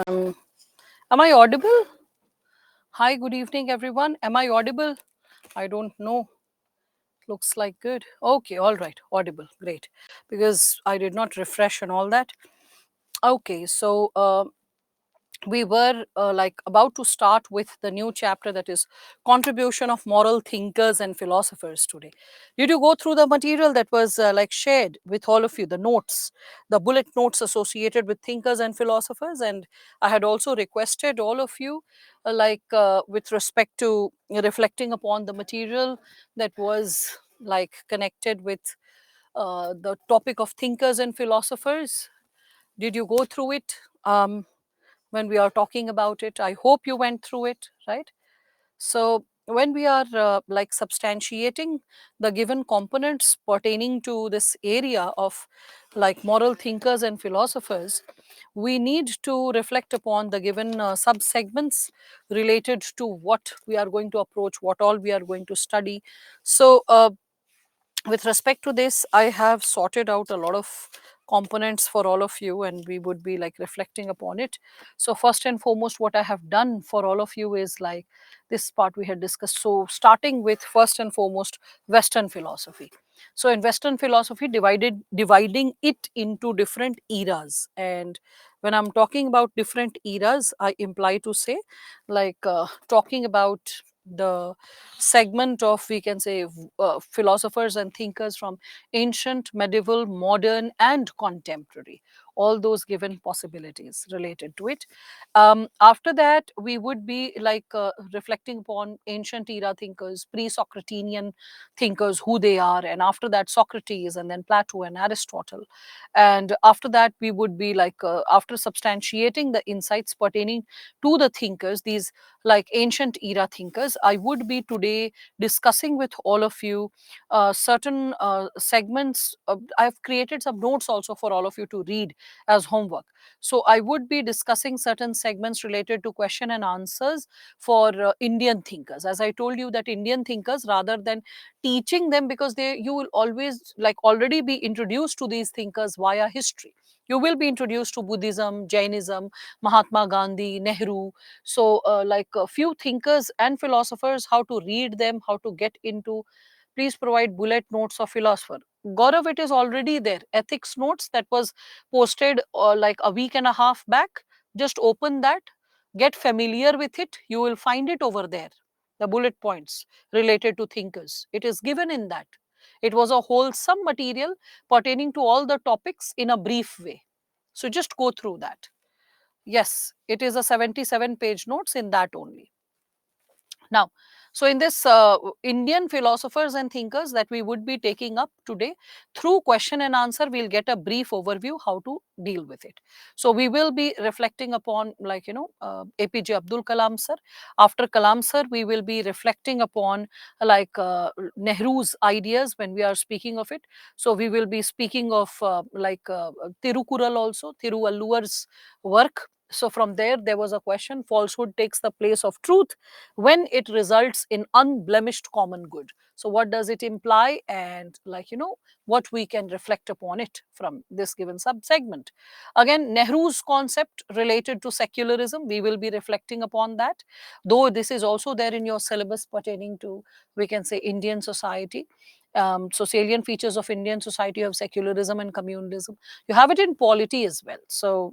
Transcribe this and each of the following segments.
Um, am I audible? Hi, good evening, everyone. Am I audible? I don't know. Looks like good. Okay, all right, audible. Great. Because I did not refresh and all that. Okay, so we were about to start with the new chapter, that is contribution of moral thinkers and philosophers today. Did you go through the material that was shared with all of you, the notes, the bullet notes associated with thinkers and philosophers? And I had also requested all of you with respect to reflecting upon the material that was connected with the topic of thinkers and philosophers. Did you go through it? When we are talking about it, I hope you went through it, right? So when we are substantiating the given components pertaining to this area of moral thinkers and philosophers, we need to reflect upon the given sub segments related to what we are going to approach, what all we are going to study. So with respect to this, I have sorted out a lot of components for all of you, and we would be reflecting upon it. So first and foremost, what I have done for all of you is this part we had discussed. So starting with first and foremost Western philosophy. So in Western philosophy, dividing it into different eras. And when I'm talking about different eras, I imply to say talking about the segment of, we can say, philosophers and thinkers from ancient, medieval, modern, and contemporary, all those given possibilities related to it. After that, we would be reflecting upon ancient era thinkers, pre-Socratinian thinkers, who they are, and after that Socrates, and then Plato and Aristotle. And after that, we would be after substantiating the insights pertaining to the thinkers, these ancient era thinkers, I would be today discussing with all of you certain segments. I've created some notes also for all of you to read as homework. So I would be discussing certain segments related to question and answers for Indian thinkers. As I told you, that Indian thinkers, rather than teaching them, because you will always already be introduced to these thinkers via history. You will be introduced to Buddhism, Jainism, Mahatma Gandhi, Nehru. So a few thinkers and philosophers, how to read them, how to get into. Please provide bullet notes of philosopher. Gaurav, it is already there. Ethics notes that was posted a week and a half back. Just open that, get familiar with it. You will find it over there. The bullet points related to thinkers. It is given in that. It was a wholesome material pertaining to all the topics in a brief way. So just go through that. Yes, it is a 77-page notes in that only. Now, so in this Indian philosophers and thinkers that we would be taking up today, through question and answer, we'll get a brief overview how to deal with it. So we will be reflecting upon APJ Abdul Kalam sir. After Kalam sir, we will be reflecting upon Nehru's ideas when we are speaking of it. So we will be speaking of Tirukural also, Thiruvalluvar's work. So from there was a question: falsehood takes the place of truth when it results in unblemished common good. So what does it imply, and what we can reflect upon it from this given sub segment. Again, Nehru's concept related to secularism, we will be reflecting upon that, though this is also there in your syllabus pertaining to, we can say, Indian society. So salient features of Indian society of secularism and communalism, you have it in polity as well. So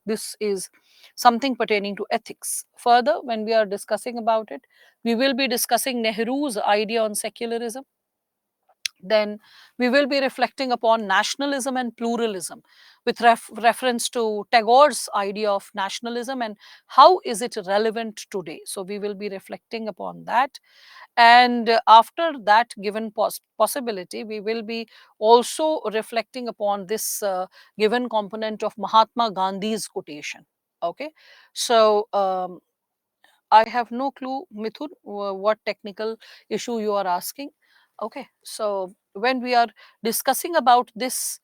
this is something pertaining to ethics. Further, when we are discussing about it, we will be discussing Nehru's idea on secularism. Then we will be reflecting upon nationalism and pluralism with reference to Tagore's idea of nationalism and how is it relevant today. So we will be reflecting upon that. And after that given possibility, we will be also reflecting upon this given component of Mahatma Gandhi's quotation. Okay, so I have no clue, Mithun, what technical issue you are asking. Okay, so when we are discussing about this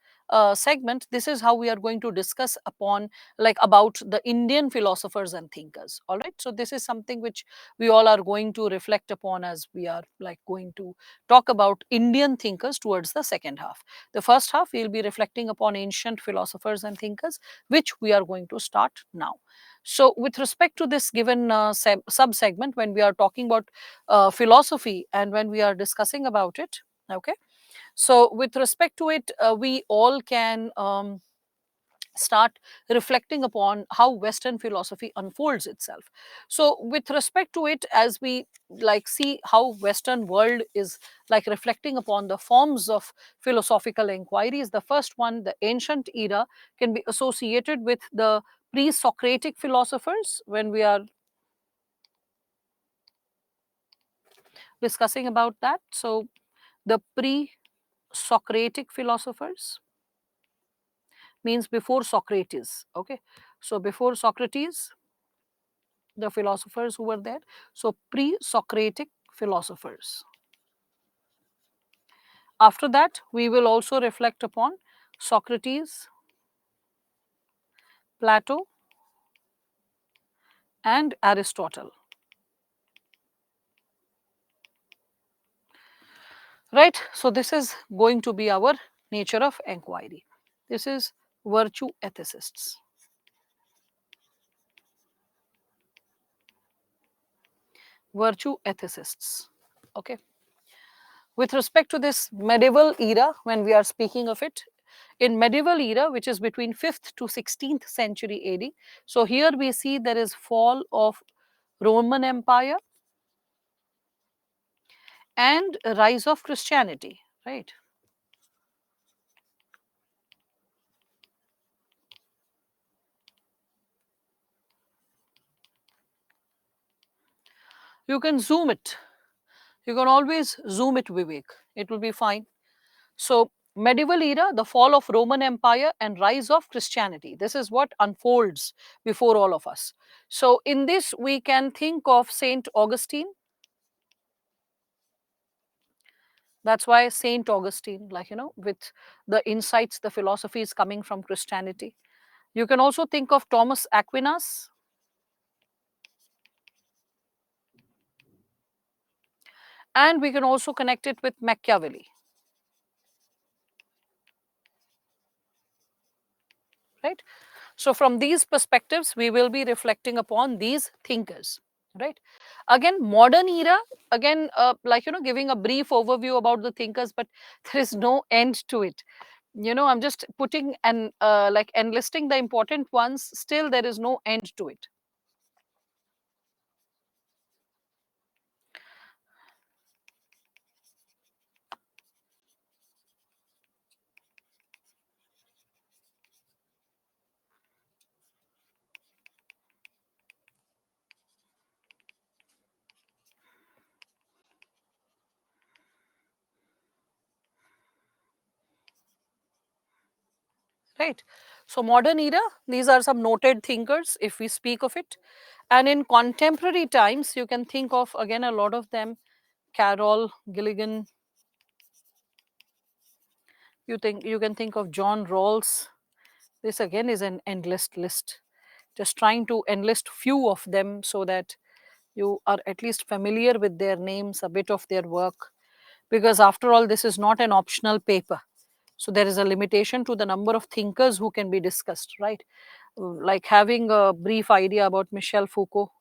segment, this is how we are going to discuss upon, like, about the Indian philosophers and thinkers. All right. So this is something which we all are going to reflect upon as we are like going to talk about Indian thinkers towards the second half. The first half we'll be reflecting upon ancient philosophers and thinkers, which we are going to start now. So with respect to this given sub segment, when we are talking about philosophy and when we are discussing about it, okay, so with respect to it, we all can start reflecting upon how Western philosophy unfolds itself. So with respect to it, as we like see how Western world is like reflecting upon the forms of philosophical inquiries, the first one, the ancient era, can be associated with the pre-Socratic philosophers. When we are discussing about that, so the pre-Socratic philosophers means before Socrates. Okay, so before Socrates, the philosophers who were there, so pre-Socratic philosophers. After that, we will also reflect upon Socrates, Plato, and Aristotle. Right? So, this is going to be our nature of inquiry. This is virtue ethicists. Virtue ethicists. Okay. With respect to this medieval era, when we are speaking of it, in medieval era, which is between 5th to 16th century AD, so here we see there is fall of Roman Empire and rise of Christianity, right? You can zoom it. You can always zoom it, Vivek. It will be fine. So, medieval era, the fall of Roman Empire and rise of Christianity. This is what unfolds before all of us. So, in this, we can think of Saint Augustine. That's why Saint Augustine, like, with the insights, the philosophy is coming from Christianity. You can also think of Thomas Aquinas. And we can also connect it with Machiavelli, right? So, from these perspectives, we will be reflecting upon these thinkers, right? Again, modern era, again, like, giving a brief overview about the thinkers, but there is no end to it. I'm just putting and like enlisting the important ones, still, there is no end to it. Right. So, modern era, these are some noted thinkers if we speak of it. And in contemporary times, you can think of again a lot of them: Carol Gilligan. You can think of John Rawls. This again is an endless list. Just trying to enlist few of them so that you are at least familiar with their names, a bit of their work, because after all, this is not an optional paper. So there is a limitation to the number of thinkers who can be discussed, right? Like having a brief idea about Michel Foucault,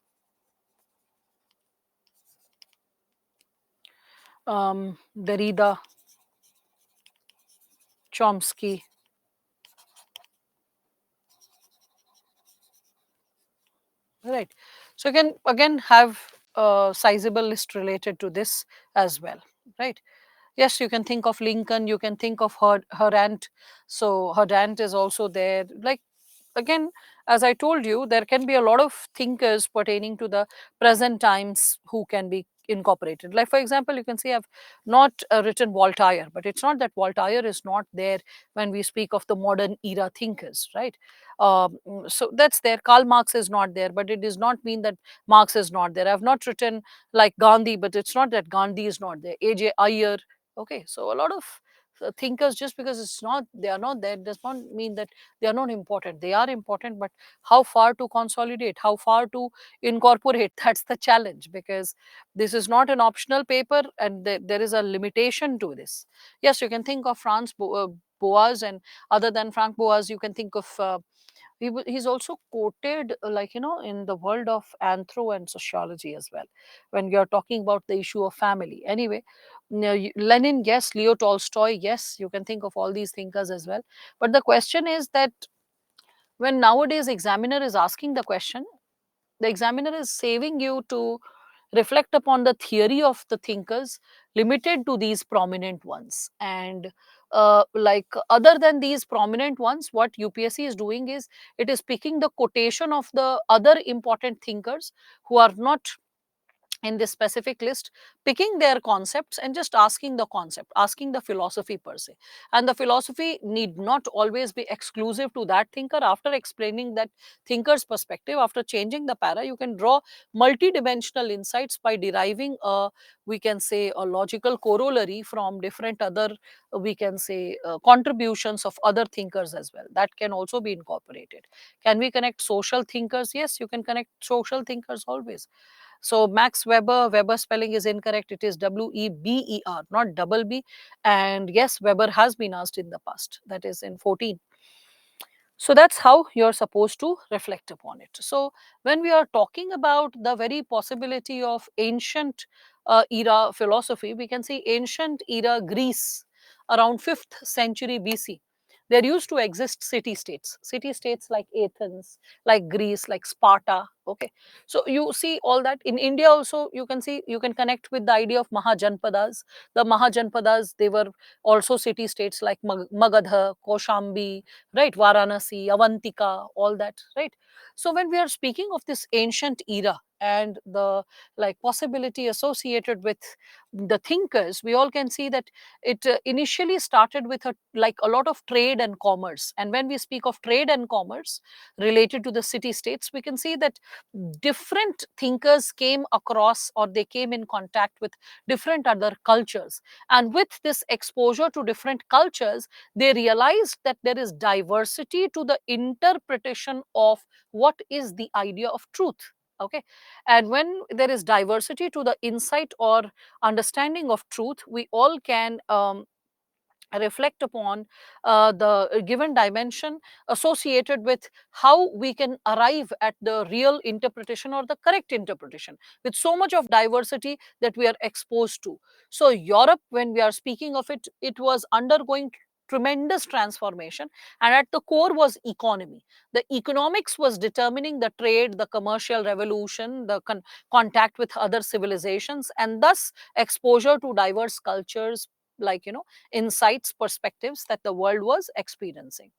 Derrida, Chomsky, right? So you can again have a sizable list related to this as well, right? Yes, you can think of Lincoln, you can think of Herant. So Herant is also there. Like, again, as I told you, there can be a lot of thinkers pertaining to the present times who can be incorporated. Like, for example, you can say I've not written Voltaire, but it's not that Voltaire is not there when we speak of the modern era thinkers, right? So that's there. Karl Marx is not there, but it does not mean that Marx is not there. I've not written like Gandhi, but it's not that Gandhi is not there. AJ Iyer. Okay, so a lot of thinkers, just because they are not there does not mean that they are not important. They are important, but how far to consolidate, how far to incorporate, that's the challenge, because this is not an optional paper, and there is a limitation to this. Yes, you can think of Boas, and other than Frank Boas, you can think of he's also quoted, like, in the world of anthro and sociology as well, when we are talking about the issue of family. Anyway, Lenin, yes, Leo Tolstoy, yes, you can think of all these thinkers as well. But the question is that when nowadays examiner is asking the question, the examiner is saving you to reflect upon the theory of the thinkers limited to these prominent ones. And like, other than these prominent ones, what UPSC is doing is it is picking the quotation of the other important thinkers who are not in this specific list, picking their concepts and just asking the concept, asking the philosophy per se. And the philosophy need not always be exclusive to that thinker. After explaining that thinker's perspective, after changing the para, you can draw multi-dimensional insights by deriving a, we can say, a logical corollary from different other, we can say, contributions of other thinkers as well. That can also be incorporated. Can we connect social thinkers? Yes, you can connect social thinkers always. So Max Weber, Weber spelling is incorrect. It is Weber, not double B. And yes, Weber has been asked in the past. That is in 14. So that's how you're supposed to reflect upon it. So when we are talking about the very possibility of ancient era philosophy, we can see ancient era Greece around 5th century BC. There used to exist city states like Athens, like Greece, like Sparta. Okay, so you see all that in India also. You can see, you can connect with the idea of Mahajanpadas. The Mahajanpadas, they were also city states like Magadha, Koshambi, right, Varanasi, Avantika, all that, right. So when we are speaking of this ancient era and the, like, possibility associated with the thinkers, we all can see that it initially started with a, like, a lot of trade and commerce. And when we speak of trade and commerce related to the city states, we can see that different thinkers came across, or they came in contact with different other cultures. And with this exposure to different cultures, they realized that there is diversity to the interpretation of what is the idea of truth. Okay, and when there is diversity to the insight or understanding of truth, we all can reflect upon the given dimension associated with how we can arrive at the real interpretation or the correct interpretation, with so much of diversity that we are exposed to. So Europe, when we are speaking of it, it was undergoing tremendous transformation, and at the core was economy. The economics was determining the trade, the commercial revolution, the contact with other civilizations, and thus exposure to diverse cultures, like, insights, perspectives that the world was experiencing.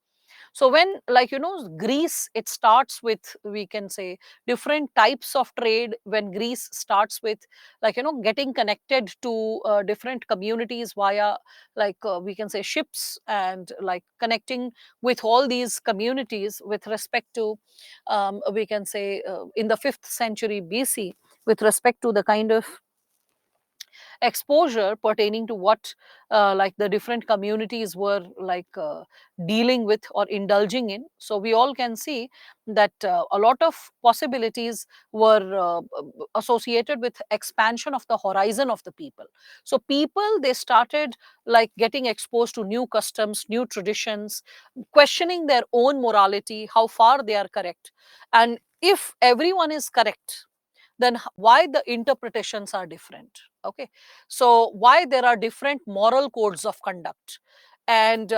So when, like, Greece, it starts with, we can say, different types of trade. When Greece starts with, like, getting connected to different communities via, like, we can say, ships, and like connecting with all these communities with respect to, we can say, in the 5th century BC, with respect to the kind of exposure pertaining to what, like, the different communities were, like, dealing with or indulging in. So we all can see that a lot of possibilities were associated with expansion of the horizon of the people. So people, they started, like, getting exposed to new customs, new traditions, questioning their own morality, how far they are correct. And if everyone is correct, then why the interpretations are different? Okay, so why there are different moral codes of conduct? And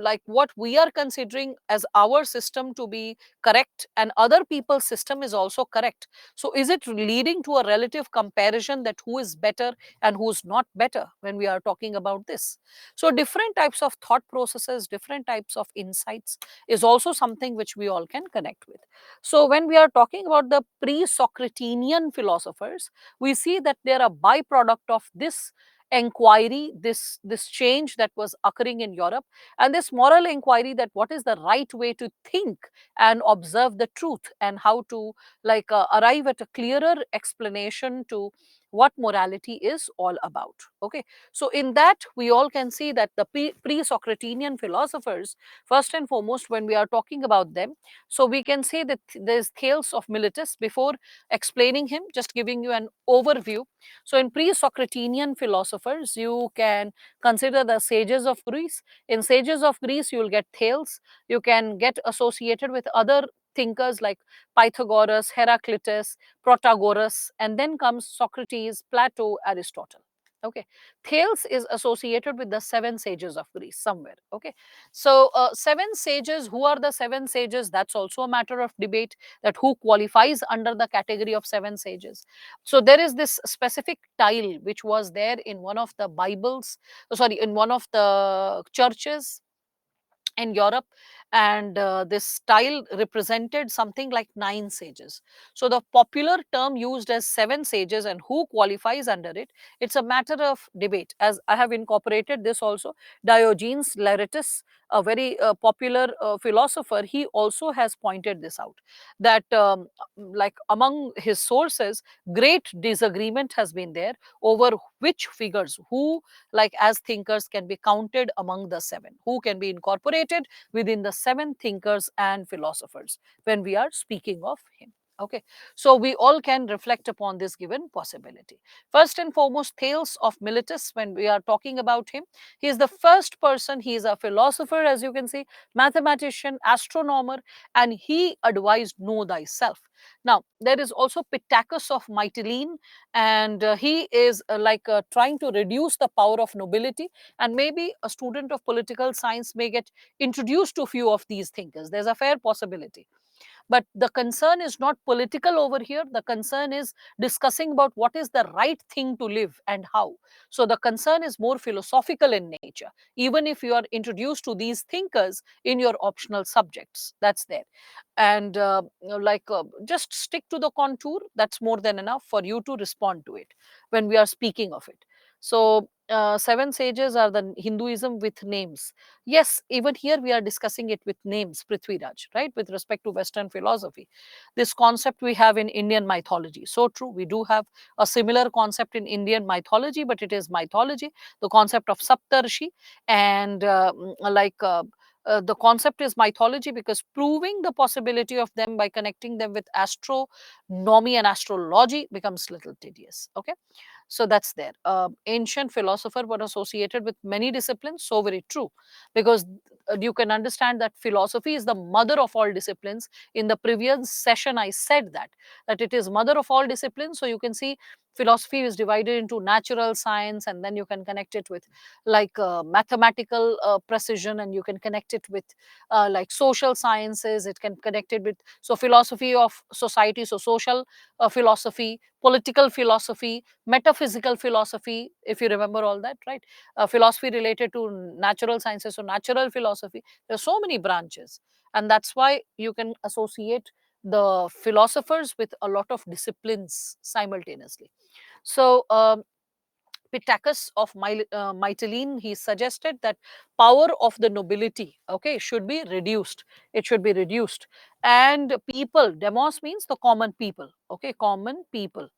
like, what we are considering as our system to be correct, and other people's system is also correct. So is it leading to a relative comparison that who is better and who's not better when we are talking about this? So different types of thought processes, different types of insights is also something which we all can connect with. So when we are talking about the pre-Socratinian philosophers, we see that they're a byproduct of this inquiry, this change that was occurring in Europe, and this moral inquiry, that what is the right way to think and observe the truth, and how to, like, arrive at a clearer explanation to what morality is all about. Okay, so in that we all can see that the pre-Socratinian philosophers, first and foremost, when we are talking about them, so we can say that there's Thales of Miletus. Before explaining him, just giving you an overview. So in pre-Socratinian philosophers, you can consider the sages of Greece. In sages of Greece, you will get Thales. You can get associated with other thinkers like Pythagoras, Heraclitus, Protagoras, and then comes Socrates, Plato, Aristotle. Okay, Thales is associated with the seven sages of Greece somewhere. Okay, so seven sages. Who are the seven sages? That's also a matter of debate. That who qualifies under the category of seven sages. So there is this specific tile which was there in one of the Bibles. Sorry, in one of the churches in Europe, and this style represented something like nine sages. So the popular term used as seven sages and who qualifies under it, it's a matter of debate. As I have incorporated this also, Diogenes Laertius, a very popular philosopher, he also has pointed this out, that like among his sources, great disagreement has been there over which figures, who like as thinkers can be counted among the seven, who can be incorporated within the seven thinkers and philosophers when we are speaking of him. Okay, so we all can reflect upon this given possibility. First and foremost, Thales of Miletus, when we are talking about him, he is the first person. He is a philosopher, as you can see, mathematician, astronomer, and he advised know thyself. Now there is also Pittacus of Mytilene, and he is trying to reduce the power of nobility, and maybe a student of political science may get introduced to a few of these thinkers. There's a fair possibility, but the concern is not political over here. The concern is discussing about what is the right thing to live and how. So the concern is more philosophical in nature, even if you are introduced to these thinkers in your optional subjects. That's there. And just stick to the contour. That's more than enough for you to respond to it when we are speaking of it. So seven sages are the Hinduism with names. Yes, even here we are discussing it with names, Prithviraj, right? With respect to Western philosophy. This concept we have in Indian mythology. So true. We do have a similar concept in Indian mythology, but it is mythology. The concept of Saptarshi, and the concept is mythology because proving the possibility of them by connecting them with astronomy and astrology becomes little tedious. Okay, so that's there. Ancient philosopher were associated with many disciplines. So very true, because you can understand that philosophy is the mother of all disciplines. In the previous session, I said that it is mother of all disciplines. So you can see philosophy is divided into natural science, and then you can connect it with mathematical precision, and you can connect it with social sciences. It can connect it with philosophy of society, so social philosophy, political philosophy, metaphysical philosophy, if you remember all that, right? Philosophy related to natural sciences, so natural philosophy. There are so many branches, and that's why you can associate the philosophers with a lot of disciplines simultaneously. So Pittacus of Mytilene, he suggested that power of the nobility, okay, should be reduced. It should be reduced, and people, demos means the common people, okay, common people.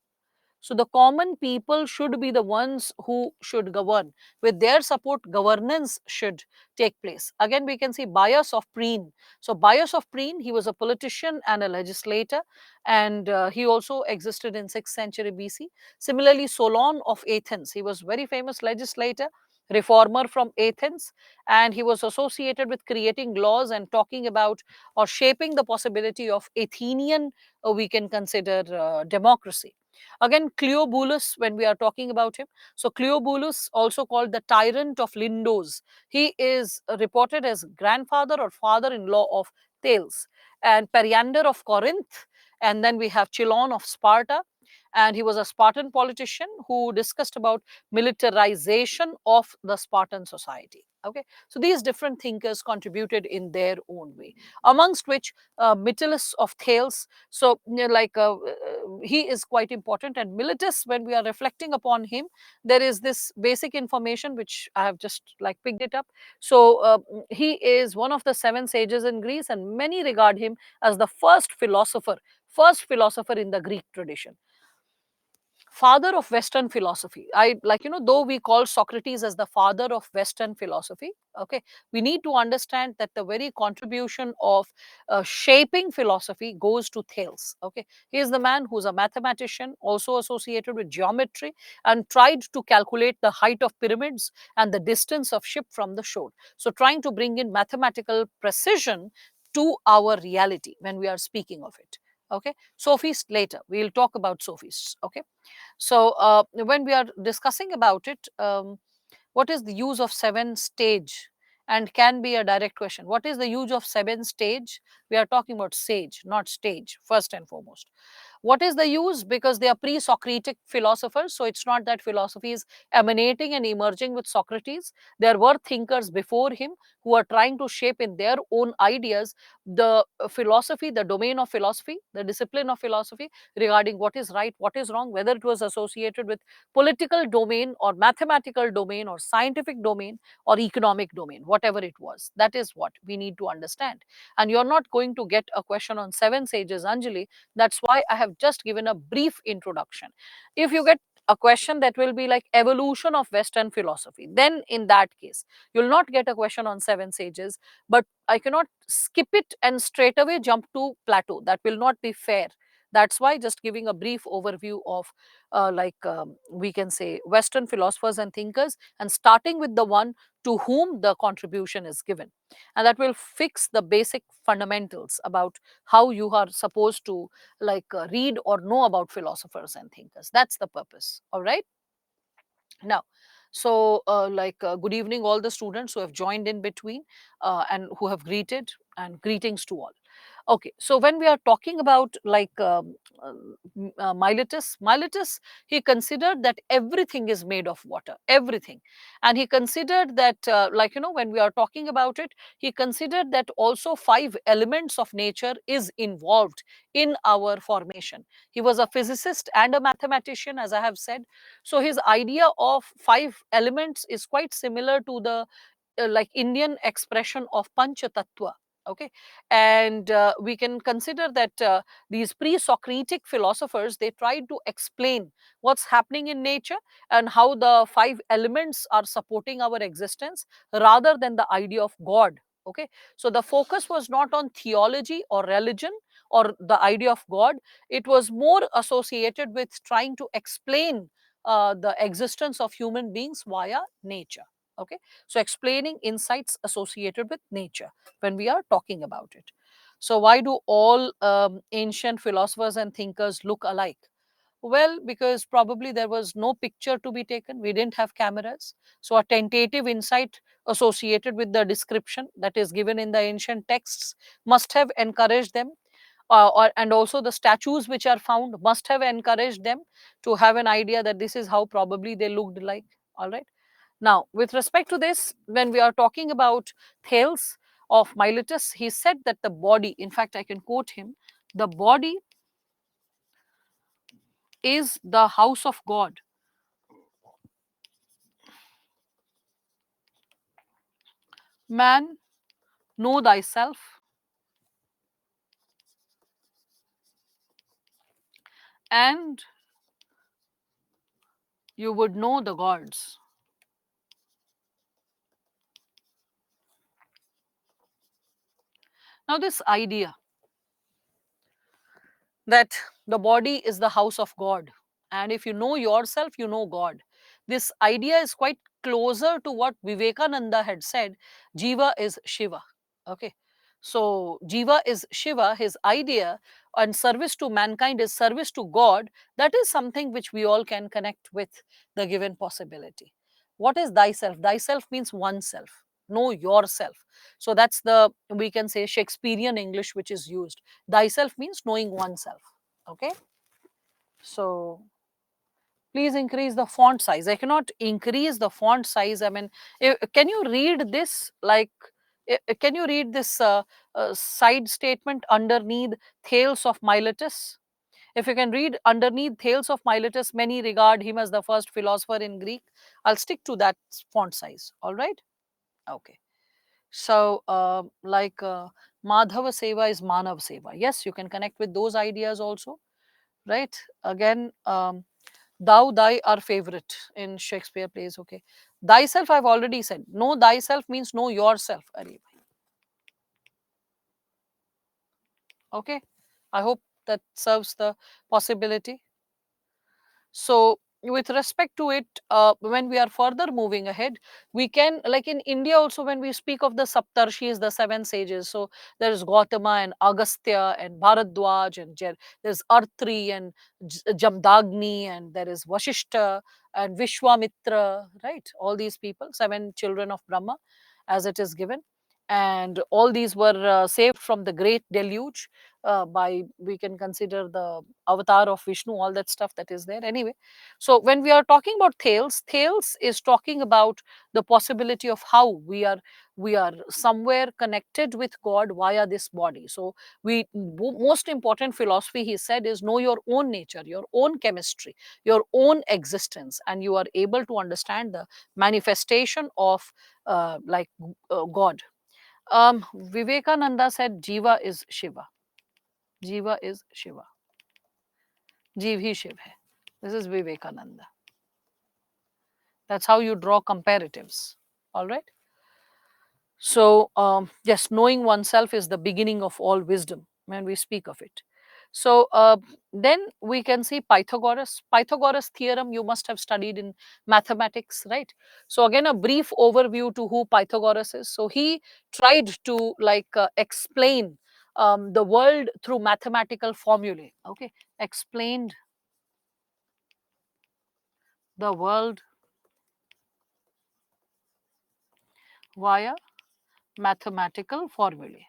So the common people should be the ones who should govern. With their support, governance should take place. Again, we can see Bias of Preen. So Bias of Preen, he was a politician and a legislator, and he also existed in 6th century BC. Similarly, Solon of Athens, he was very famous legislator, reformer from Athens, and he was associated with creating laws and talking about or shaping the possibility of Athenian, we can consider democracy. Again, Cleobulus, when we are talking about him, so Cleobulus, also called the tyrant of Lindos, he is reported as grandfather or father-in-law of Thales, and Periander of Corinth, and then we have Chilon of Sparta, and he was a Spartan politician who discussed about militarization of the Spartan society. Okay, so these different thinkers contributed in their own way, amongst which Metellus of Thales. So he is quite important, and Miletus, when we are reflecting upon him, there is this basic information which I have just picked it up. So he is one of the seven sages in Greece, and many regard him as the first philosopher in the Greek tradition. father of Western philosophy. I like, though we call Socrates as the father of Western philosophy, okay, we need to understand that the very contribution of shaping philosophy goes to Thales. Okay, he is the man who's a mathematician, also associated with geometry, and tried to calculate the height of pyramids and the distance of ship from the shore. So, trying to bring in mathematical precision to our reality when we are speaking of it. Okay, sophists later. We'll talk about sophists. Okay, so when we are discussing about it, what is the use of seven stage? And can be a direct question. What is the use of seven stage? We are talking about sage, not stage, first and foremost. What is the use? Because they are pre-Socratic philosophers. So it's not that philosophy is emanating and emerging with Socrates. There were thinkers before him who are trying to shape in their own ideas the philosophy, the domain of philosophy, the discipline of philosophy regarding what is right, what is wrong, whether it was associated with political domain or mathematical domain or scientific domain or economic domain, whatever it was. That is what we need to understand. And you're not going to get a question on seven sages, Anjali. That's why I have just given a brief introduction. If you get a question that will be like evolution of Western philosophy, then in that case, you'll not get a question on seven sages, but I cannot skip it and straight away jump to Plato. That will not be fair. That's why just giving a brief overview of we can say Western philosophers and thinkers, and starting with the one to whom the contribution is given, and that will fix the basic fundamentals about how you are supposed to read or know about philosophers and thinkers. That's the purpose. All right. Now, so good evening, all the students who have joined in between and who have greeted, and greetings to all. Okay, so when we are talking about Miletus, he considered that everything is made of water, everything, and he considered that, when we are talking about it, he considered that also five elements of nature is involved in our formation. He was a physicist and a mathematician, as I have said. So his idea of five elements is quite similar to the Indian expression of Pancha Tattva. Okay, and we can consider that these pre-Socratic philosophers, they tried to explain what's happening in nature and how the five elements are supporting our existence rather than the idea of God. Okay, so the focus was not on theology or religion or the idea of God. It was more associated with trying to explain the existence of human beings via nature. Okay, so explaining insights associated with nature when we are talking about it. So, why do all ancient philosophers and thinkers look alike? Well, because probably there was no picture to be taken. We didn't have cameras. So, a tentative insight associated with the description that is given in the ancient texts must have encouraged them. And also the statues which are found must have encouraged them to have an idea that this is how probably they looked like. All right. Now, with respect to this, when we are talking about Thales of Miletus, he said that the body, in fact, I can quote him, the body is the house of God. Man, know thyself, and you would know the gods. Now, this idea that the body is the house of God, and if you know yourself, you know God. This idea is quite closer to what Vivekananda had said, Jiva is Shiva. Okay, so Jiva is Shiva, his idea, and service to mankind is service to God. That is something which we all can connect with the given possibility. What is thyself? Thyself means oneself. Know yourself. So that's the, we can say, Shakespearean English which is used. Thyself means knowing oneself. Okay, so please increase the font size. I cannot increase the font size. I mean, can you read this? Can you read this side statement underneath Thales of Miletus? If you can read underneath Thales of Miletus, many regard him as the first philosopher in Greek. I'll stick to that font size. All right. Okay. So, Madhava Seva is Manav Seva. Yes, you can connect with those ideas also, right? Again, Thou, thy are favorite in Shakespeare plays. Okay. Thyself, I've already said. Know thyself means know yourself. Are okay. I hope that serves the possibility. So with respect to it, when we are further moving ahead, we can, like in India also, when we speak of the Saptarshis, the seven sages, so there is Gautama and Agastya and Bharadwaj and there's Artri and Jamdagni, and there is Vashishta and Vishwamitra, right? All these people, seven children of Brahma, as it is given. And all these were saved from the great deluge by, we can consider the avatar of Vishnu, all that stuff that is there. Anyway, so when we are talking about Thales, Thales is talking about the possibility of how we are somewhere connected with God via this body. So most important philosophy, he said, is know your own nature, your own chemistry, your own existence, and you are able to understand the manifestation of God. Vivekananda said Jiva is Shiva. Jiva is Shiva. Jeev hi Shiv hai. This is Vivekananda. That's how you draw comparatives. All right. So, yes, knowing oneself is the beginning of all wisdom when we speak of it. So, then we can see Pythagoras. Pythagoras theorem you must have studied in mathematics, right? So, again, a brief overview to who Pythagoras is. So, he tried to explain the world through mathematical formulae. Okay, explained the world via mathematical formulae.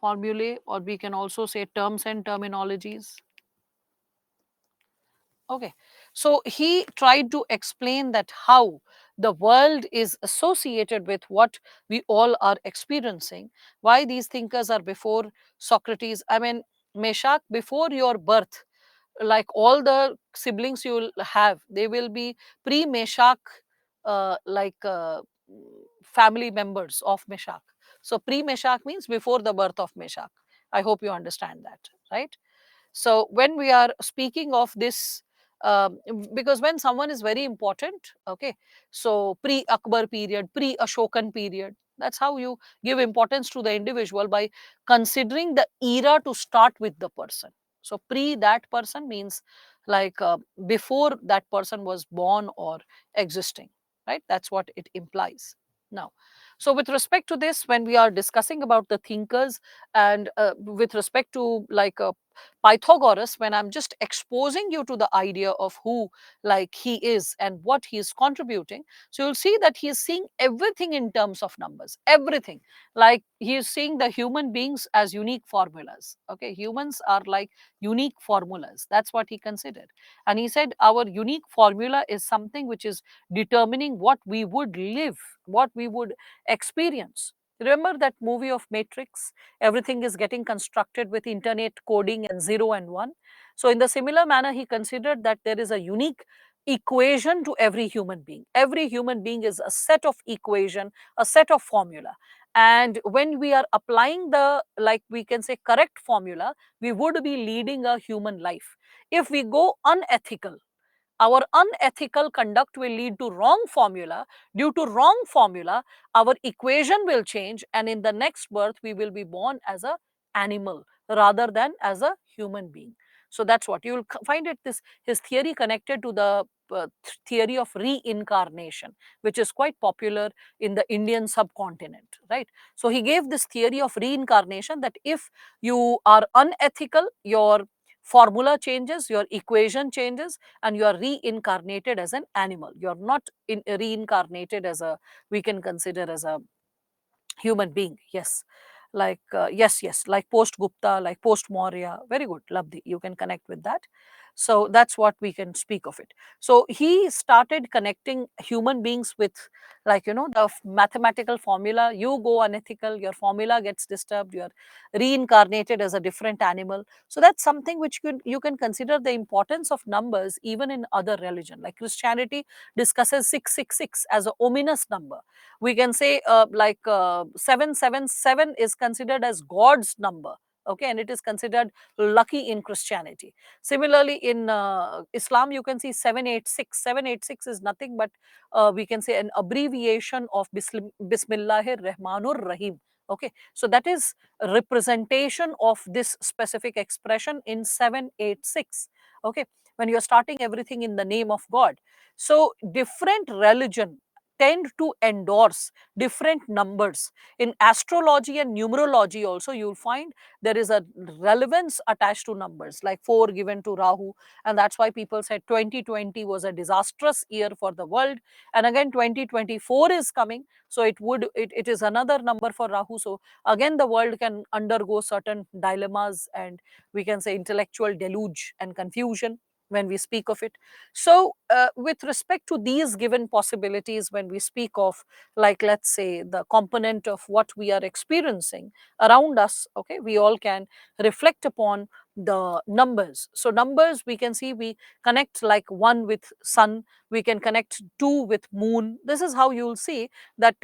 Formulae, or we can also say terms and terminologies. Okay, so he tried to explain that how the world is associated with what we all are experiencing, why these thinkers are before Socrates. I mean, Meshach, before your birth, like all the siblings you will have, they will be pre-Meshach, uh, like uh, family members of Meshach. So pre-Meshach means before the birth of Meshach. I hope you understand that, right? So when we are speaking of this, because when someone is very important, okay, so pre-Akbar period, pre-Ashokan period, that's how you give importance to the individual, by considering the era to start with the person. So pre that person means before that person was born or existing, right? That's what it implies. Now, so with respect to this, when we are discussing about the thinkers, and with respect to Pythagoras, when I'm just exposing you to the idea of who he is and what he is contributing, so you'll see that he is seeing everything in terms of numbers, everything. Like he is seeing the human beings as unique formulas. Okay, humans are like unique formulas. That's what he considered. And he said our unique formula is something which is determining what we would live, what we would experience. Remember that movie of Matrix? Everything is getting constructed with internet coding and 0 and 1. So in the similar manner, he considered that there is a unique equation to every human being. Every human being is a set of equation, a set of formula. And when we are applying the, like we can say, correct formula, we would be leading a human life. If we go unethical, our unethical conduct will lead to wrong formula. Due to wrong formula, our equation will change, and in the next birth we will be born as a animal rather than as a human being. So that's what you will find it, this his theory connected to the theory of reincarnation, which is quite popular in the Indian subcontinent, right? So he gave this theory of reincarnation, that if you are unethical, your formula changes, your equation changes, and you are reincarnated as an animal. You are not reincarnated as a, we can consider as a human being. Yes, yes, like post Gupta, like post Maurya. Very good, Labdhi, you can connect with that. So that's what we can speak of it. So he started connecting human beings with, the mathematical formula. You go unethical, your formula gets disturbed, you are reincarnated as a different animal. So that's something which you can consider the importance of numbers even in other religion. Like Christianity discusses 666 as a ominous number. We can say 777 is considered as God's number. okay, and it is considered lucky in Christianity. Similarly, in Islam, you can see 786. 786 is nothing but we can say an abbreviation of Bismillahir Rahmanur Rahim. Okay, so that is a representation of this specific expression in 786. Okay, when you're starting everything in the name of God. So different religion tend to endorse different numbers. In astrology and numerology also, you'll find there is a relevance attached to numbers, like 4 given to Rahu, and that's why people said 2020 was a disastrous year for the world, and again 2024 is coming, so it is another number for Rahu. So again the world can undergo certain dilemmas, and we can say intellectual deluge and confusion when we speak of it. So with respect to these given possibilities, when we speak of, like, let's say, the component of what we are experiencing around us, okay, we all can reflect upon the numbers. So numbers, we can see, we connect like 1 with sun, we can connect 2 with moon. This is how you'll see that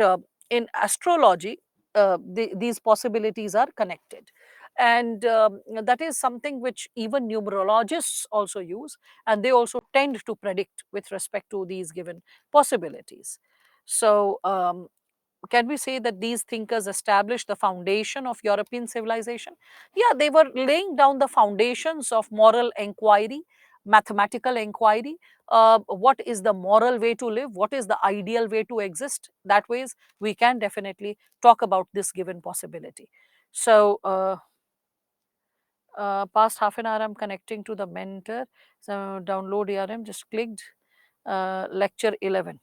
in astrology these possibilities are connected, and that is something which even numerologists also use, and they also tend to predict with respect to these given possibilities. So can we say that these thinkers established the foundation of European civilization? Yeah, they were laying down the foundations of moral inquiry, mathematical inquiry. What is the moral way to live? What is the ideal way to exist? That ways we can definitely talk about this given possibility. So past half an hour I'm connecting to the mentor. So download ARM, just clicked lecture 11.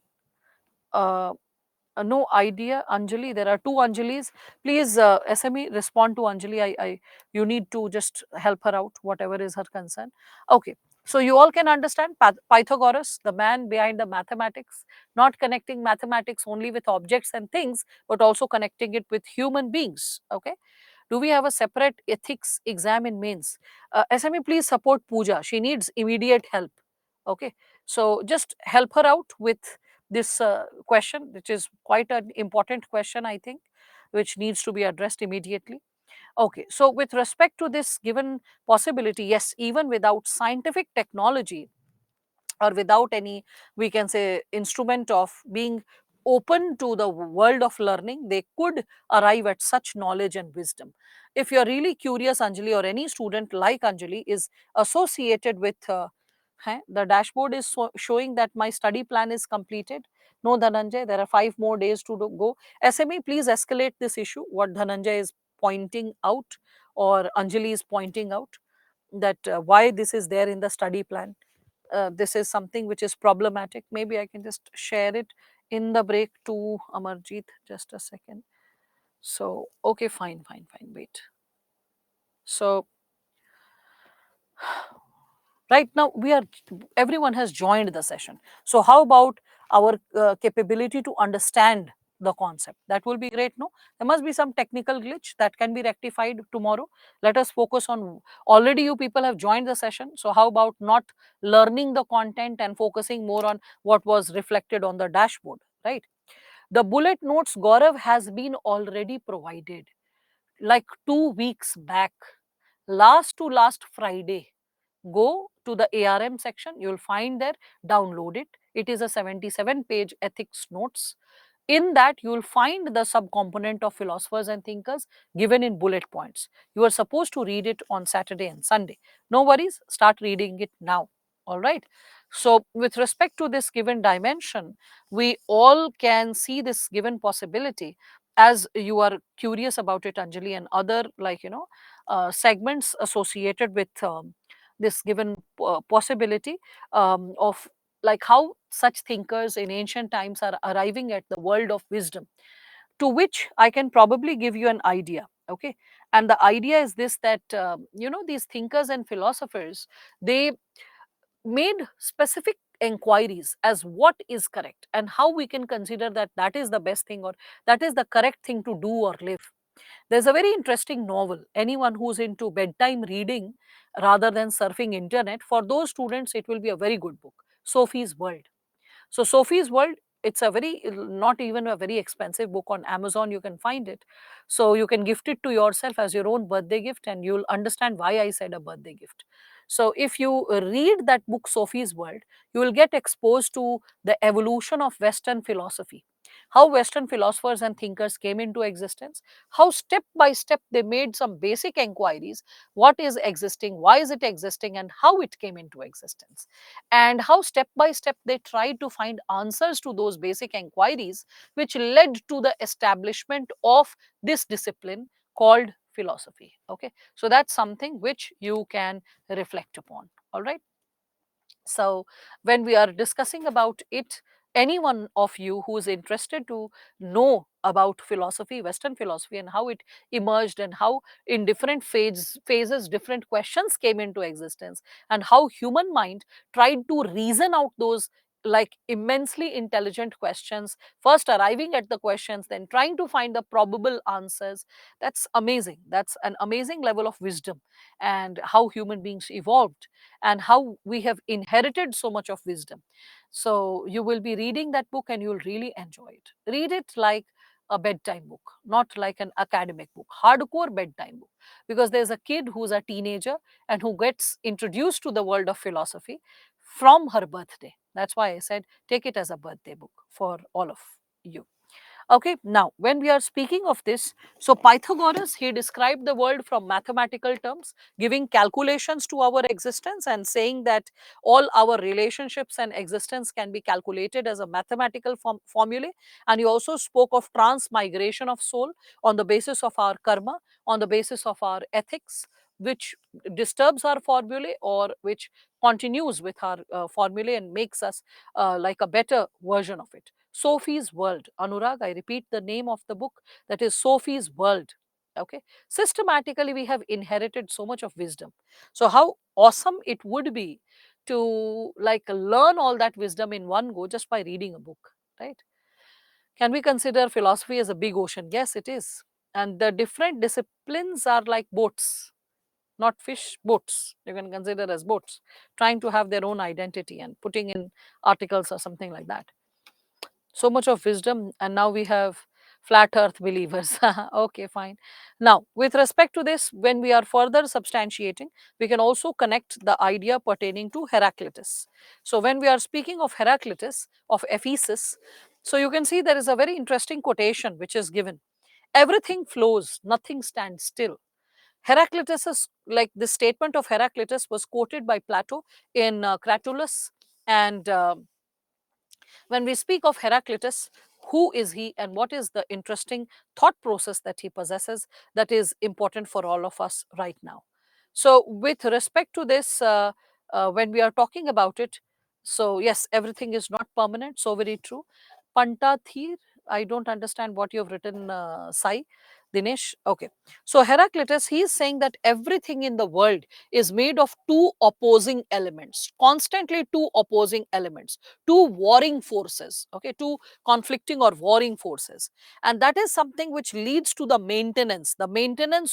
No idea, Anjali. There are 2 Anjalis. Please, SME, respond to Anjali. You need to just help her out, whatever is her concern. Okay. So you all can understand Pythagoras, the man behind the mathematics, not connecting mathematics only with objects and things, but also connecting it with human beings. Okay. Do we have a separate ethics exam in mains? SME, please support Pooja. She needs immediate help. Okay. So just help her out with this question, which is quite an important question, I think, which needs to be addressed immediately. Okay. So with respect to this given possibility, yes, even without scientific technology, or without any, we can say, instrument of being open to the world of learning, they could arrive at such knowledge and wisdom. If you're really curious, Anjali, or any student like Anjali is associated with the dashboard is showing that my study plan is completed. No, Dhananjay, there are 5 more days to go. SME, please escalate this issue, what Dhananjay is pointing out, or Anjali is pointing out, that why this is there in the study plan. This is something which is problematic. Maybe I can just share it in the break to Amarjeet. Just a second. So, okay, fine, fine, fine. Wait. So, right now everyone has joined the session. So, how about our capability to understand the concept? That will be great. No, there must be some technical glitch that can be rectified tomorrow. Let us focus on, already you people have joined the session, so how about not learning the content and focusing more on what was reflected on the dashboard, right? The bullet notes, Gaurav, has been already provided like 2 weeks back, last to last Friday. Go to the ARM section, you'll find there, download it. It is a 77-page ethics notes. In that, you will find the subcomponent of philosophers and thinkers given in bullet points. You are supposed to read it on Saturday and Sunday. No worries, start reading it now. All right. So, with respect to this given dimension, we all can see this given possibility. As you are curious about it, Anjali, and other, like, segments associated with this given possibility of, like, how such thinkers in ancient times are arriving at the world of wisdom, to which I can probably give you an idea. Okay. And the idea is this, that these thinkers and philosophers, they made specific inquiries as what is correct and how we can consider that that is the best thing, or that is the correct thing to do or live. There's a very interesting novel. Anyone who's into bedtime reading rather than surfing internet, for those students, it will be a very good book. Sophie's World. So Sophie's World it's a very, not even a very expensive book. On Amazon you can find it, so you can gift it to yourself as your own birthday gift, and you'll understand why I said a birthday gift. So if you read that book, Sophie's World, you will get exposed to the evolution of Western philosophy, how Western philosophers and thinkers came into existence, how step by step they made some basic inquiries: what is existing, why is it existing, and how it came into existence, and how step by step they tried to find answers to those basic inquiries, which led to the establishment of this discipline called philosophy. Okay, so that's something which you can reflect upon. All right. So when we are discussing about it, anyone of you who is interested to know about philosophy, Western philosophy, and how it emerged, and how in different phases different questions came into existence, and how human mind tried to reason out those like immensely intelligent questions, first arriving at the questions, then trying to find the probable answers, that's amazing. That's an amazing level of wisdom, and how human beings evolved, and how we have inherited so much of wisdom. So you will be reading that book and you'll really enjoy it. Read it like a bedtime book, not like an academic book, hardcore bedtime book. Because there's a kid who's a teenager and who gets introduced to the world of philosophy from her birthday. That's why I said take it as a birthday book for all of you. Okay, now when we are speaking of this, so Pythagoras, he described the world from mathematical terms, giving calculations to our existence and saying that all our relationships and existence can be calculated as a mathematical formulae. And he also spoke of transmigration of soul on the basis of our karma, on the basis of our ethics, which disturbs our formulae or which continues with our formulae and makes us like a better version of it. Sophie's World. Anurag, I repeat the name of the book, that is Sophie's World. Okay. Systematically, we have inherited so much of wisdom. So, how awesome it would be to like learn all that wisdom in one go just by reading a book, right? Can we consider philosophy as a big ocean? Yes, it is. And the different disciplines are like boats, not fish, boats. You can consider as boats, trying to have their own identity and putting in articles or something like that. So much of wisdom, and now we have flat earth believers. Okay, fine. Now with respect to this, when we are further substantiating, we can also connect the idea pertaining to Heraclitus. So when we are speaking of Heraclitus of Ephesus, so you can see there is a very interesting quotation which is given: everything flows, nothing stands still. Heraclitus is like, this statement of Heraclitus was quoted by Plato in Cratylus. And when we speak of Heraclitus, who is he and what is the interesting thought process that he possesses, that is important for all of us right now? So, with respect to this, when we are talking about it, so yes, everything is not permanent. So very true. Pantathir, I don't understand what you have written, Sai. Dinesh. Okay. So Heraclitus, he is saying that everything in the world is made of two opposing elements, constantly two opposing elements, two warring forces, okay, two conflicting or warring forces. And that is something which leads to the maintenance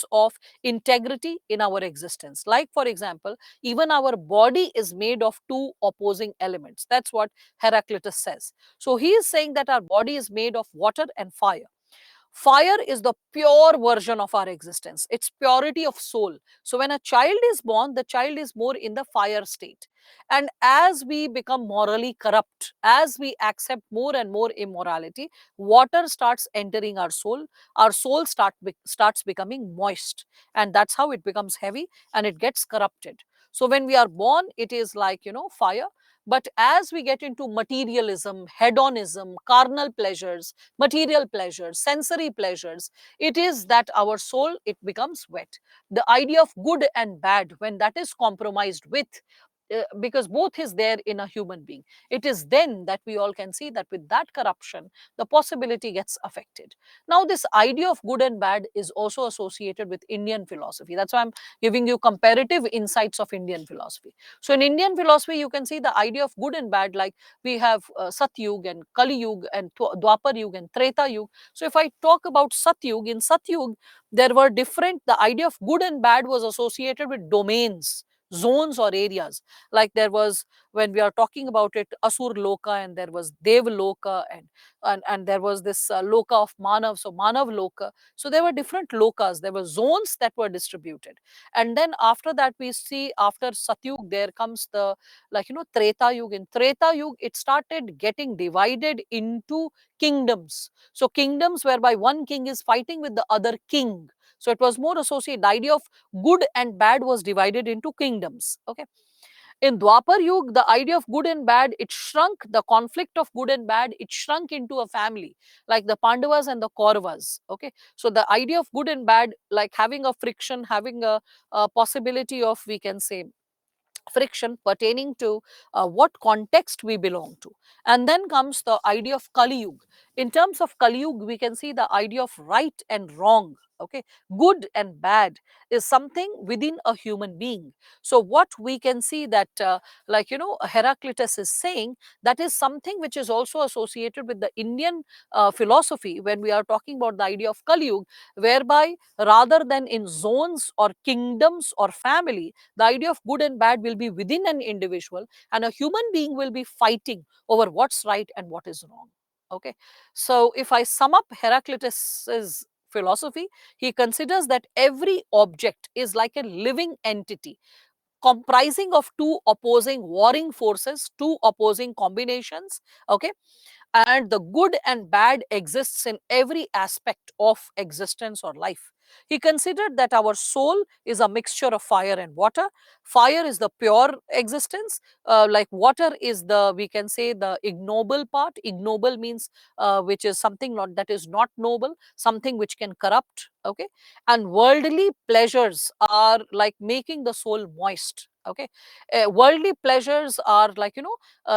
of integrity in our existence. Like, for example, even our body is made of two opposing elements. That's what Heraclitus says. So he is saying that our body is made of water and fire. Fire is the pure version of our existence. It's purity of soul. So when a child is born, the child is more in the fire state. And as we become morally corrupt, as we accept more and more immorality, water starts entering our soul. Our soul starts becoming moist. And that's how it becomes heavy and it gets corrupted. So when we are born, it is like, fire. But as we get into materialism, hedonism, carnal pleasures, material pleasures, sensory pleasures, it is that our soul, it becomes wet. The idea of good and bad, when that is compromised with, because both is there in a human being, it is then that we all can see that with that corruption, the possibility gets affected. Now this idea of good and bad is also associated with Indian philosophy. That's why I'm giving you comparative insights of Indian philosophy. So in Indian philosophy, you can see the idea of good and bad, like we have Satyug and Kali Yuga and Dwapar Yuga and Treta Yuga. So if I talk about Satyug, in Satyug, there were different, the idea of good and bad was associated with domains, zones or areas. Like there was, when we are talking about it, Asur Loka, and there was Dev Loka, and there was this Loka of Manav, so Manav Loka. So there were different lokas, there were zones that were distributed. And then after that, we see after Satyug, there comes the, like, Treta Yuga. In Treta Yuga, it started getting divided into kingdoms. So kingdoms whereby one king is fighting with the other king. So it was more associated. The idea of good and bad was divided into kingdoms. Okay. In Dwapar Yuga, the idea of good and bad, it shrunk. The conflict of good and bad, it shrunk into a family, like the Pandavas and the Kauravas. Okay. So the idea of good and bad, like having a friction, having a possibility of, we can say, friction pertaining to what context we belong to. And then comes the idea of Kali Yuga. In terms of Kali Yuga, we can see the idea of right and wrong. Okay, good and bad is something within a human being. So what we can see that, like, Heraclitus is saying, that is something which is also associated with the Indian philosophy when we are talking about the idea of Kali Yuga, whereby rather than in zones or kingdoms or family, the idea of good and bad will be within an individual, and a human being will be fighting over what's right and what is wrong. Okay. So if I sum up Heraclitus's philosophy, he considers that every object is like a living entity comprising of two opposing warring forces, two opposing combinations. Okay. And the good and bad exists in every aspect of existence or life. He considered that our soul is a mixture of fire and water. Fire is the pure existence, like water is the, we can say, the ignoble part. Ignoble means which is something not, that is not noble, something which can corrupt. Okay. And worldly pleasures are like making the soul moist. Okay. Worldly pleasures are like,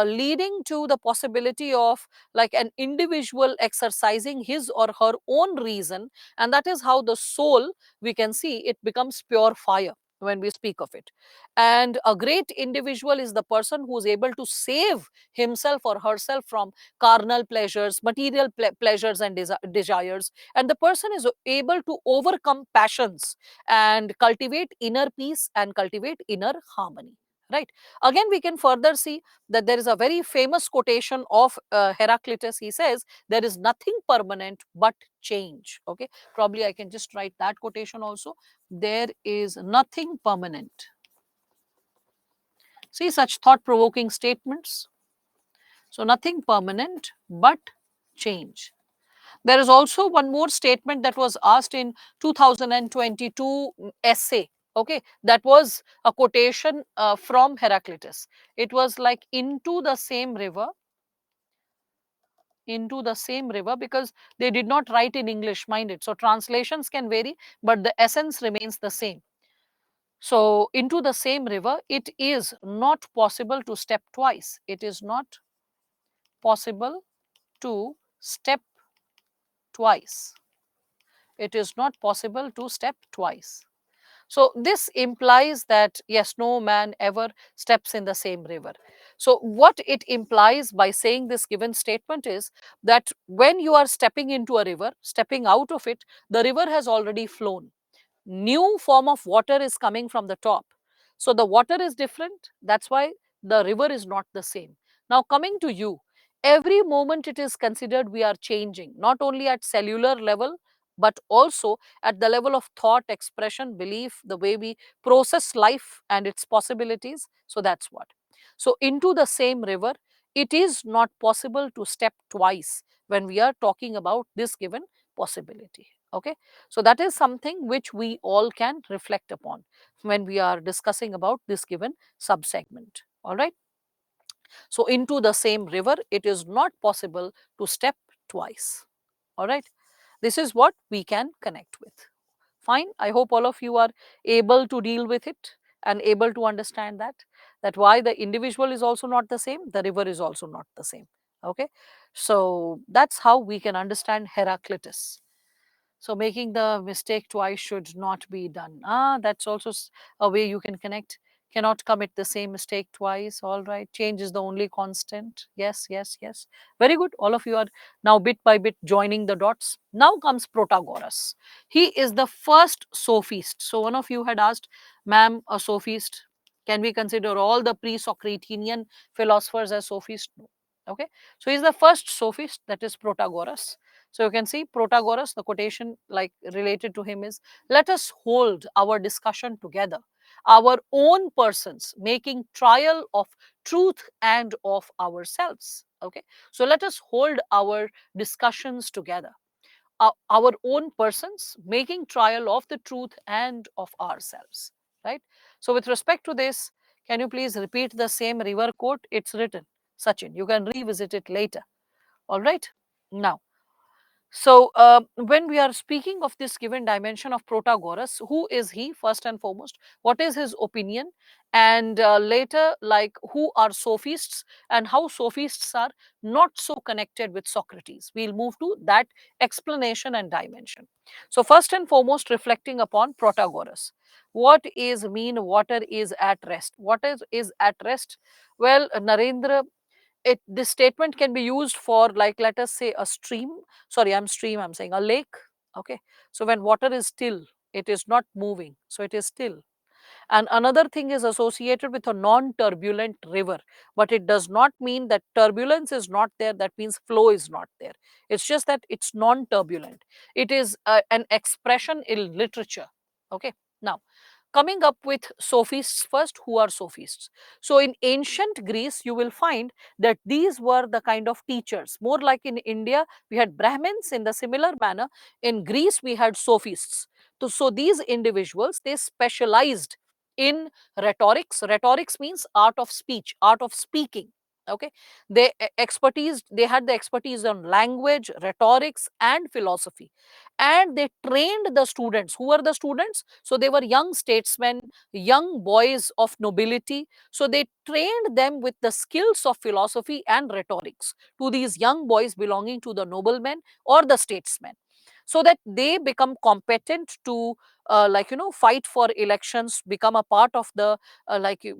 leading to the possibility of like an individual exercising his or her own reason, and that is how the soul, we can see, it becomes pure fire when we speak of it. And a great individual is the person who is able to save himself or herself from carnal pleasures, material pleasures and desires, and the person is able to overcome passions and cultivate inner peace and cultivate inner harmony, right? Again, we can further see that there is a very famous quotation of Heraclitus. He says, there is nothing permanent but change. Okay, probably I can just write that quotation also. There is nothing permanent. See, such thought provoking statements. So, nothing permanent but change. There is also one more statement that was asked in 2022 essay. Okay, that was a quotation from Heraclitus. It was like, into the same river, because they did not write in English, mind it. So translations can vary, but the essence remains the same. So, into the same river, it is not possible to step twice. It is not possible to step twice. It is not possible to step twice. So, this implies that yes, no man ever steps in the same river. So, what it implies by saying this given statement is that when you are stepping into a river, stepping out of it, the river has already flown. New form of water is coming from the top. So, the water is different. That's why the river is not the same. Now, coming to you, every moment it is considered we are changing, not only at cellular level, but also at the level of thought, expression, belief, the way we process life and its possibilities. So that's what. So, into the same river, it is not possible to step twice when we are talking about this given possibility. Okay. So, that is something which we all can reflect upon when we are discussing about this given subsegment. All right. So, into the same river, it is not possible to step twice. All right. This is what we can connect with. Fine. I hope all of you are able to deal with it and able to understand that why the individual is also not the same, the river is also not the same. Okay. So, that's how we can understand Heraclitus. So, making the mistake twice should not be done. That's also a way you can connect. Cannot commit the same mistake twice. All right. Change is the only constant. Yes, yes, yes. Very good. All of you are now bit by bit joining the dots. Now comes Protagoras. He is the first sophist. So, one of you had asked, ma'am, a sophist. Can we consider all the pre-Socratinian philosophers as sophists? No. Okay. So he's the first sophist, that is Protagoras. So you can see Protagoras, the quotation like related to him is, let us hold our discussion together, our own persons, making trial of truth and of ourselves. Okay. So let us hold our discussions together, our own persons, making trial of the truth and of ourselves, right? So with respect to this, can you please repeat the same river quote? It's written, Sachin, you can revisit it later. All right. Now, so, when we are speaking of this given dimension of Protagoras, who is he first and foremost? What is his opinion? And later, like, who are sophists and how sophists are not so connected with Socrates? We'll move to that explanation and dimension. So, first and foremost, reflecting upon Protagoras. What is mean water is at rest? What is at rest? Well, Narendra, this statement can be used for, like, let us say a stream, sorry, I'm saying a lake. Okay. So when water is still, it is not moving, so it is still. And another thing is associated with a non-turbulent river, but it does not mean that turbulence is not there, that means flow is not there. It's just that it's non-turbulent. It is an expression in literature. Okay. Now, coming up with sophists first. Who are sophists? So in ancient Greece, you will find that these were the kind of teachers, more like in India we had Brahmins. In the similar manner, in Greece we had sophists. So these individuals, they specialized in rhetorics. Rhetorics means art of speech, art of speaking. Okay. They had the expertise on language, rhetorics and philosophy, and they trained the students. Who were the students? So they were young statesmen, young boys of nobility. So they trained them with the skills of philosophy and rhetorics to these young boys belonging to the noblemen or the statesmen, so that they become competent to fight for elections, become a part of the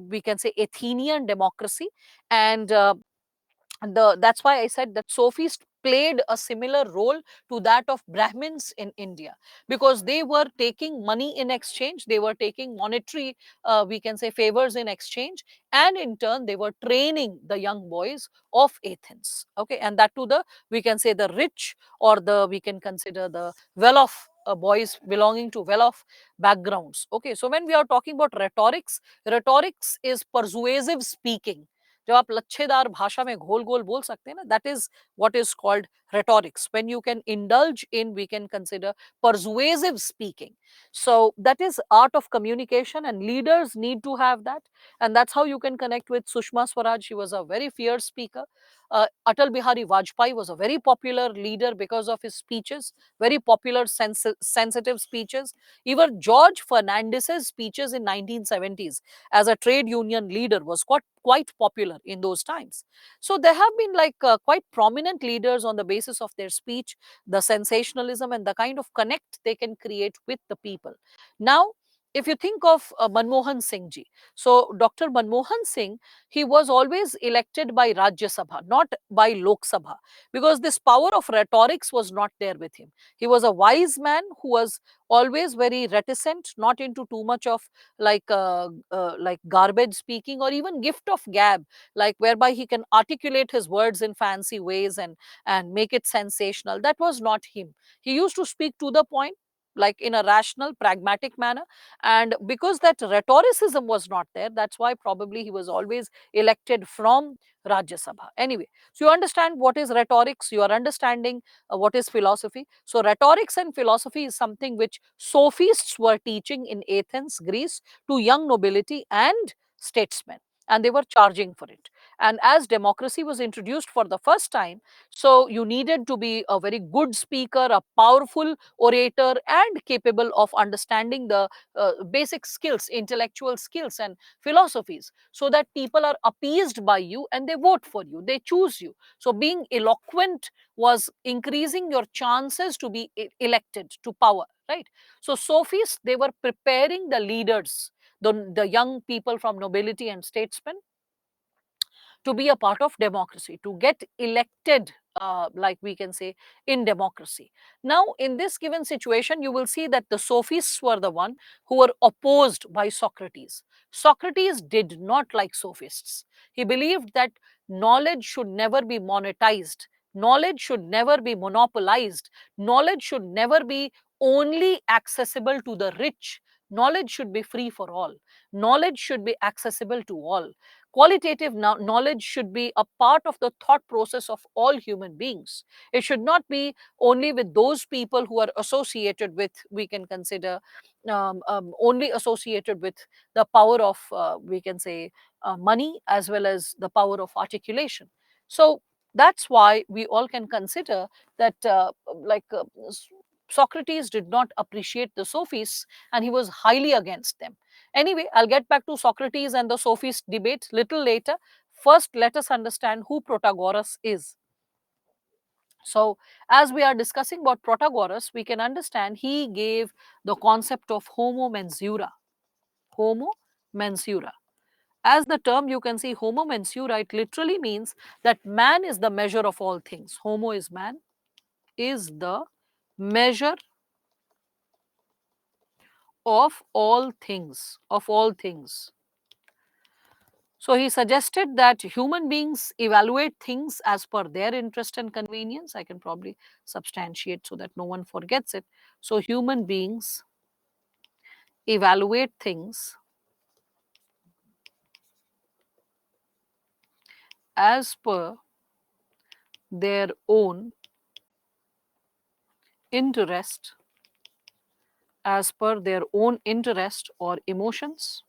we can say Athenian democracy. And that's why I said that sophists played a similar role to that of Brahmins in India, because they were taking money in exchange, they were taking monetary, we can say, favors in exchange, and in turn they were training the young boys of Athens. Okay. And that to the, we can say, the rich, or the, we can consider the well-off boys belonging to well-off backgrounds. Okay. So when we are talking about rhetorics, rhetorics is persuasive speaking. जब आप लच्छेदार भाषा में घोल गोल बोल सकते हैं ना, that is what is called rhetorics. When you can indulge in, we can consider, persuasive speaking. So that is art of communication, and leaders need to have that. And that's how you can connect with Sushma Swaraj. She was a very fierce speaker. Atal Bihari Vajpayee was a very popular leader because of his speeches, very popular, sensitive speeches. Even George Fernandez's speeches in 1970s as a trade union leader was quite popular in those times. So there have been quite prominent leaders on the basis of their speech, the sensationalism and the kind of connect they can create with the people. Now, if you think of Manmohan Singh ji, so Dr. Manmohan Singh, he was always elected by Rajya Sabha, not by Lok Sabha, because this power of rhetorics was not there with him. He was a wise man who was always very reticent, not into too much of like garbage speaking, or even gift of gab, like whereby he can articulate his words in fancy ways and make it sensational. That was not him. He used to speak to the point, like in a rational, pragmatic manner. And because that rhetoricism was not there, that's why probably he was always elected from Rajya Sabha. Anyway, so you understand what is rhetorics, you are understanding what is philosophy. So rhetorics and philosophy is something which sophists were teaching in Athens, Greece, to young nobility and statesmen, and they were charging for it. And as democracy was introduced for the first time, so you needed to be a very good speaker, a powerful orator, and capable of understanding the basic skills, intellectual skills and philosophies, so that people are appeased by you and they vote for you, they choose you. So being eloquent was increasing your chances to be elected to power, right? So sophists, they were preparing the leaders, the young people from nobility and statesmen, to be a part of democracy, to get elected, like we can say, in democracy. Now, in this given situation, you will see that the sophists were the one who were opposed by Socrates. Socrates did not like sophists. He believed that knowledge should never be monetized, knowledge should never be monopolized, knowledge should never be only accessible to the rich. Knowledge should be free for all. Knowledge should be accessible to all. Qualitative knowledge should be a part of the thought process of all human beings. It should not be only with those people who are associated with, we can consider, only associated with the power of, we can say, money, as well as the power of articulation. So that's why we all can consider that, like, Socrates did not appreciate the sophists, and he was highly against them. Anyway, I'll get back to Socrates and the sophist debate little later. First, let us understand who Protagoras is. So, as we are discussing about Protagoras, we can understand he gave the concept of homo mensura. Homo mensura. As the term, you can see homo mensura, it literally means that man is the measure of all things. Homo is man, is the measure of all things, of all things. So he suggested that human beings evaluate things as per their interest and convenience. I can probably substantiate so that no one forgets it. So human beings evaluate things as per their own interest, as per their own interest or emotions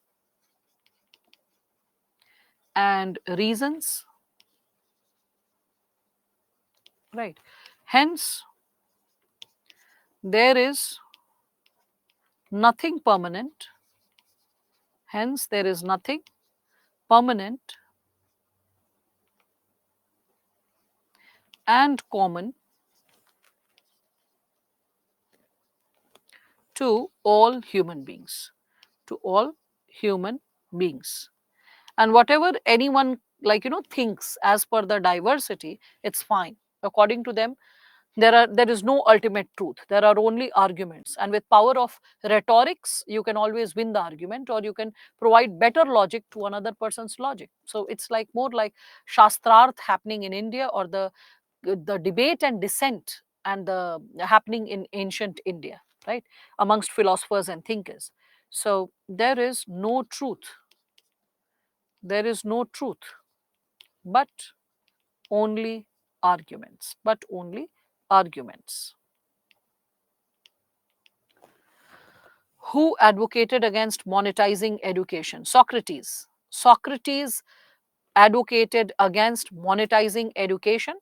and reasons. Right. Hence, there is nothing permanent. Hence, there is nothing permanent and common to all human beings. To all human beings. And whatever anyone, thinks as per the diversity, it's fine. According to them, there is no ultimate truth, there are only arguments, and with power of rhetorics you can always win the argument, or you can provide better logic to another person's logic. So it's like more like shastrarth happening in India, or the debate and dissent and the happening in ancient India, right, amongst philosophers and thinkers. So there is no truth, there is no truth, but only arguments, but only arguments. Who advocated against monetizing education? Socrates. Socrates advocated against monetizing education,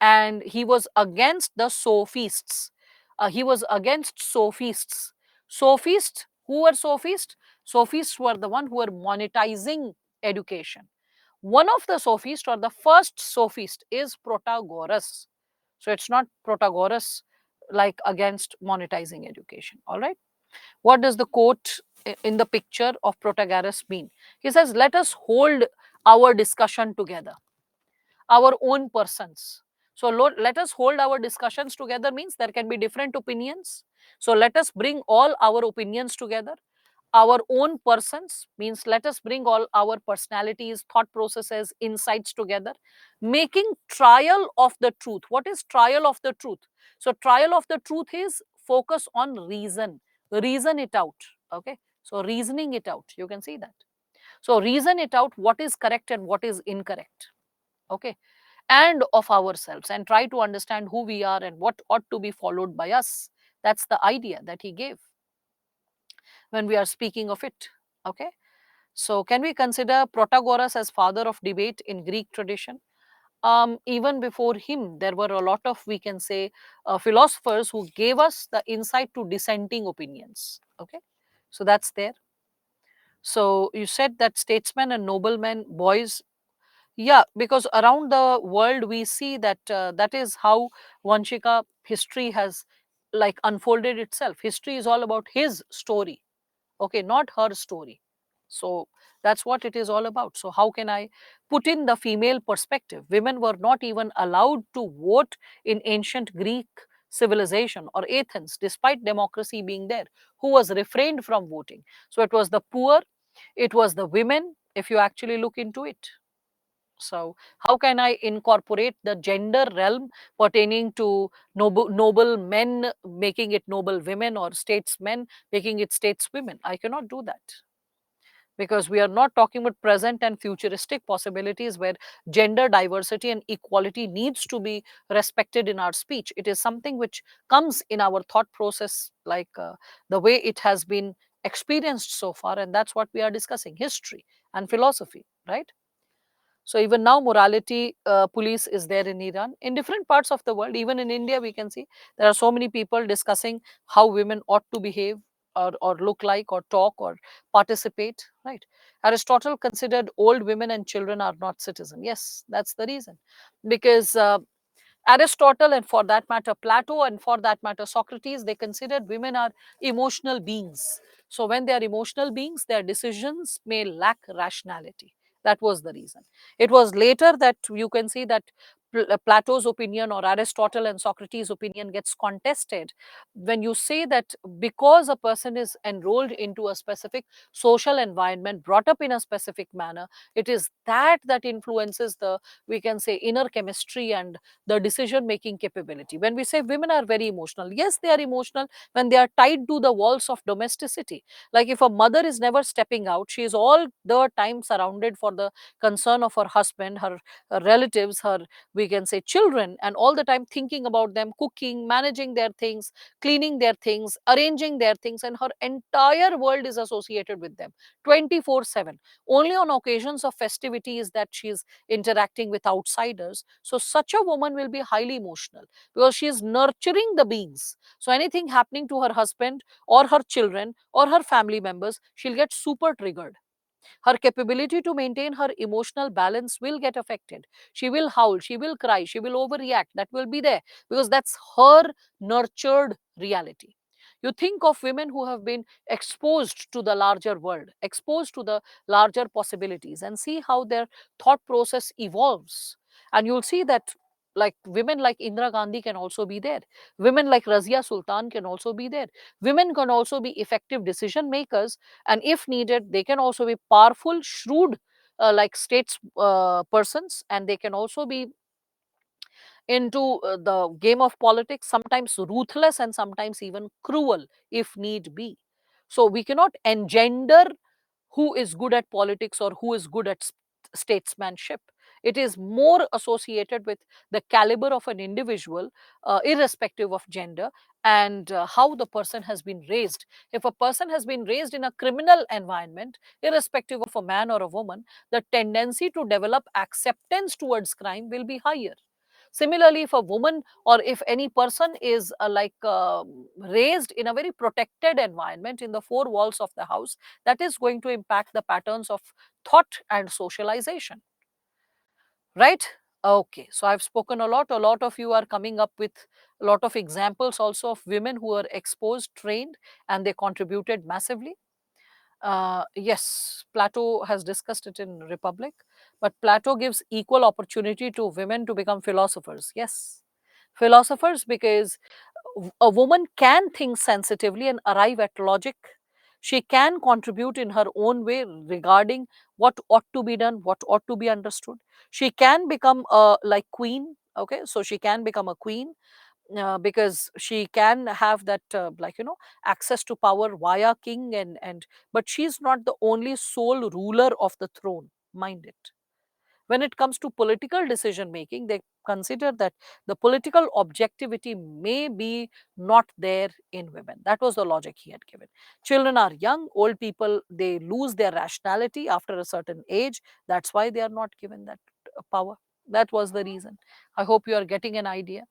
and he was against the sophists. He was against sophists. Sophists, who were sophists? Sophists were the one who were monetizing education. One of the sophists, or the first sophist, is Protagoras. So it's not Protagoras like against monetizing education. All right. What does the quote in the picture of Protagoras mean? He says, let us hold our discussion together, our own persons. So let us hold our discussions together means there can be different opinions. So let us bring all our opinions together. Our own persons means let us bring all our personalities, thought processes, insights together, making trial of the truth. What is trial of the truth? So trial of the truth is focus on reason, reason it out. Okay, so reasoning it out, you can see that. So reason it out, what is correct and what is incorrect. Okay, and of ourselves, and try to understand who we are and what ought to be followed by us. That's the idea that he gave when we are speaking of it. Okay, so can we consider Protagoras as father of debate in Greek tradition? Even before him, there were a lot of, we can say, philosophers who gave us the insight to dissenting opinions. Okay, so that's there. So you said that statesmen and noblemen, boys. Yeah, because around the world we see that that is how Vanshika history has like unfolded itself. History is all about his story, okay, not her story. So that's what it is all about. So how can I put in the female perspective? Women were not even allowed to vote in ancient Greek civilization or Athens, despite democracy being there. Who was refrained from voting? So it was the poor, it was the women, if you actually look into it. So how can I incorporate the gender realm pertaining to noble men, making it noble women, or statesmen making it stateswomen? I cannot do that, because we are not talking about present and futuristic possibilities where gender diversity and equality needs to be respected in our speech. It is something which comes in our thought process, like the way it has been experienced so far, and that's what we are discussing: history and philosophy, right? So even now, morality police is there in Iran, in different parts of the world. Even in India, we can see there are so many people discussing how women ought to behave, or look like, or talk, or participate. Right? Aristotle considered old women and children are not citizen. Yes, that's the reason, because Aristotle, and for that matter Plato, and for that matter Socrates, they considered women are emotional beings. So when they are emotional beings, their decisions may lack rationality. That was the reason. It was later that you can see that Plato's opinion or Aristotle and Socrates' opinion gets contested when you say that because a person is enrolled into a specific social environment, brought up in a specific manner, it is that influences the, we can say, inner chemistry and the decision making capability. When we say women are very emotional, yes, they are emotional when they are tied to the walls of domesticity. Like if a mother is never stepping out, she is all the time surrounded for the concern of her husband, her relatives, her, we can say, children, and all the time thinking about them, cooking, managing their things, cleaning their things, arranging their things, and her entire world is associated with them 24/7. Only on occasions of festivities that she is interacting with outsiders. So such a woman will be highly emotional because she is nurturing the beings. So anything happening to her husband or her children or her family members, she'll get super triggered. Her capability to maintain her emotional balance will get affected. She will howl, she will cry, she will overreact. That will be there because that's her nurtured reality. You think of women who have been exposed to the larger world, exposed to the larger possibilities, and see how their thought process evolves. And you'll see that, like, women like Indira Gandhi can also be there. Women like Razia Sultan can also be there. Women can also be effective decision makers, and if needed, they can also be powerful, shrewd, like states persons, and they can also be into the game of politics, sometimes ruthless and sometimes even cruel if need be. So we cannot engender who is good at politics or who is good at statesmanship. It is more associated with the caliber of an individual, irrespective of gender, and how the person has been raised. If a person has been raised in a criminal environment, irrespective of a man or a woman, the tendency to develop acceptance towards crime will be higher. Similarly, if a woman or if any person is raised in a very protected environment in the four walls of the house, that is going to impact the patterns of thought and socialization, right? Okay, so I've spoken a lot. A lot of you are coming up with a lot of examples also of women who are exposed, trained, and they contributed massively. Yes, Plato has discussed it in Republic, but Plato gives equal opportunity to women to become philosophers. Yes, philosophers, because a woman can think sensitively and arrive at logic. She can contribute in her own way regarding what ought to be done, what ought to be understood. She can become a like queen. Okay, so she can become a queen, because she can have that access to power via king, and but she's not the only sole ruler of the throne, mind it. When it comes to political decision making, they consider that the political objectivity may be not there in women. That was the logic he had given. Children are young, old people, they lose their rationality after a certain age. That's why they are not given that power. That was the reason. I hope you are getting an idea.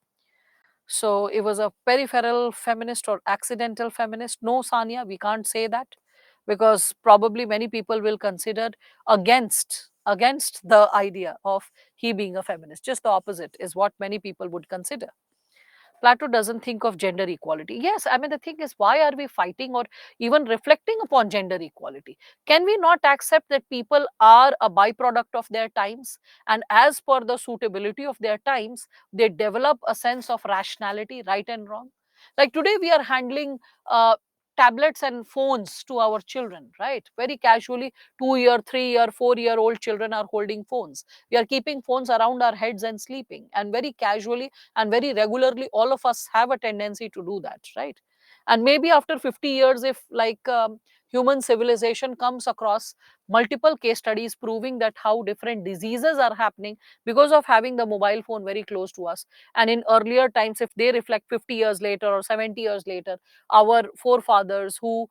So it was a peripheral feminist or accidental feminist. No, Sania, we can't say that, because probably many people will consider against the idea of he being a feminist. Just the opposite is what many people would consider. Plato doesn't think of gender equality. Yes, I mean, the thing is, why are we fighting or even reflecting upon gender equality? Can we not accept that people are a byproduct of their times, and as per the suitability of their times, they develop a sense of rationality, right and wrong? Like today, we are handling tablets and phones to our children, right? Very casually, 2 year, 3 year, 4 year old children are holding phones. We are keeping phones around our heads and sleeping, and very casually and very regularly all of us have a tendency to do that, right? And maybe after 50 years, if like human civilization comes across multiple case studies proving that how different diseases are happening because of having the mobile phone very close to us, and in earlier times, if they reflect 50 years later or 70 years later, our forefathers who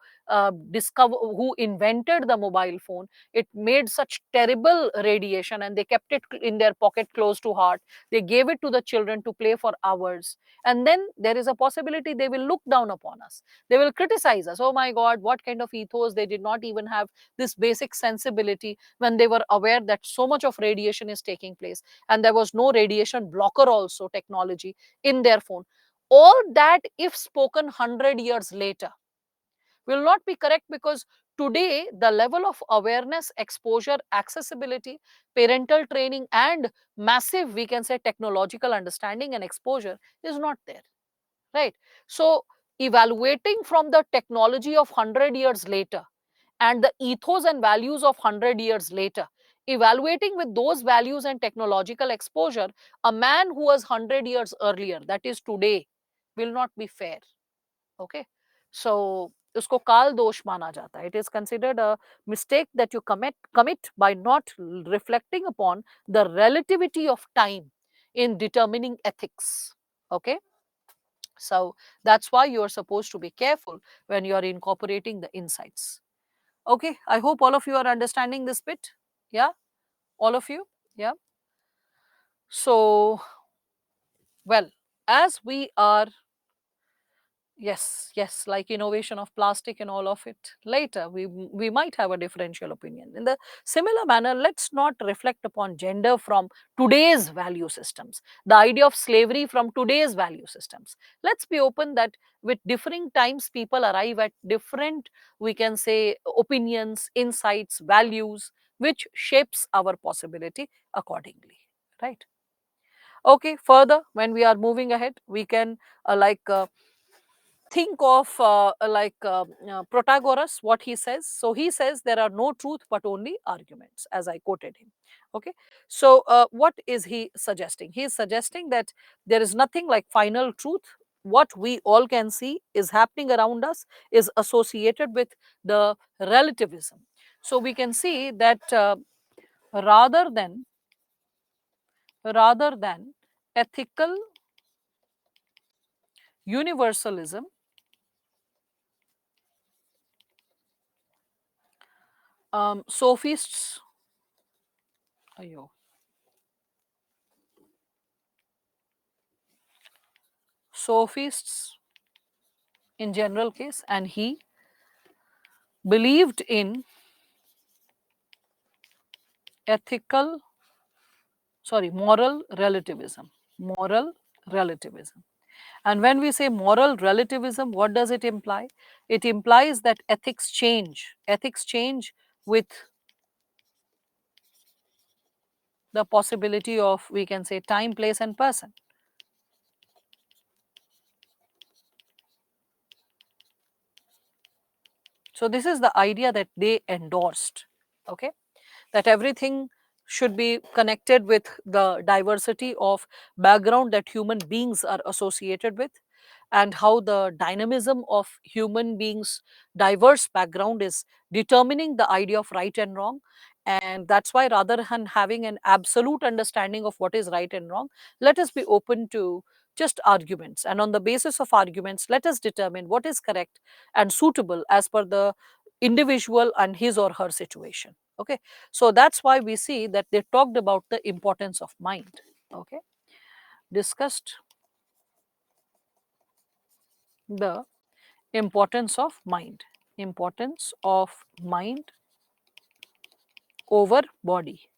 invented the mobile phone, it made such terrible radiation and they kept it in their pocket close to heart. They gave it to the children to play for hours, and then there is a possibility they will look down upon us. They will criticize us. Oh my god, what kind of ethos! They did not even have this basic sensibility when they were aware that so much of radiation is taking place, and there was no radiation blocker also technology in their phone. All that, if spoken 100 years later, will not be correct, because today the level of awareness, exposure, accessibility, parental training, and massive, we can say, technological understanding and exposure is not there, right? So evaluating from the technology of 100 years later and the ethos and values of 100 years later, evaluating with those values and technological exposure, a man who was 100 years earlier, that is today, will not be fair. Okay, so उसको काल दोष माना जाता है. It is considered a mistake that you commit by not reflecting upon the relativity of time in determining ethics. Okay, so that's why you are supposed to be careful when you are incorporating the insights. Okay, I hope all of you are understanding this bit. Yeah, all of you. Yeah. So, well, as we are, yes, yes, like innovation of plastic and all of it. Later, we might have a differential opinion. In the similar manner, let's not reflect upon gender from today's value systems, the idea of slavery from today's value systems. Let's be open that with differing times, people arrive at different, we can say, opinions, insights, values, which shapes our possibility accordingly. Right. Okay, further, when we are moving ahead, we can think of Protagoras, what he says. So he says there are no truth but only arguments, as I quoted him. Okay, so what is he suggesting? He is suggesting that there is nothing like final truth. What we all can see is happening around us is associated with the relativism. So we can see that rather than ethical universalism, sophists, ayo, sophists in general case, and he believed in ethical, sorry, moral relativism. Moral relativism. And when we say moral relativism, what does it imply? It implies that ethics change. Ethics change with the possibility of, we can say, time, place, and person. So this is the idea that they endorsed. Okay, that everything should be connected with the diversity of background that human beings are associated with, and how the dynamism of human beings diverse background is determining the idea of right and wrong. And that's why, rather than having an absolute understanding of what is right and wrong, let us be open to just arguments, and on the basis of arguments, let us determine what is correct and suitable as per the individual and his or her situation. Okay, so that's why we see that they talked about the importance of mind. Okay, discussed the importance of mind, importance of mind over body.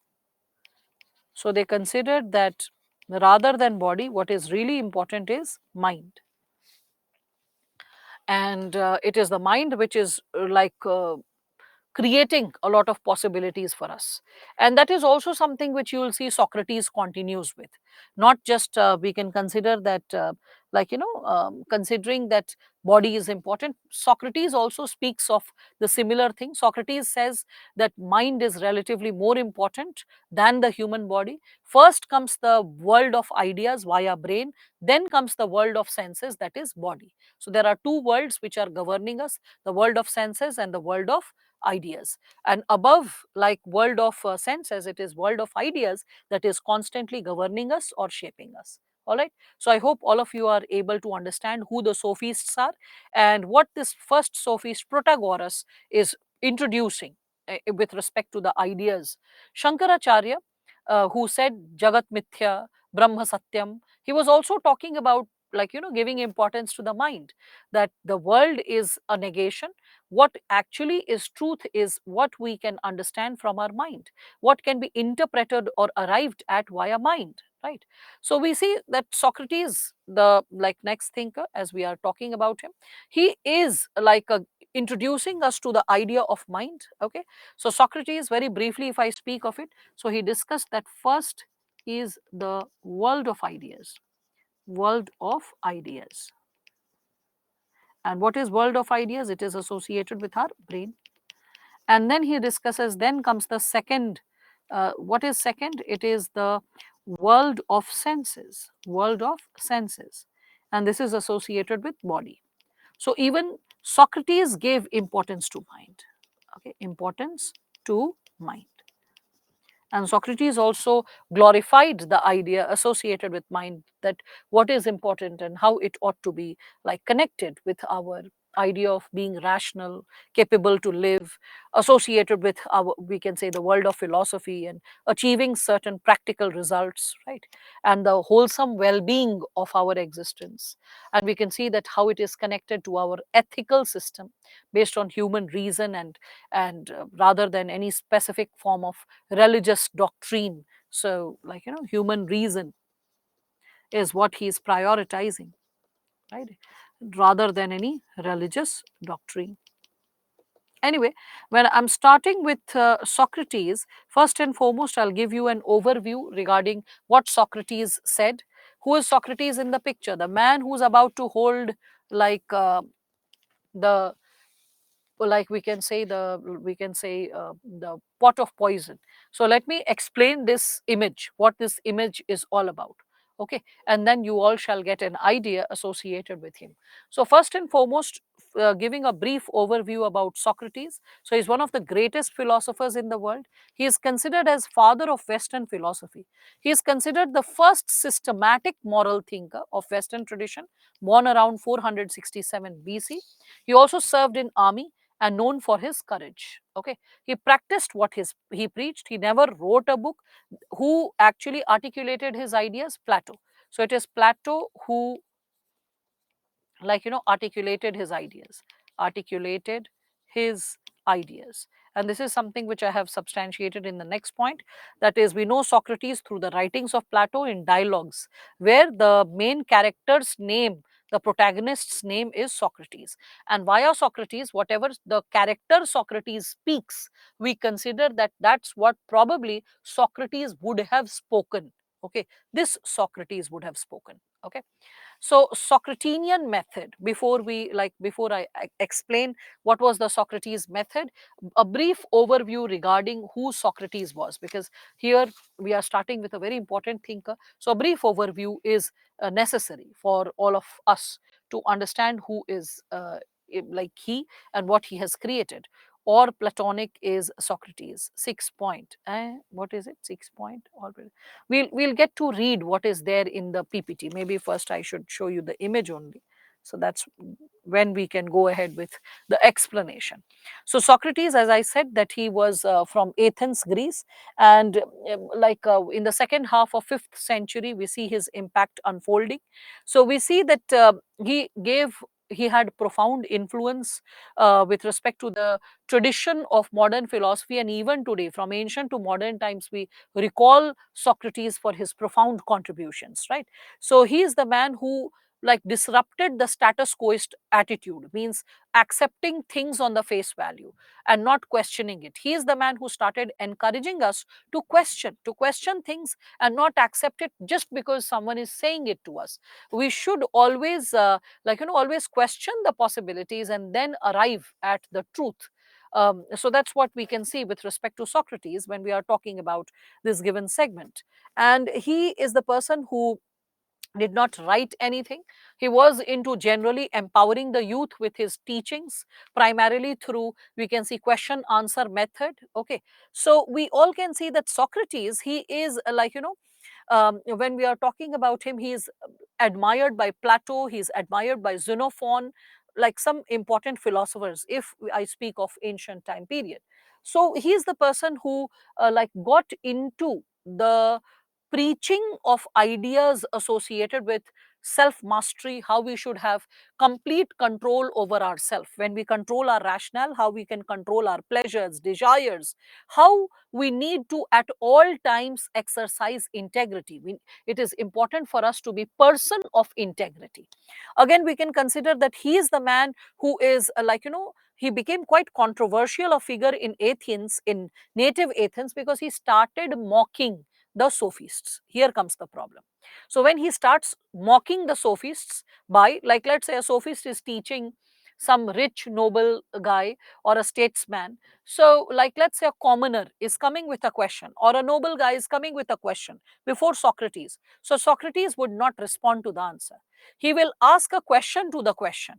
So they considered that rather than body, what is really important is mind. And it is the mind which is creating a lot of possibilities for us. And that is also something which you will see Socrates continues with. Not just we can consider that considering that body is important, Socrates also speaks of the similar thing. Socrates says that mind is relatively more important than the human body. First comes the world of ideas via brain, then comes the world of senses, that is body. So there are two worlds which are governing us, the world of senses and the world of ideas. And above, like world of senses, it is world of ideas that is constantly governing us or shaping us. All right, so I hope all of you are able to understand who the sophists are and what this first sophist Protagoras is introducing with respect to the ideas. Shankaracharya, who said Jagat Mithya, Brahma Satyam, he was also talking about, giving importance to the mind, that the world is a negation. What actually is truth is what we can understand from our mind, what can be interpreted or arrived at via mind, right? So we see that Socrates, the next thinker, as we are talking about him, he is introducing us to the idea of mind. Okay, so Socrates, very briefly if I speak of it, so he discussed that first is the world of ideas. World of ideas. And what is world of ideas? It is associated with our brain. And then he discusses, then comes the second. What is second? It is the world of senses. World of senses. And this is associated with body. So even Socrates gave importance to mind. Okay, importance to mind. And Socrates also glorified the idea associated with mind, that what is important and how it ought to be connected with our idea of being rational, capable to live, associated with our, we can say, the world of philosophy and achieving certain practical results, right? And the wholesome well-being of our existence. And we can see that how it is connected to our ethical system based on human reason, and rather than any specific form of religious doctrine. So human reason is what he is prioritizing, right, rather than any religious doctrine. Anyway, when I'm starting with Socrates, first and foremost I'll give you an overview regarding what Socrates said. Who is Socrates in the picture? The man who's about to hold the we can say the pot of poison. So let me explain this image, what this image is all about. Okay, and then you all shall get an idea associated with him. So first and foremost, giving a brief overview about Socrates. So he's one of the greatest philosophers in the world. He is considered as father of Western philosophy. He is considered the first systematic moral thinker of Western tradition, born around 467 BC. He also served in army and known for his courage. Okay, he practiced what he preached. He never wrote a book. Who actually articulated his ideas? Plato. So it is Plato who articulated his ideas. And this is something which I have substantiated in the next point. That is, we know Socrates through the writings of Plato in dialogues, where the main character's name, the protagonist's name, is Socrates. And via Socrates, whatever the character Socrates speaks, we consider that that's what probably Socrates would have spoken. Okay, this Socrates would have spoken. Okay, so Socratinian method, before I explain what was the Socrates method, a brief overview regarding who Socrates was, because here we are starting with a very important thinker. So a brief overview is necessary for all of us to understand who is he and what he has created. Or Platonic is Socrates. 6 point. What is it? 6 point. Already. We'll get to read what is there in the PPT. Maybe first I should show you the image only. So that's when we can go ahead with the explanation. So Socrates, as I said, that he was from Athens, Greece, and in the second half of 5th century, we see his impact unfolding. So we see that he had profound influence with respect to the tradition of modern philosophy, and even today, from ancient to modern times, we recall Socrates for his profound contributions, right? So he is the man who like disrupted the status quoist attitude, means accepting things on the face value and not questioning it. He is the man who started encouraging us to question things and not accept it just because someone is saying it to us. We should always always question the possibilities and then arrive at the truth. So that's what we can see with respect to Socrates when we are talking about this given segment. And he is the person who did not write anything. He was into generally empowering the youth with his teachings, primarily through, we can see, question answer method. Okay. So we all can see that Socrates, he is when we are talking about him, he is admired by Plato, he is admired by Xenophon, like some important philosophers, if I speak of ancient time period. So he is the person who got into the preaching of ideas associated with self mastery, how we should have complete control over ourself. When we control our rationale, how we can control our pleasures, desires, how we need to at all times exercise integrity. It is important for us to be person of integrity. Again, we can consider that he is the man who is he became quite controversial a figure in Athens, in native Athens, because he started mocking the sophists. Here comes the problem. So when he starts mocking the sophists by, like, let's say a sophist is teaching some rich noble guy or a statesman. So like, let's say a commoner is coming with a question, or a noble guy is coming with a question before Socrates. So Socrates would not respond to the answer. He will ask a question to the question.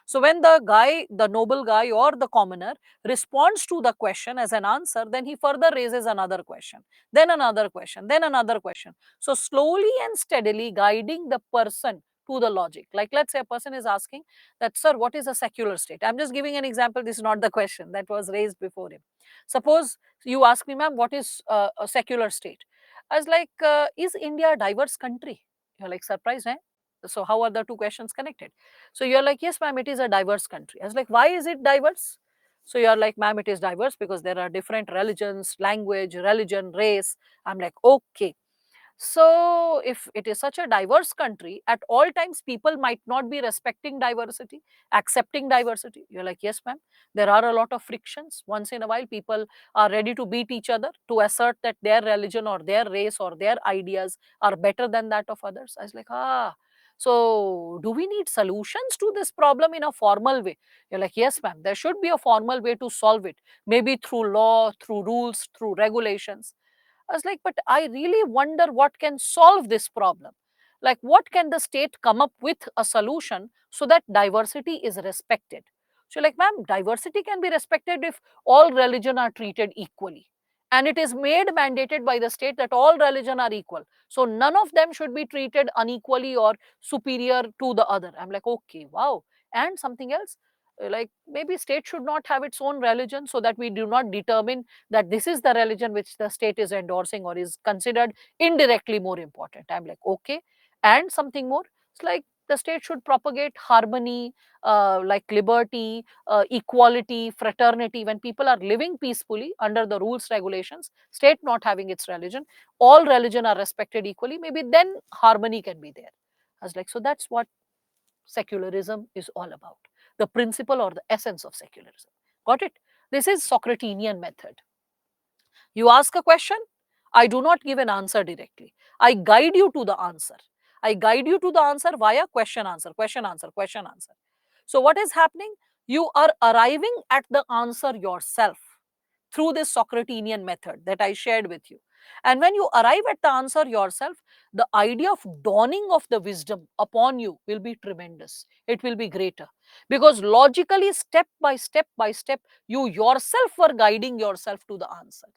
So when the guy, the noble guy or the commoner, responds to the question as an answer, then he further raises another question, then another question, then another question. So slowly and steadily guiding the person to the logic. Like, let's say a person is asking that, sir, what is a secular state? I'm just giving an example. This is not the question that was raised before him. Suppose you ask me, ma'am, what is a secular state? I was like, is India a diverse country? You're like surprised, eh? So how are the two questions connected? So you're like, yes, ma'am, it is a diverse country. I was like, why is it diverse? So you're like, ma'am, it is diverse because there are different religions, language, religion, race. I'm like, okay. So if it is such a diverse country, at all times people might not be respecting diversity, accepting diversity. You're like, yes, ma'am, there are a lot of frictions. Once in a while, people are ready to beat each other to assert that their religion or their race or their ideas are better than that of others. I was like, ah. So, do we need solutions to this problem in a formal way? You're like, yes, ma'am, there should be a formal way to solve it, maybe through law, through rules, through regulations. I was like, but I really wonder what can solve this problem. Like, what can the state come up with a solution so that diversity is respected? So, like, ma'am, diversity can be respected if all religion are treated equally. And it is made mandated by the state that all religion are equal. So none of them should be treated unequally or superior to the other. I'm like, okay, wow. And something else, like maybe state should not have its own religion so that we do not determine that this is the religion which the state is endorsing or is considered indirectly more important. I'm like, okay. And something more, it's like the state should propagate harmony, like liberty, equality, fraternity. When people are living peacefully under the rules, regulations, state not having its religion, all religion are respected equally, maybe then harmony can be there. I was like, so that's what secularism is all about, the principle or the essence of secularism. Got it? This is Socratinian method. You ask a question, I do not give an answer directly. I guide you to the answer. I guide you to the answer via question answer, question answer, question answer. So, what is happening? You are arriving at the answer yourself through this Socratinian method that I shared with you. And when you arrive at the answer yourself, the idea of dawning of the wisdom upon you will be tremendous. It will be greater because logically, step by step, you yourself were guiding yourself to the answer,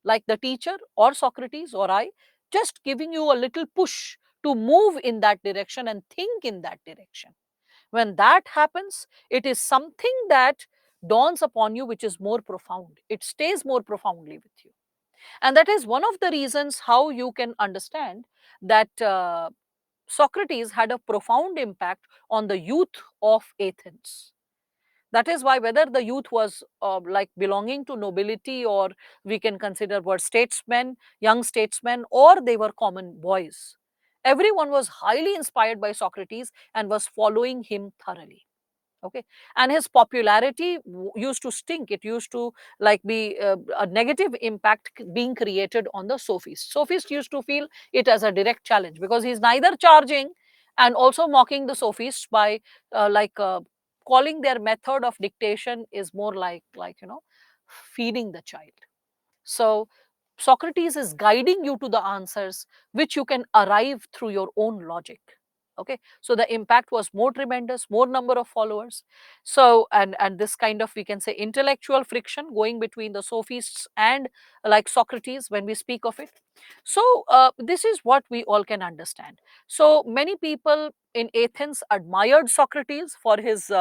like the teacher or Socrates or I, just giving you a little push to move in that direction and think in that direction. When that happens, it is something that dawns upon you which is more profound. It stays more profoundly with you. And that is one of the reasons how you can understand that Socrates had a profound impact on the youth of Athens. That is why, whether the youth was like belonging to nobility, or we can consider were statesmen, young statesmen, or they were common boys, everyone was highly inspired by Socrates and was following him thoroughly. Okay. And his popularity used to stink. It used to like be a negative impact being created on the sophists. Sophists used to feel it as a direct challenge, because he's neither charging and also mocking the sophists by like calling their method of dictation is more like feeding the child. So Socrates is guiding you to the answers which you can arrive through your own logic. Okay, so the impact was more tremendous, more number of followers. So and this kind of, we can say, intellectual friction going between the sophists and like Socrates when we speak of it. So this is what we all can understand. So many people in Athens admired Socrates for his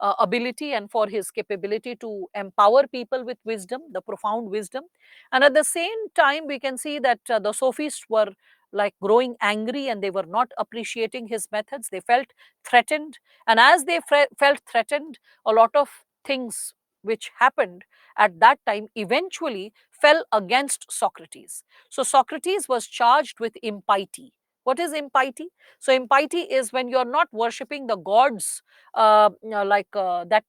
ability and for his capability to empower people with wisdom, the profound wisdom. And at the same time, we can see that the sophists were like growing angry, and they were not appreciating his methods. They felt threatened. And as they felt threatened, a lot of things which happened at that time eventually fell against Socrates. So Socrates was charged with impiety. What is impiety? So impiety is when you're not worshipping the gods that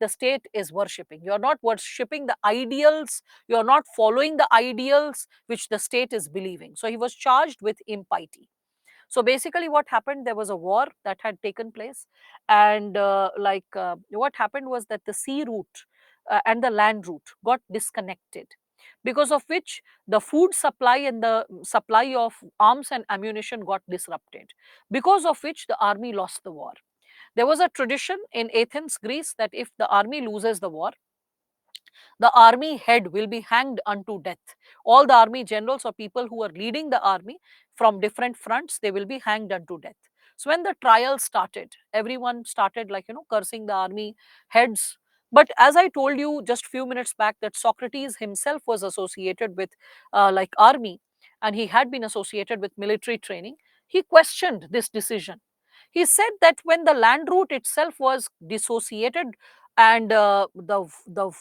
the state is worshipping. You're not worshipping the ideals, you're not following the ideals which the state is believing. So he was charged with impiety. So basically, what happened, there was a war that had taken place, and what happened was that the sea route and the land route got disconnected, because of which the food supply and the supply of arms and ammunition got disrupted, because of which the army lost the war. There was a tradition in Athens, Greece, that if the army loses the war, the army head will be hanged unto death. All the army generals or people who are leading the army from different fronts, they will be hanged unto death. So when the trial started, everyone started cursing the army heads. But as I told you just few minutes back, that Socrates himself was associated with like army, and he had been associated with military training. He questioned this decision. He said that when the land route itself was dissociated, and the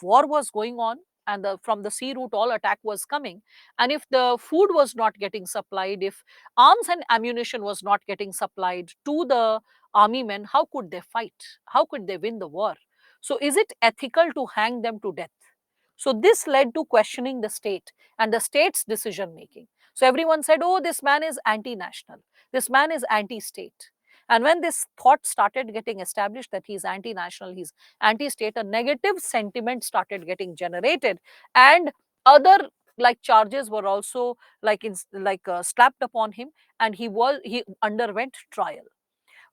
war was going on, and from the sea route all attack was coming, and if the food was not getting supplied, if arms and ammunition was not getting supplied to the army men, how could they fight? How could they win the war? So is it ethical to hang them to death? So this led to questioning the state and the state's decision making. So everyone said, oh, this man is anti-national, this man is anti-state. And when this thought started getting established that he's anti-national, he's anti-state, a negative sentiment started getting generated, and other like charges were also slapped upon him, and he underwent trial.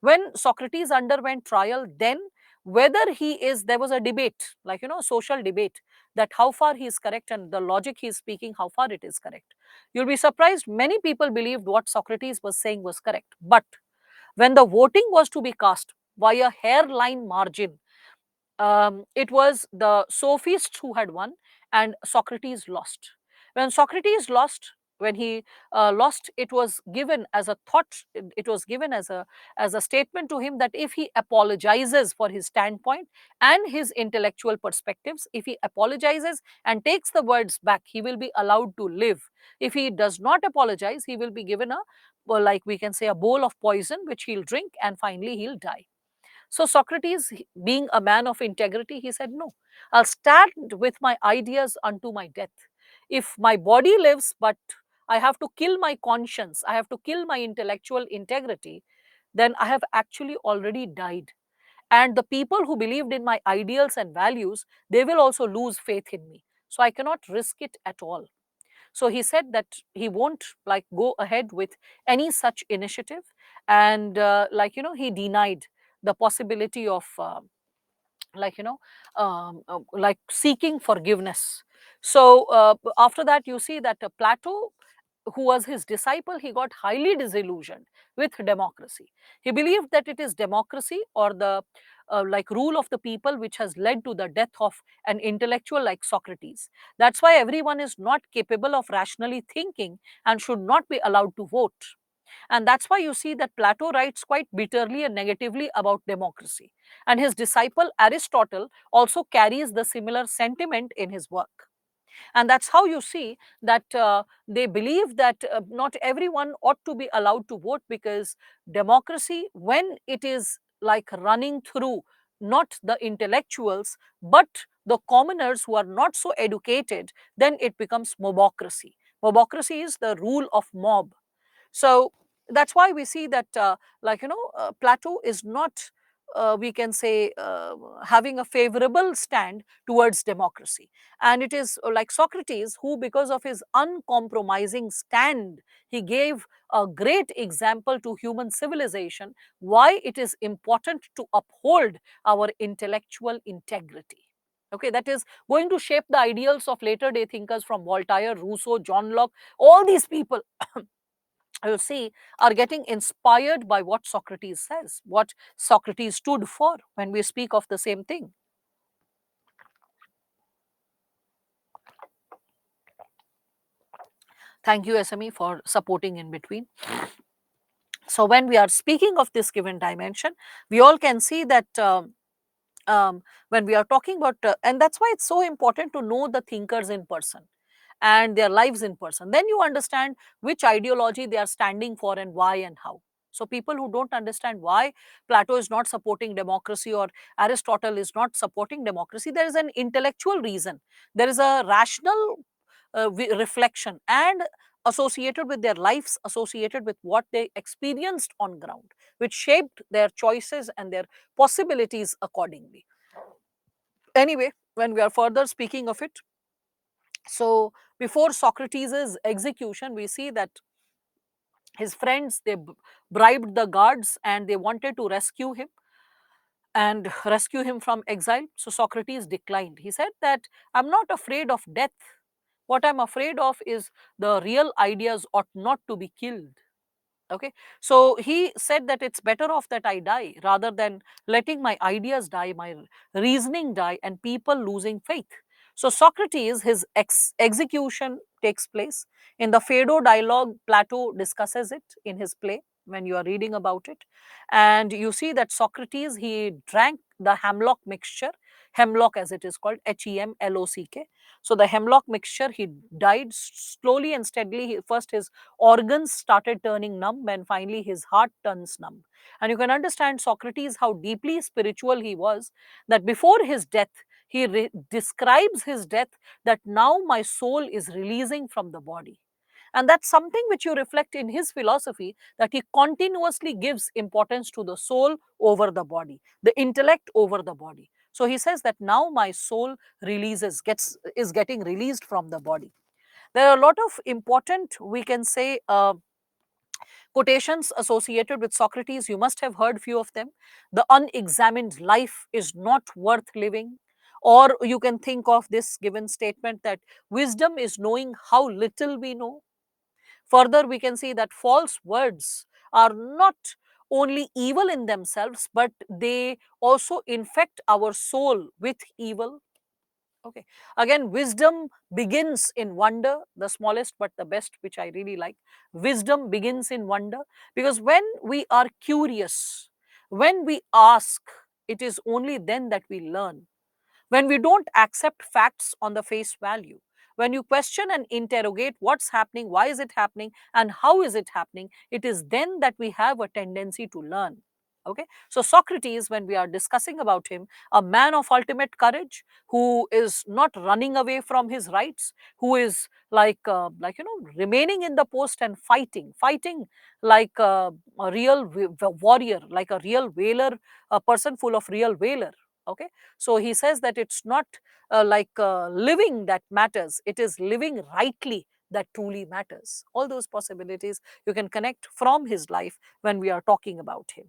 When Socrates underwent trial, then whether he is, there was a debate, social debate, that how far he is correct and the logic he is speaking, how far it is correct. You'll be surprised, many people believed what Socrates was saying was correct. But when the voting was to be cast by a hairline margin, it was the sophists who had won, and Socrates lost. When Socrates lost, when he lost, it was given as a thought, it was given as a statement to him that if he apologizes for his standpoint and his intellectual perspectives, if he apologizes and takes the words back, he will be allowed to live. If he does not apologize, he will be given a, well, like we can say, a bowl of poison which he'll drink, and finally he'll die. So Socrates, being a man of integrity, he said, no, I'll stand with my ideas unto my death. If my body lives, but I have to kill my conscience, I have to kill my intellectual integrity, then I have actually already died. And the people who believed in my ideals and values, they will also lose faith in me. So I cannot risk it at all. So he said that he won't like go ahead with any such initiative, and he denied the possibility of like seeking forgiveness. So after that, you see that Plato, who was his disciple, he got highly disillusioned with democracy. He believed that it is democracy, or the like rule of the people, which has led to the death of an intellectual like Socrates. That's why everyone is not capable of rationally thinking and should not be allowed to vote. And that's why you see that Plato writes quite bitterly and negatively about democracy. And his disciple Aristotle also carries the similar sentiment in his work. And that's how you see that they believe that not everyone ought to be allowed to vote, because democracy, when it is like running through not the intellectuals but the commoners who are not so educated, then it becomes mobocracy. Mobocracy is the rule of mob. So that's why we see that Plato is not, we can say, having a favorable stand towards democracy. And it is like Socrates who, because of his uncompromising stand, he gave a great example to human civilization why it is important to uphold our intellectual integrity. Okay, that is going to shape the ideals of later day thinkers from Voltaire, Rousseau, John Locke. All these people, you see, are getting inspired by what Socrates says, what Socrates stood for when we speak of the same thing. Thank you, SME, for supporting in between. So, when we are speaking of this given dimension, we all can see that when we are talking about, and that's why it's so important to know the thinkers in person and their lives in person. Then you understand which ideology they are standing for and why and how. So, people who don't understand why Plato is not supporting democracy or Aristotle is not supporting democracy, there is an intellectual reason. There is a rational reflection and associated with their lives, associated with what they experienced on ground, which shaped their choices and their possibilities accordingly. Anyway, when we are further speaking of it, so before Socrates' execution, we see that his friends, they bribed the guards and they wanted to rescue him and rescue him from exile. So Socrates declined. He said that I'm not afraid of death. What I'm afraid of is the real ideas ought not to be killed. Okay, so he said that it's better off that I die rather than letting my ideas die, my reasoning die, and people losing faith. So Socrates, his execution takes place in the Phaedo dialogue. Plato discusses it in his play when you are reading about it, and you see that Socrates, he drank the hemlock mixture, hemlock as it is called, HEMLOCK. So the hemlock mixture, he died slowly and steadily. First his organs started turning numb, and finally his heart turns numb. And you can understand Socrates, how deeply spiritual he was, that before his death, he describes his death that now my soul is releasing from the body. And that's something which you reflect in his philosophy, that he continuously gives importance to the soul over the body, the intellect over the body. So he says that now my soul is getting released from the body. There are a lot of important, we can say, quotations associated with Socrates. You must have heard few of them. The unexamined life is not worth living. Or you can think of this given statement that wisdom is knowing how little we know. Further, we can see that false words are not only evil in themselves, but they also infect our soul with evil. Okay. Again, wisdom begins in wonder, the smallest but the best, which I really like. Wisdom begins in wonder, because when we are curious, when we ask, it is only then that we learn. When we don't accept facts on the face value, when you question and interrogate what's happening, why is it happening, and how is it happening, it is then that we have a tendency to learn. Okay, so Socrates, when we are discussing about him, a man of ultimate courage, who is not running away from his rights, who is remaining in the post and fighting like a real warrior, like a real whaler, a person full of real valor. Okay, so he says that it's not living that matters, it is living rightly that truly matters. All those possibilities you can connect from his life when we are talking about him.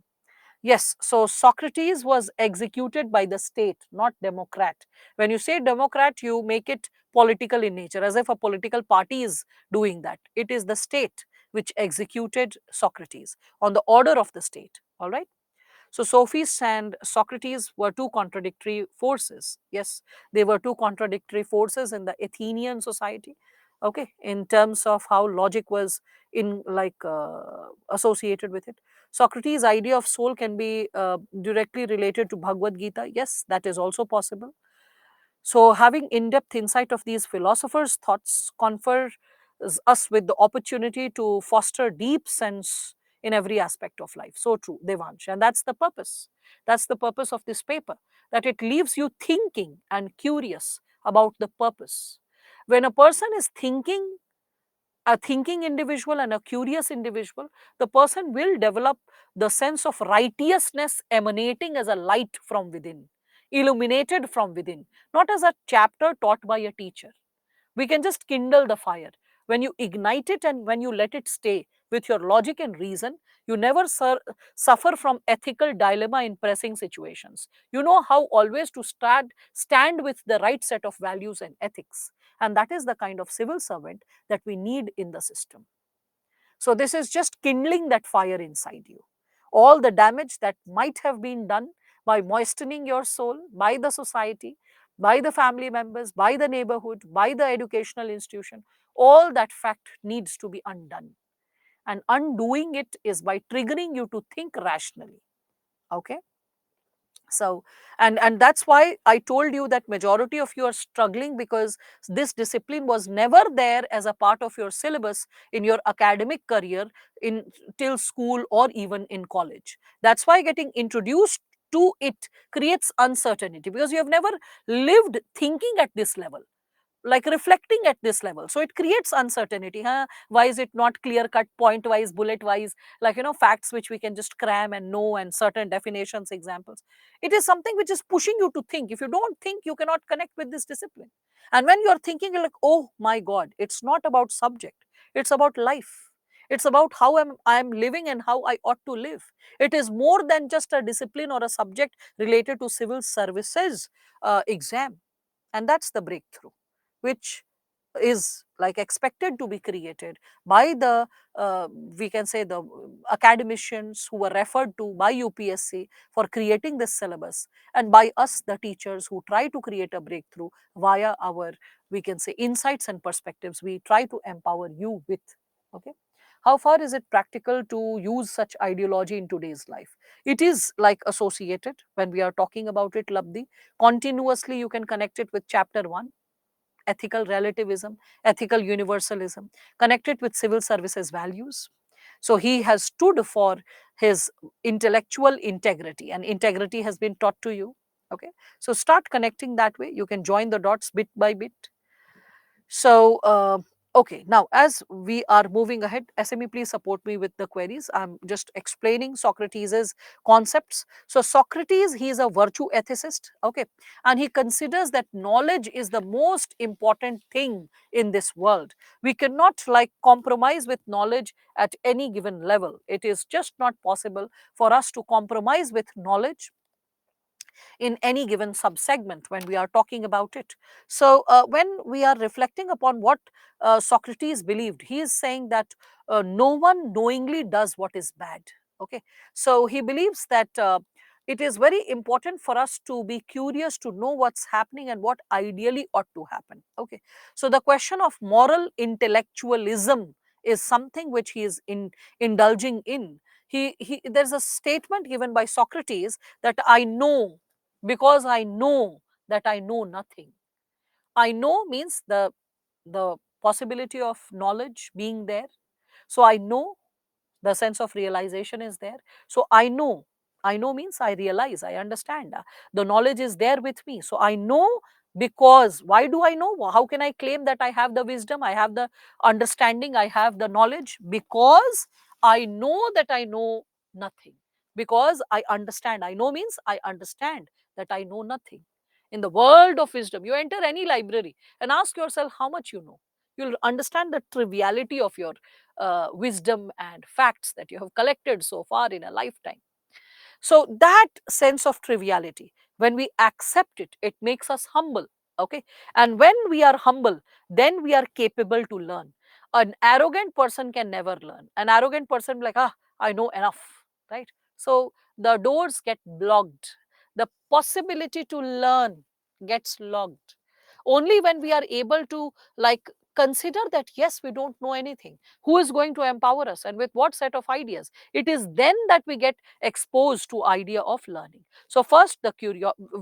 Yes, so Socrates was executed by the state, not democrat. When you say democrat, you make it political in nature, as if a political party is doing that. It is the state which executed Socrates on the order of the state. All right. So Sophist and Socrates were two contradictory forces. Yes, they were two contradictory forces in the Athenian society. okay, in terms of how logic was in like associated with it. Socrates' idea of soul can be directly related to Bhagavad Gita. Yes, that is also possible. So, having in depth insight of these philosophers' thoughts confers us with the opportunity to foster deep sense in every aspect of life. So true, Devansh. And that's the purpose. That's the purpose of this paper, that it leaves you thinking and curious about the purpose. When a person is thinking, a thinking individual and a curious individual, the person will develop the sense of righteousness emanating as a light from within, illuminated from within, not as a chapter taught by a teacher. We can just kindle the fire. When you ignite it and when you let it stay with your logic and reason, you never suffer from ethical dilemma in pressing situations. You know how always to stand with the right set of values and ethics. And that is the kind of civil servant that we need in the system. So, this is just kindling that fire inside you. All the damage that might have been done by moistening your soul, by the society, by the family members, by the neighborhood, by the educational institution, all that fact needs to be undone. And undoing it is by triggering you to think rationally. Okay? So, and that's why I told you that majority of you are struggling, because this discipline was never there as a part of your syllabus in your academic career, in till school or even in college. That's why getting introduced to it creates uncertainty, because you have never lived thinking at this level, like reflecting at this level. So it creates uncertainty. Huh? Why is it not clear cut, point wise, bullet wise, like, facts which we can just cram and know, and certain definitions, examples. It is something which is pushing you to think. If you don't think, you cannot connect with this discipline. And when you're thinking, you're like, oh my god, it's not about subject, it's about life. It's about how I'm living and how I ought to live. It is more than just a discipline or a subject related to civil services exam. And that's the breakthrough, which is like expected to be created by the we can say the academicians who were referred to by UPSC for creating this syllabus, and by us, the teachers, who try to create a breakthrough via our, we can say, insights and perspectives we try to empower you with. Okay, how far is it practical to use such ideology in today's life? It is like associated when we are talking about it, Labdi. Continuously you can connect it with chapter 1, ethical relativism, ethical universalism, connected with civil services values. So he has stood for his intellectual integrity, and integrity has been taught to you. Okay, so start connecting that way. You can join the dots bit by bit. So, okay, now as we are moving ahead, SME, please support me with the queries. I'm just explaining Socrates' concepts. So, Socrates, he is a virtue ethicist, okay, and he considers that knowledge is the most important thing in this world. We cannot like compromise with knowledge at any given level. It is just not possible for us to compromise with knowledge in any given subsegment when we are talking about it. So, when we are reflecting upon what Socrates believed, he is saying that no one knowingly does what is bad. Okay, so he believes that it is very important for us to be curious to know what's happening and what ideally ought to happen. Okay, so the question of moral intellectualism is something which he is indulging in. There's a statement given by Socrates that I know because I know that I know nothing. I know means the possibility of knowledge being there. So I know, the sense of realization is there. So I know means I realize, I understand. The knowledge is there with me. So I know, because why do I know? How can I claim that I have the wisdom, I have the understanding, I have the knowledge? Because I know that I know nothing. Because I understand. I know means I understand that I know nothing. In the world of wisdom, you enter any library and ask yourself how much you know. You'll understand the triviality of your wisdom and facts that you have collected so far in a lifetime. So that sense of triviality, when we accept it, it makes us humble. Okay, and when we are humble, then we are capable to learn. An arrogant person can never learn. An arrogant person like, I know enough, right? So the doors get blocked, the possibility to learn gets locked. Only when we are able to like consider that yes, we don't know anything. Who is going to empower us and with what set of ideas? It is then that we get exposed to idea of learning. So first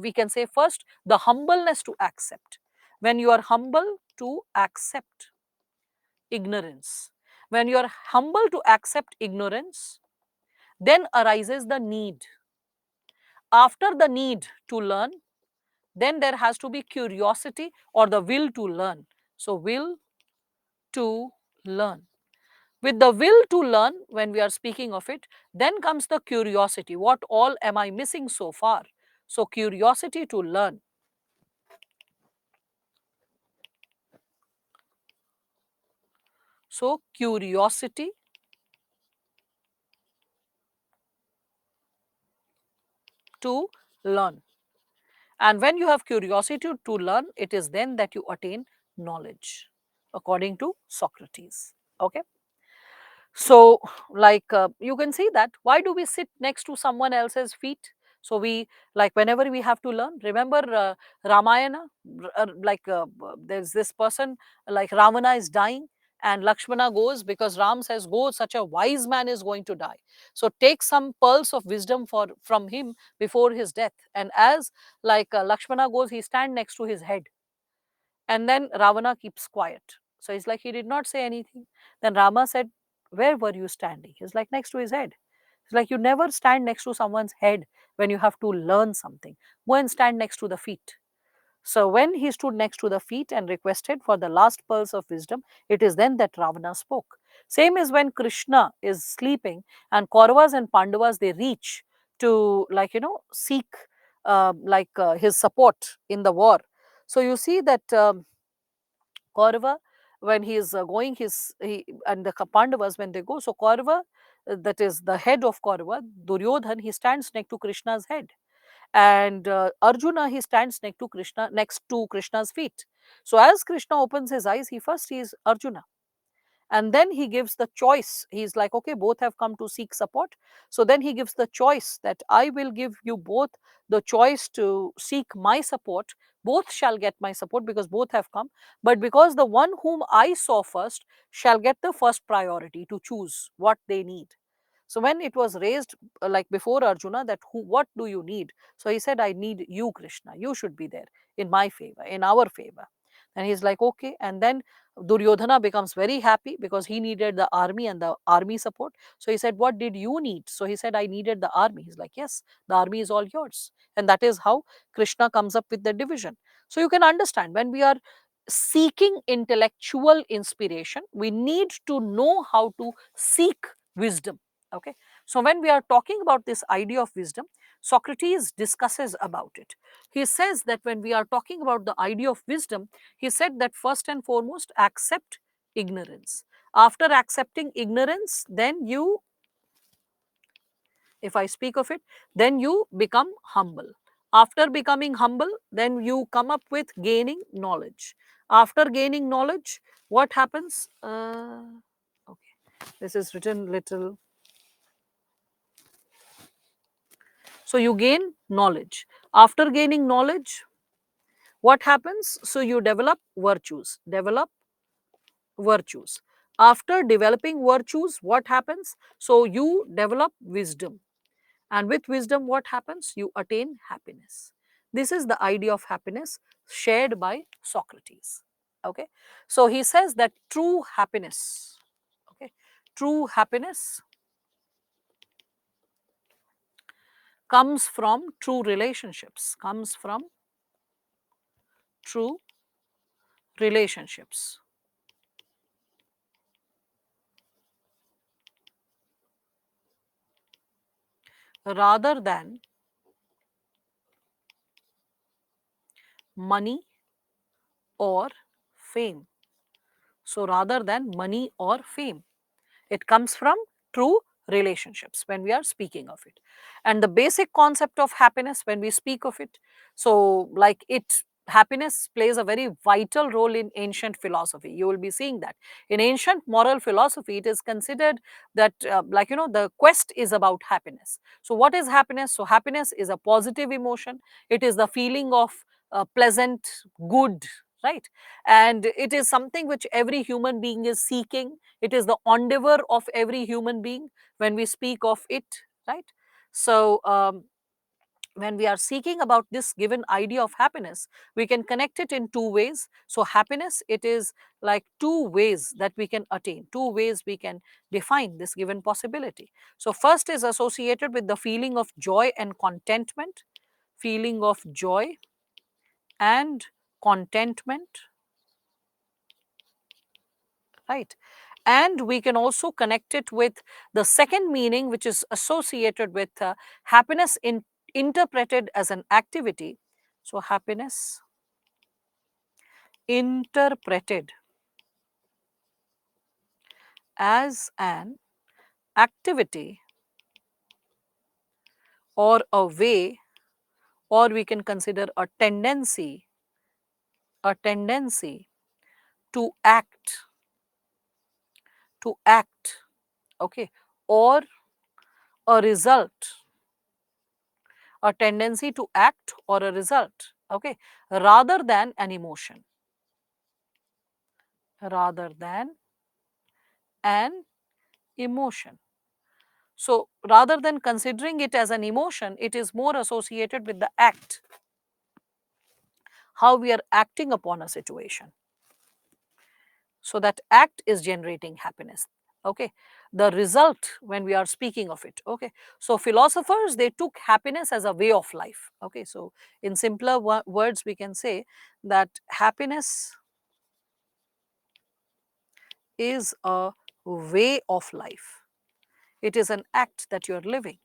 we can say first the humbleness to accept. When you are humble to accept ignorance, when you are humble to accept ignorance, then arises the need. After the need to learn, then there has to be curiosity or the will to learn. So will to learn. With the will to learn, when we are speaking of it, then comes the curiosity. What all am I missing so far? So curiosity to learn. So curiosity to learn. And when you have curiosity to learn, it is then that you attain knowledge, according to Socrates. Okay. So, like you can see that why do we sit next to someone else's feet? So we, like whenever we have to learn, remember Ramayana, there's this person like Ravana is dying and Lakshmana goes because Ram says, go, such a wise man is going to die. So take some pearls of wisdom from him before his death. And as Lakshmana goes, he stand next to his head. And then Ravana keeps quiet. So he's like, he did not say anything. Then Rama said, where were you standing? He's like, next to his head. It's like, you never stand next to someone's head when you have to learn something. Go and stand next to the feet. So when he stood next to the feet and requested for the last pearls of wisdom, it is then that Ravana spoke. Same is when Krishna is sleeping and Kauravas and Pandavas, they reach to seek his support in the war. So you see that Kaurava, when he is going, and the Pandavas when they go, so Kaurava, that is the head of Kaurava, Duryodhan, he stands next to Krishna's head, and Arjuna, he stands next to Krishna's feet. So as Krishna opens his eyes, he first sees Arjuna, and then he gives the choice. He's like, okay, both have come to seek support. So then he gives the choice that I will give you both the choice to seek my support. Both shall get my support because both have come. But because the one whom I saw first shall get the first priority to choose what they need. So when it was raised like before Arjuna, that what do you need? So he said, I need you, Krishna. You should be there in my favor, in our favor. And he's like, okay. And then Duryodhana becomes very happy because he needed the army and the army support. So he said, what did you need? So he said, I needed the army. He's like, yes, the army is all yours. And that is how Krishna comes up with the division. So you can understand, when we are seeking intellectual inspiration, we need to know how to seek wisdom. Okay. So when we are talking about this idea of wisdom, Socrates discusses about it. He says that when we are talking about the idea of wisdom, he said that first and foremost, accept ignorance. After accepting ignorance, then you, if I speak of it, then you become humble. After becoming humble, then you come up with gaining knowledge. After gaining knowledge, what happens? Okay, this is written little. So you gain knowledge. After gaining knowledge, what happens? So you develop virtues. Develop virtues. After developing virtues, what happens? So you develop wisdom. And with wisdom, what happens? You attain happiness. This is the idea of happiness shared by Socrates. Okay. So he says that true happiness, okay, true happiness comes from true relationships, comes from true relationships. Rather than money or fame. So rather than money or fame, it comes from true relationships when we are speaking of it. And the basic concept of happiness, when we speak of it, so like it, happiness plays a very vital role in ancient philosophy. You will be seeing that in ancient moral philosophy, it is considered that the quest is about happiness. So what is happiness? So happiness is a positive emotion. It is the feeling of pleasant, good, right? And it is something which every human being is seeking. It is the endeavor of every human being when we speak of it, right? So when we are seeking about this given idea of happiness, we can connect it in two ways. So happiness, it is like two ways that we can attain, two ways we can define this given possibility. So first is associated with the feeling of joy and contentment, feeling of joy and contentment, right? And we can also connect it with the second meaning, which is associated with happiness interpreted as an activity. So happiness interpreted as an activity or a way, or we can consider a tendency to act, to act, okay, or a result, a tendency to act or a result, okay, rather than an emotion, rather than an emotion. So rather than considering it as an emotion, it is more associated with the act, how we are acting upon a situation. So that act is generating happiness, okay, the result when we are speaking of it, okay. So philosophers, they took happiness as a way of life, okay. So in simpler words, we can say that happiness is a way of life. It is an act that you are living.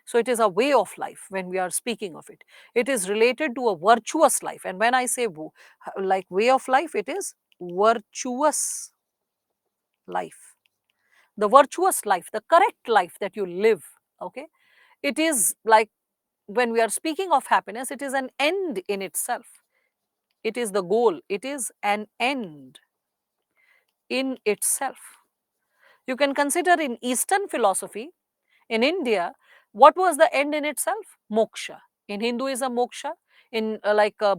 So it is a way of life when we are speaking of it. It is related to a virtuous life. And when I say like way of life, it is virtuous life. The virtuous life, the correct life that you live, okay. It is like, when we are speaking of happiness, it is an end in itself. It is the goal. It is an end in itself. You can consider in Eastern philosophy, in India, what was the end in itself? Moksha. In Hinduism, moksha. In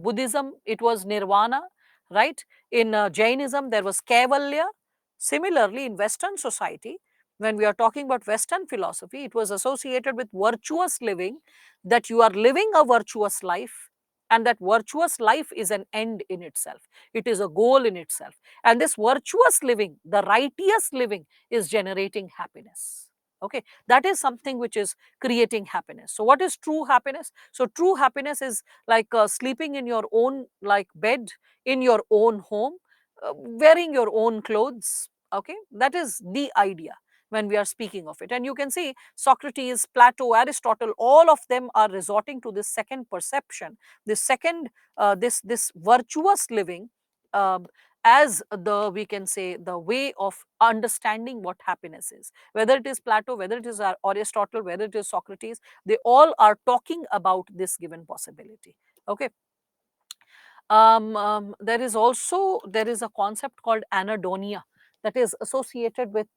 Buddhism, it was nirvana, right? In Jainism, there was kaivalya. Similarly, in Western society, when we are talking about Western philosophy, it was associated with virtuous living, that you are living a virtuous life, and that virtuous life is an end in itself. It is a goal in itself. And this virtuous living, the righteous living, is generating happiness. Okay, that is something which is creating happiness. So what is true happiness? So true happiness is like sleeping in your own like bed, in your own home, wearing your own clothes. Okay, that is the idea when we are speaking of it. And you can see Socrates, Plato, Aristotle, all of them are resorting to this second perception, this second this virtuous living, um, as the, we can say, the way of understanding what happiness is. Whether it is Plato, whether it is Aristotle, whether it is Socrates, they all are talking about this given possibility. Okay. There is also, there is a concept called anhedonia that is associated with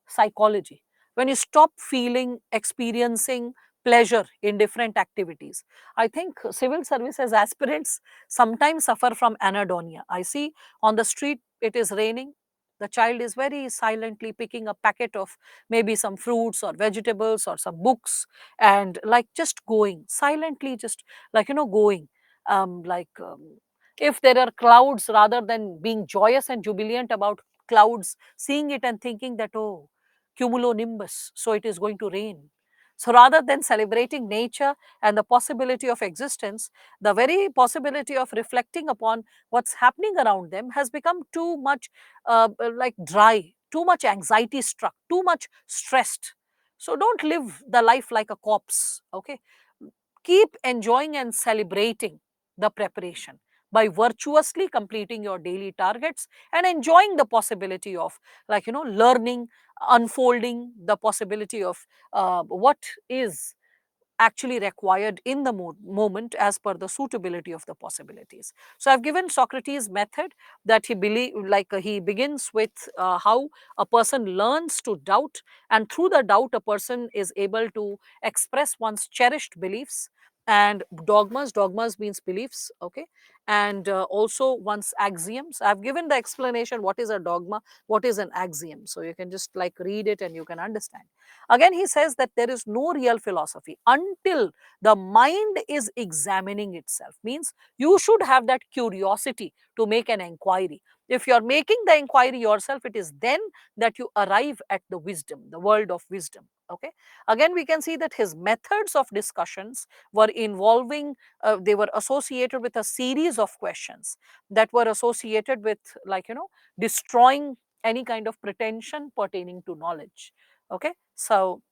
psychology. When you stop feeling, experiencing pleasure in different activities, I think civil services aspirants sometimes suffer from anhedonia. I see on the street, it is raining, the child is very silently picking a packet of maybe some fruits or vegetables or some books, and like just going silently, just like, going, like if there are clouds, rather than being joyous and jubilant about clouds, seeing it and thinking that, oh, cumulonimbus, so it is going to rain. So rather than celebrating nature and the possibility of existence, the very possibility of reflecting upon what's happening around them has become too much like dry, too much anxiety struck, too much stressed. So don't live the life like a corpse, okay? Keep enjoying and celebrating the preparation by virtuously completing your daily targets and enjoying the possibility of, like, learning, unfolding the possibility of what is actually required in the moment as per the suitability of the possibilities. So I've given Socrates method, that he believe, like he begins with how a person learns to doubt, and through the doubt a person is able to express one's cherished beliefs and dogmas. Dogmas means beliefs, okay. and also one's axioms. I've given the explanation what is a dogma, what is an axiom, so you can just like read it and you can understand. Again, he says that there is no real philosophy until the mind is examining itself. Means you should have that curiosity to make an inquiry. If you are making the inquiry yourself, it is then that you arrive at the wisdom, the world of wisdom. Okay. Again, we can see that his methods of discussions were involving, they were associated with a series of questions that were associated with, like, destroying any kind of pretension pertaining to knowledge. Okay. So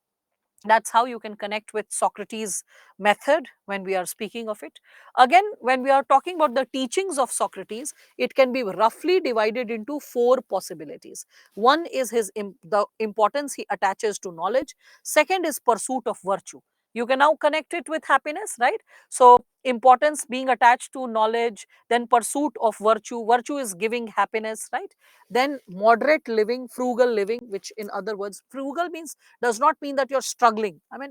that's how you can connect with Socrates' method when we are speaking of it. Again, when we are talking about the teachings of Socrates, it can be roughly divided into four possibilities. One is the importance he attaches to knowledge. Second is pursuit of virtue. You can now connect it with happiness, right? So importance being attached to knowledge, then pursuit of virtue. Virtue is giving happiness, right? Then moderate living, frugal living, which in other words, frugal means, does not mean that you're struggling. I mean,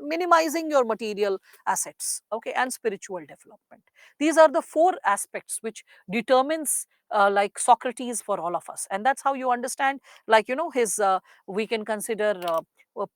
minimizing your material assets, okay, and spiritual development. These are the four aspects which determines like Socrates for all of us, and that's how you understand, like, his we can consider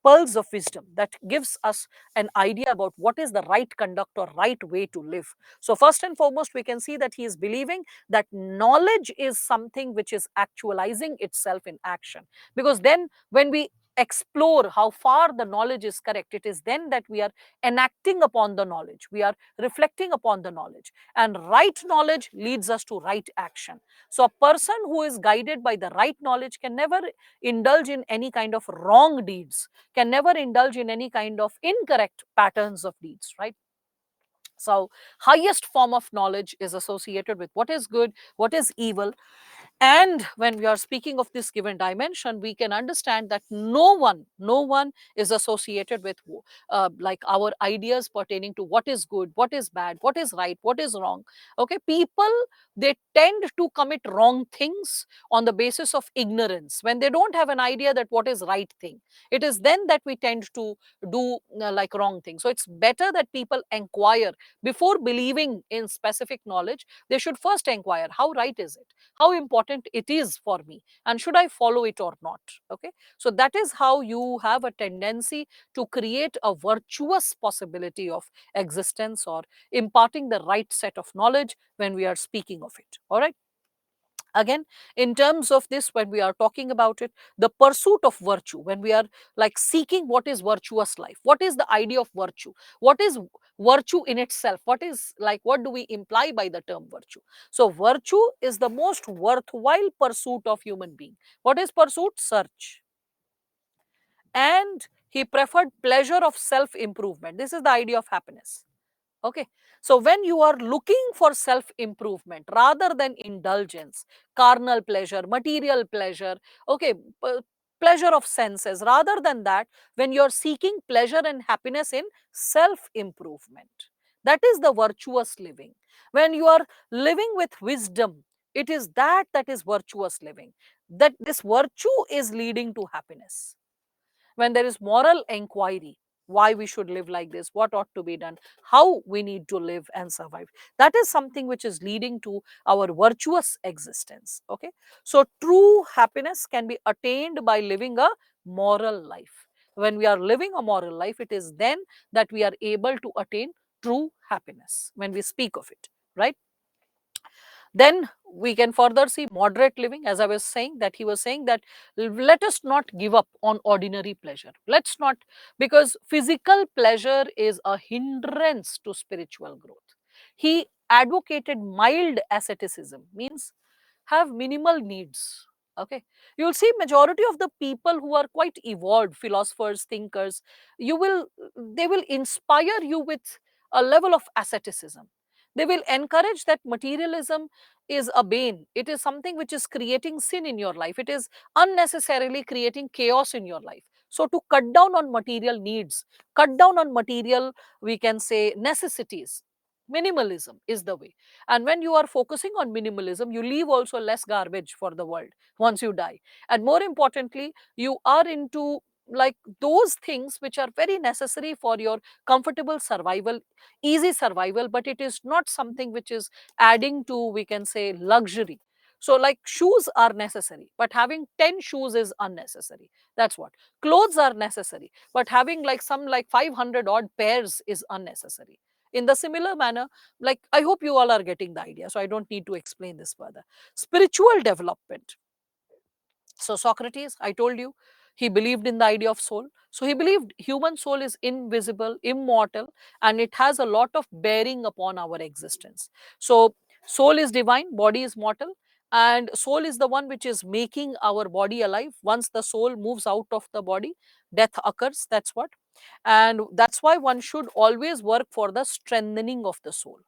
pearls of wisdom that gives us an idea about what is the right conduct or right way to live. So first and foremost, we can see that he is believing that knowledge is something which is actualizing itself in action, because then when we explore how far the knowledge is correct, it is then that we are enacting upon the knowledge, we are reflecting upon the knowledge, and right knowledge leads us to right action. So a person who is guided by the right knowledge can never indulge in any kind of wrong deeds, can never indulge in any kind of incorrect patterns of deeds, right? So highest form of knowledge is associated with what is good, what is evil. And when we are speaking of this given dimension, we can understand that no one is associated with like our ideas pertaining to what is good, what is bad, what is right, what is wrong. Okay, people, they tend to commit wrong things on the basis of ignorance when they don't have an idea that what is right thing. It is then that we tend to do like wrong things. So it's better that people inquire before believing in specific knowledge. They should first inquire, how right is it, how important it is for me, and should I follow it or not. Okay, so that is how you have a tendency to create a virtuous possibility of existence, or imparting the right set of knowledge when we are speaking of it. All right. Again, in terms of this, when we are talking about it, the pursuit of virtue, when we are like seeking what is virtuous life, what is the idea of virtue, what is virtue in itself, what is, like, what do we imply by the term virtue? So virtue is the most worthwhile pursuit of human being. What is pursuit? Search. And he preferred pleasure of self improvement. This is the idea of happiness. Okay, so when you are looking for self improvement rather than indulgence, carnal pleasure, material pleasure, okay, pleasure of senses, rather than that, when you are seeking pleasure and happiness in self improvement, that is the virtuous living. When you are living with wisdom, it is that is virtuous living, that this virtue is leading to happiness. When there is moral inquiry, why we should live like this, what ought to be done, how we need to live and survive, that is something which is leading to our virtuous existence. Okay, so true happiness can be attained by living a moral life. When we are living a moral life, it is then that we are able to attain true happiness when we speak of it, right? Then we can further see moderate living. As I was saying, that he was saying that let us not give up on ordinary pleasure. Let's not, because physical pleasure is a hindrance to spiritual growth. He advocated mild asceticism, means have minimal needs. Okay, you'll see majority of the people who are quite evolved philosophers, thinkers, you will they will inspire you with a level of asceticism. They will encourage that materialism is a bane. It is something which is creating sin in your life. It is unnecessarily creating chaos in your life. So to cut down on material needs, cut down on material, we can say, necessities, minimalism is the way. And when you are focusing on minimalism, you leave also less garbage for the world once you die. And more importantly, you are into like those things which are very necessary for your comfortable survival, easy survival, but it is not something which is adding to, we can say, luxury. So like shoes are necessary, but having 10 shoes is unnecessary. That's what. Clothes are necessary, but having like some like 500 odd pairs is unnecessary. In the similar manner, like I hope you all are getting the idea, so I don't need to explain this further. Spiritual development. So Socrates, I told you, he believed in the idea of soul. So he believed human soul is invisible, immortal, and it has a lot of bearing upon our existence. So soul is divine, body is mortal, and soul is the one which is making our body alive. Once the soul moves out of the body, death occurs. That's what. And that's why one should always work for the strengthening of the soul.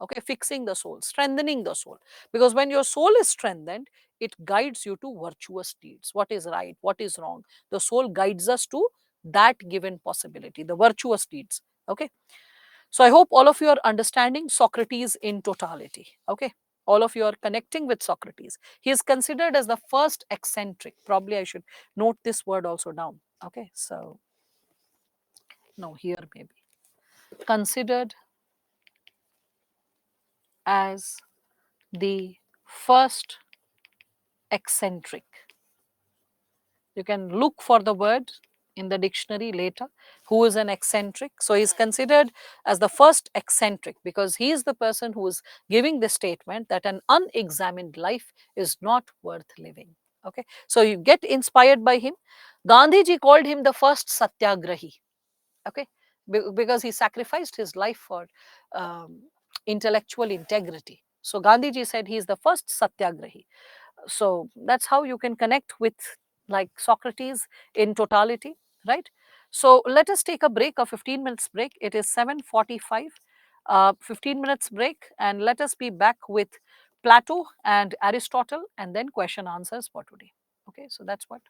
Okay, fixing the soul, strengthening the soul. Because when your soul is strengthened, it guides you to virtuous deeds. What is right, what is wrong? The soul guides us to that given possibility, the virtuous deeds. Okay. So I hope all of you are understanding Socrates in totality. Okay. All of you are connecting with Socrates. He is considered as the first eccentric. Probably I should note this word also down. Okay. So, no, here maybe. Considered as the first eccentric. You can look for the word in the dictionary later. Who is an eccentric? So he is considered as the first eccentric because he is the person who is giving the statement that an unexamined life is not worth living. Okay, so you get inspired by him. Gandhiji called him the first satyagrahi. Okay, because he sacrificed his life for um, intellectual integrity. So Gandhiji said he is the first satyagrahi. So that's how you can connect with like Socrates in totality, right? So let us take a break, a 15 minutes break. It is 7:45, 15 minutes break, and let us be back with Plato and Aristotle and then question answers for today. Okay, so that's what.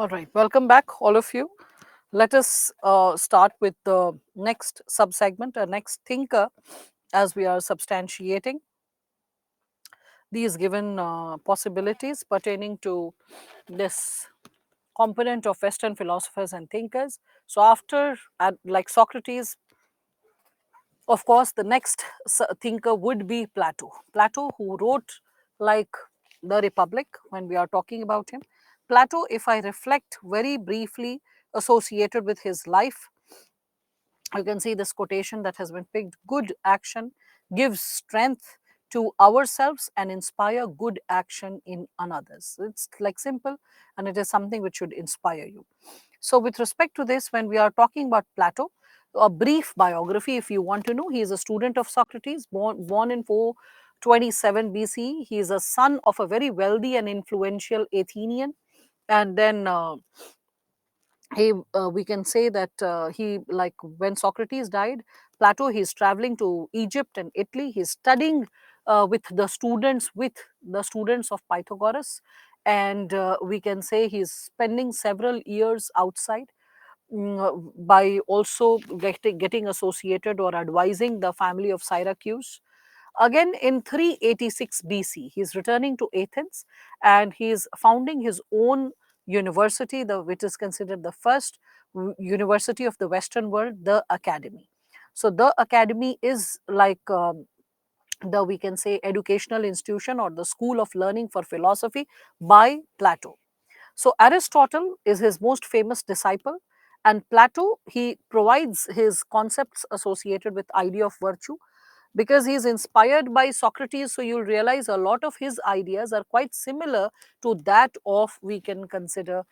All right, welcome back, all of you. Let us start with the next subsegment, a next thinker, as we are substantiating these given possibilities pertaining to this component of Western philosophers and thinkers. So, after like Socrates, of course, the next thinker would be Plato. Plato, who wrote like the Republic when we are talking about him. Plato, if I reflect very briefly associated with his life, you can see this quotation that has been picked: good action gives strength to ourselves and inspire good action in another's. It's like simple, and it is something which should inspire you. So with respect to this, when we are talking about Plato, a brief biography if you want to know: he is a student of Socrates, born in 427 BC. He is a son of a very wealthy and influential Athenian, and then he we can say that he, like when Socrates died, Plato, he's traveling to Egypt and Italy. He's studying with the students of Pythagoras, and we can say he's spending several years outside, by also getting associated or advising the family of Syracuse. Again, in 386 BC, he's returning to Athens, and he's founding his own university, which is considered the first university of the Western world, the Academy. So, the Academy is like the, we can say, educational institution or the school of learning for philosophy by Plato. So Aristotle is his most famous disciple, and Plato, he provides his concepts associated with idea of virtue, because he is inspired by Socrates. So you'll realize a lot of his ideas are quite similar to that of, we can consider,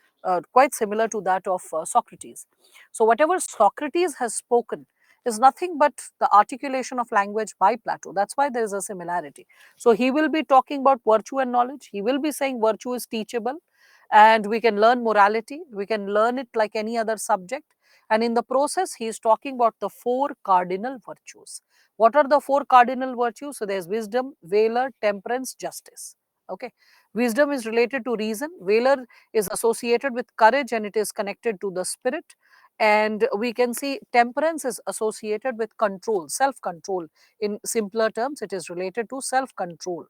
quite similar to that of Socrates. So whatever Socrates has spoken is nothing but the articulation of language by Plato. That's why there is a similarity. So he will be talking about virtue and knowledge. He will be saying virtue is teachable, and we can learn morality. We can learn it like any other subject. And in the process, he is talking about the four cardinal virtues. What are the four cardinal virtues? So there's wisdom, valor, temperance, justice. Okay. Wisdom is related to reason. Valor is associated with courage, and it is connected to the spirit. And we can see temperance is associated with control, self control. In simpler terms, it is related to self control.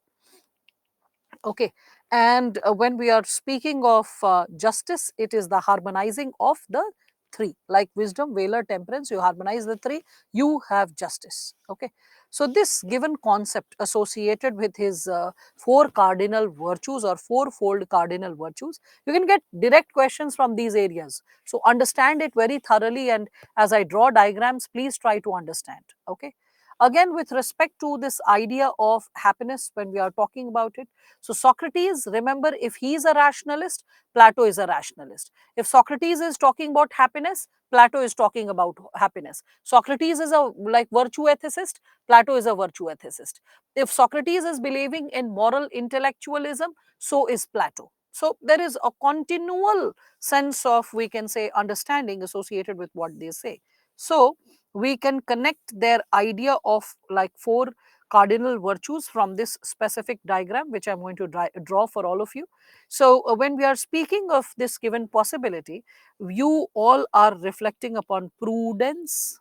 Okay. And when we are speaking of justice, it is the harmonizing of the three, like wisdom, valor, temperance. You harmonize the three, you have justice. Okay. So this given concept associated with his four cardinal virtues or fourfold cardinal virtues, you can get direct questions from these areas. So understand it very thoroughly, and as I draw diagrams, please try to understand. Okay. Again, with respect to this idea of happiness, when we are talking about it, so Socrates, remember, if he is a rationalist, Plato is a rationalist. If Socrates is talking about happiness, Plato is talking about happiness. Socrates is a like virtue ethicist, Plato is a virtue ethicist. If Socrates is believing in moral intellectualism, so is Plato. So there is a continual sense of, we can say, understanding associated with what they say. So we can connect their idea of like four cardinal virtues from this specific diagram, which I'm going to draw for all of you. So when we are speaking of this given possibility, you all are reflecting upon prudence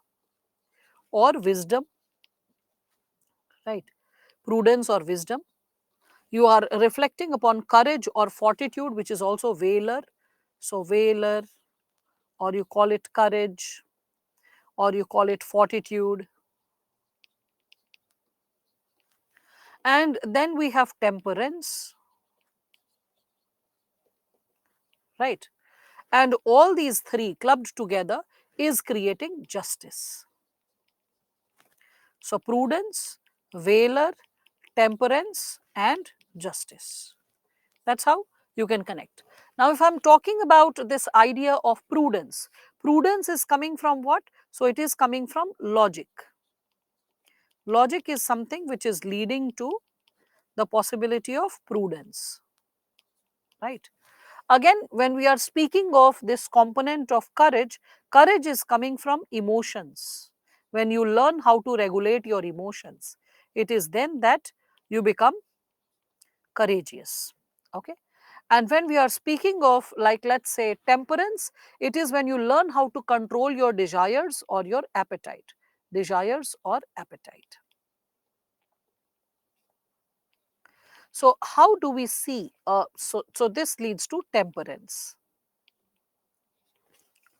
or wisdom, right? Prudence or wisdom. You are reflecting upon courage or fortitude, which is also valor. So valor, or you call it courage, or you call it fortitude. And then we have temperance, right? And all these three clubbed together is creating justice. So prudence, valor, temperance, and justice. That's how you can connect. Now, if I'm talking about this idea of prudence, prudence is coming from what? So it is coming from logic. Logic is something which is leading to the possibility of prudence, right? Again, when we are speaking of this component of courage, courage is coming from emotions. When you learn how to regulate your emotions, it is then that you become courageous. Okay. And when we are speaking of, like, let's say temperance, it is when you learn how to control your desires or your appetite. Desires or appetite. So how do we see, so this leads to temperance.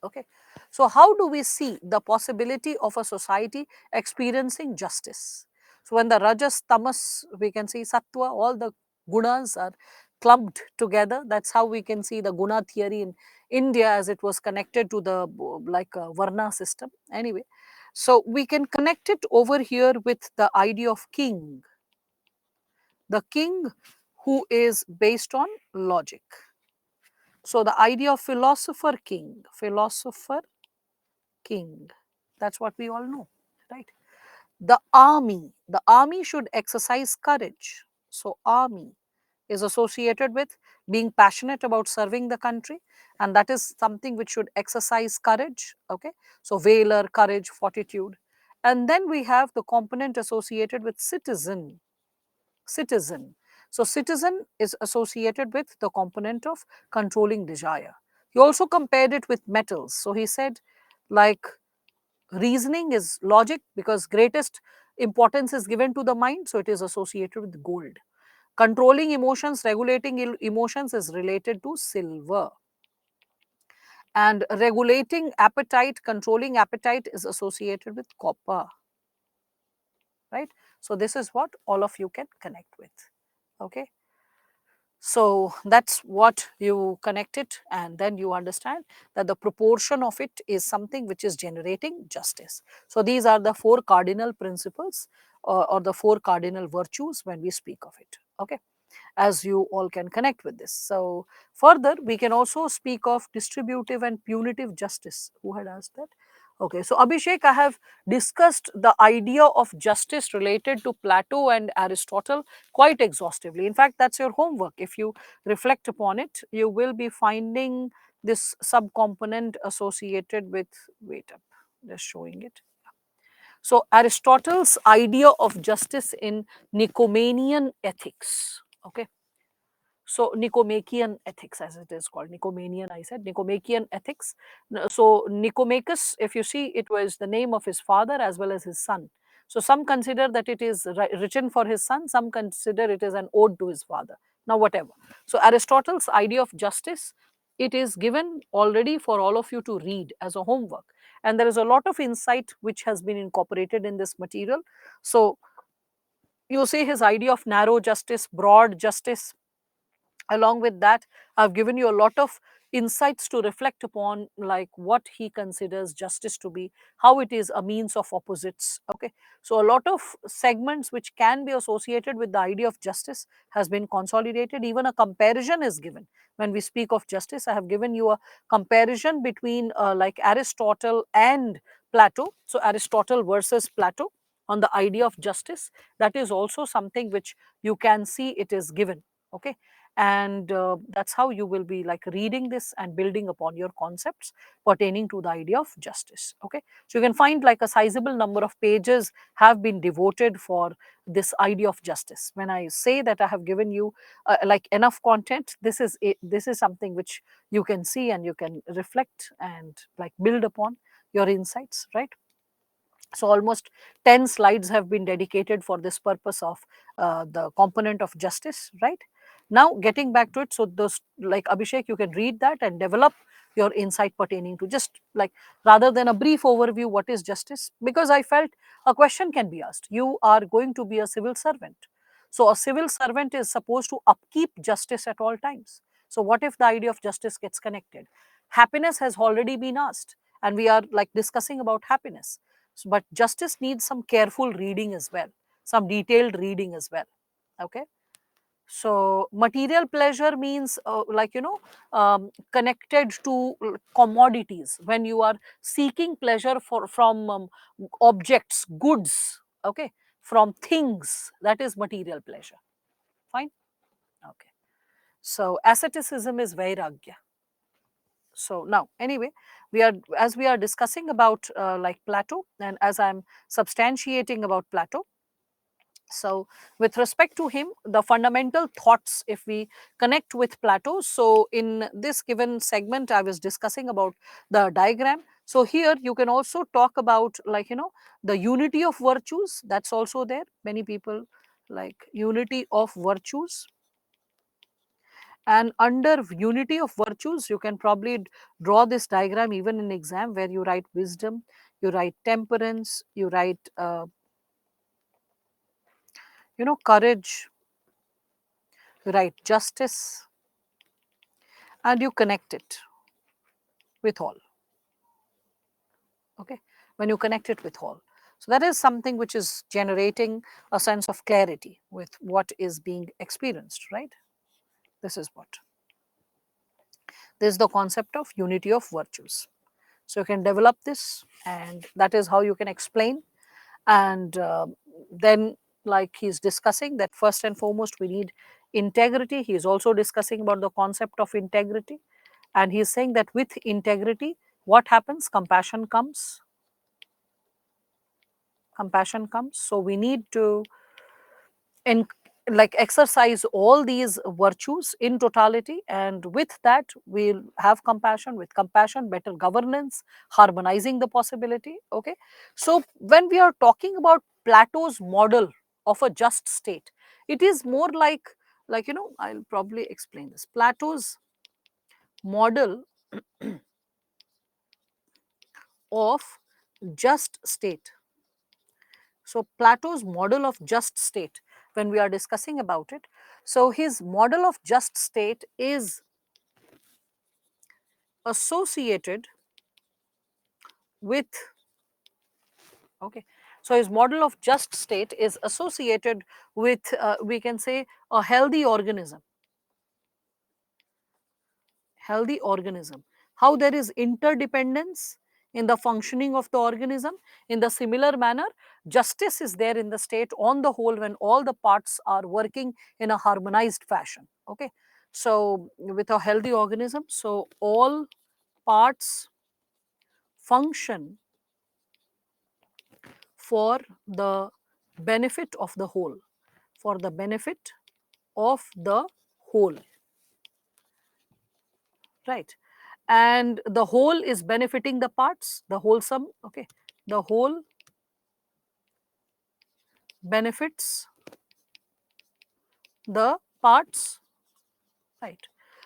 Okay. So how do we see the possibility of a society experiencing justice? So when the rajas, tamas, we can see sattva, all the gunas are clubbed together. That's how we can see the guna theory in India, as it was connected to the like varna system. Anyway, so we can connect it over here with the idea of king. The king who is based on logic. So the idea of philosopher king, that's what we all know, right? The army should exercise courage. So army is associated with being passionate about serving the country, and that is something which should exercise courage. Okay, so valor, courage, fortitude. And then we have the component associated with citizen. So citizen is associated with the component of controlling desire. He also compared it with metals. So he said, like, reasoning is logic because greatest importance is given to the mind, so it is associated with gold. Controlling emotions, regulating emotions is related to silver. And regulating appetite, controlling appetite is associated with copper, right? So this is what all of you can connect with. Okay. So that's what you connect it, and then you understand that the proportion of it is something which is generating justice. So these are the four cardinal principles, or the four cardinal virtues when we speak of it. Okay, as you all can connect with this. So further, we can also speak of distributive and punitive justice. Who had asked that? Okay, so Abhishek, I have discussed the idea of justice related to Plato and Aristotle quite exhaustively. In fact, that's your homework. If you reflect upon it, you will be finding this subcomponent associated with, wait up, just showing it. So Aristotle's idea of justice in Nicomachean Ethics. Okay, so Nicomachean Ethics, as it is called, Nicomachean, I said, Nicomachean Ethics. So Nicomachus, if you see, it was the name of his father as well as his son. So some consider that it is written for his son, some consider it is an ode to his father. Now whatever. So Aristotle's idea of justice, it is given already for all of you to read as a homework. And there is a lot of insight which has been incorporated in this material. So you see his idea of narrow justice, broad justice. Along with that, I've given you a lot of insights to reflect upon, like what he considers justice to be, how it is a means of opposites. Okay, so a lot of segments which can be associated with the idea of justice has been consolidated. Even a comparison is given when we speak of justice. I have given you a comparison between like Aristotle and Plato. So Aristotle versus Plato on the idea of justice, that is also something which you can see it is given. Okay, and that's how you will be like reading this and building upon your concepts pertaining to the idea of justice. Okay, so you can find like a sizable number of pages have been devoted for this idea of justice. When I say that I have given you like enough content, this is this is something which you can see and you can reflect and like build upon your insights, right? So almost 10 slides have been dedicated for this purpose of the component of justice, right? Now getting back to it, so those, like Abhishek, you can read that and develop your insight pertaining to, just like, rather than a brief overview, what is justice, because I felt a question can be asked. You are going to be a civil servant, so a civil servant is supposed to upkeep justice at all times. So what if the idea of justice gets connected? Happiness has already been asked, and we are like discussing about happiness. But justice needs some careful reading as well, some detailed reading as well. Okay, so material pleasure means like, connected to commodities. When you are seeking pleasure from objects, goods, okay, from things, that is material pleasure. Fine. Okay, so asceticism is vairagya. So now anyway, we are, as we are discussing about like Plato, and as I'm substantiating about Plato, So with respect to him, the fundamental thoughts, if we connect with Plato, so in this given segment I was discussing about the diagram. So here you can also talk about, like, the unity of virtues, that's also there. Many people like unity of virtues, and under unity of virtues you can probably draw this diagram even in exam, where you write wisdom, you write temperance, you write courage, you write justice, and you connect it with all. Okay, when you connect it with all, so that is something which is generating a sense of clarity with what is being experienced, right? This is what, this is the concept of unity of virtues. So you can develop this, and that is how you can explain. And then, like he's discussing that first and foremost we need integrity. He is also discussing about the concept of integrity, and he is saying that with integrity what happens, compassion comes. Compassion comes. So we need to and like exercise all these virtues in totality, and with that we'll have compassion. With compassion, better governance, harmonizing the possibility. Okay, so when we are talking about Plato's model of a just state, it is more like I'll probably explain this. Plato's model of just state. So Plato's model of just state, when we are discussing about it, so his model of just state is associated with, okay, so his model of just state is associated with, we can say, a healthy organism. Healthy organism, how there is interdependence in the functioning of the organism. In the similar manner, justice is there in the state on the whole when all the parts are working in a harmonized fashion. Okay, so with a healthy organism, so all parts function for the benefit of the whole, for the benefit of the whole, right? And the whole is benefiting the parts, the wholesome. Okay, the whole benefits the parts, right?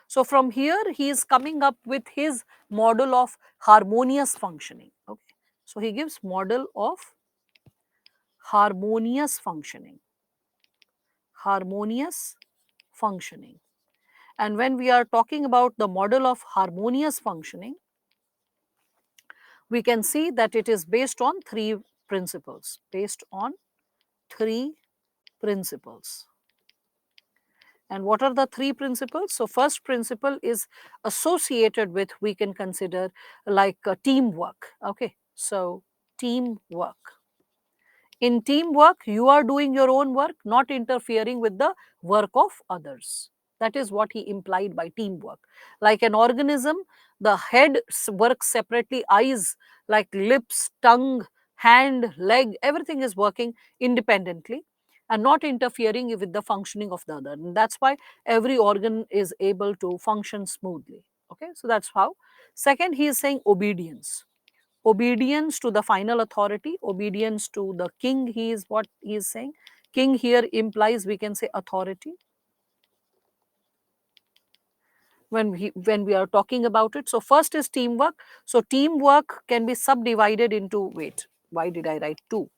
So from here he is coming up with his model of harmonious functioning. Okay, so he gives model of harmonious functioning. Harmonious functioning. And when we are talking about the model of harmonious functioning, we can see that it is based on three principles. Based on three principles. And what are the three principles? So first principle is associated with, we can consider like teamwork. Okay, so teamwork. In teamwork, you are doing your own work, not interfering with the work of others. That is what he implied by teamwork. Like an organism, the head works separately, eyes, like lips, tongue, hand, leg, everything is working independently and not interfering with the functioning of the other. And that's why every organ is able to function smoothly. Okay, so that's how. Second, he is saying obedience. Obedience to the final authority, obedience to the king, he is what he is saying. King here implies, we can say, authority when we are talking about it. So first is teamwork. So teamwork can be subdivided into, wait, why did I write two?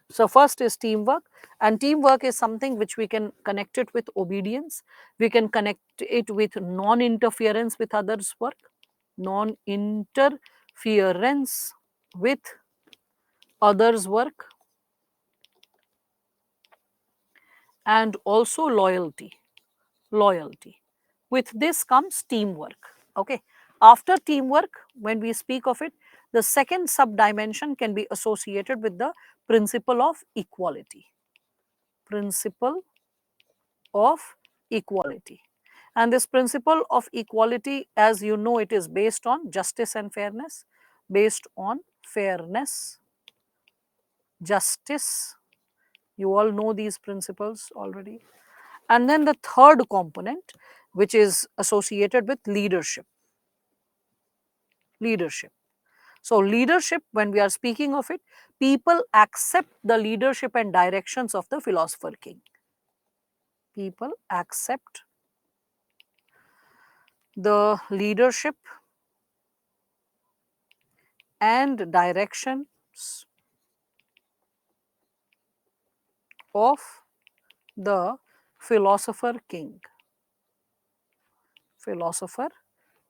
So first is teamwork, and teamwork is something which we can connect it with obedience. We can connect it with non-interference with others' work, non-interference with others' work, and also loyalty. Loyalty. With this comes teamwork. Okay. After teamwork, when we speak of it, the second sub-dimension can be associated with the principle of equality. Principle of equality. And this principle of equality, as you know, it is based on justice and fairness. Based on fairness, justice, You all know these principles already. And then the third component, which is associated with leadership. Leadership. So, leadership, when we are speaking of it, people accept the leadership and directions of the philosopher king. People accept the leadership and directions of the philosopher king. Philosopher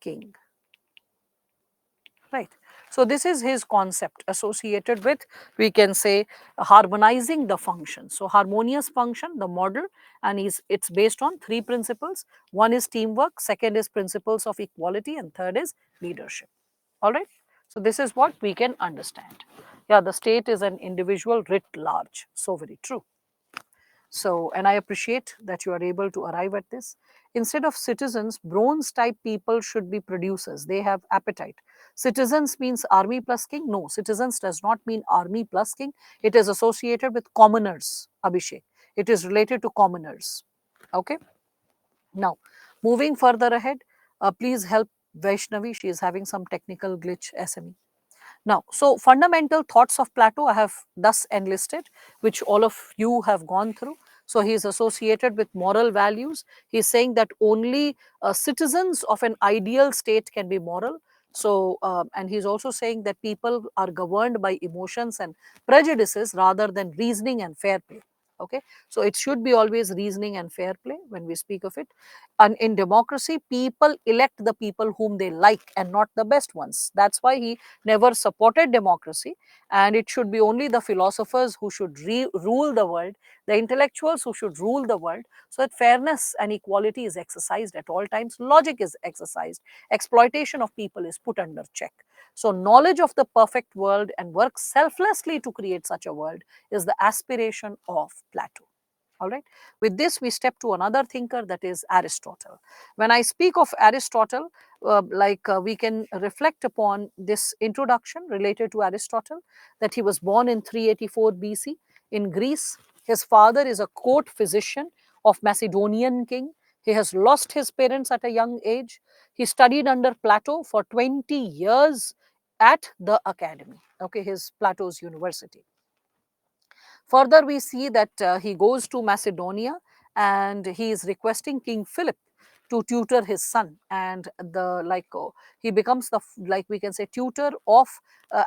king. Right. So, this is his concept associated with, we can say, harmonizing the function. So, harmonious function, the model, and it's based on three principles. One is teamwork, second is principles of equality, and third is leadership. All right. So, this is what we can understand. Yeah, the state is an individual writ large. So, very true. So, and I appreciate that you are able to arrive at this. Instead of citizens, bronze type people should be producers. They have appetite. Citizens means army plus king. No, citizens does not mean army plus king. It is associated with commoners, Abhishek. It is related to commoners. Okay. Now, moving further ahead, please help Vaishnavi. She is having some technical glitch, SME. Now, so fundamental thoughts of Plato I have thus enlisted, which all of you have gone through. So, he is associated with moral values. He is saying that only citizens of an ideal state can be moral. So, and he is also saying that people are governed by emotions and prejudices rather than reasoning and fair play. Okay, so it should be always reasoning and fair play when we speak of it. And in democracy, people elect the people whom they like and not the best ones. That's why he never supported democracy, and it should be only the philosophers who should rule the world, the intellectuals who should rule the world, so that fairness and equality is exercised at all times, logic is exercised, exploitation of people is put under check. So, knowledge of the perfect world and work selflessly to create such a world is the aspiration of Plato. All right. With this, we step to another thinker, that is Aristotle. When I speak of Aristotle, we can reflect upon this introduction related to Aristotle, that he was born in 384 BC in Greece. His father is a court physician of Macedonian king. He has lost his parents at a young age. He studied under Plato for 20 years at the academy, okay, his Plato's university. Further, we see that he goes to Macedonia and he is requesting King Philip to tutor his son, and he becomes the like we can say tutor of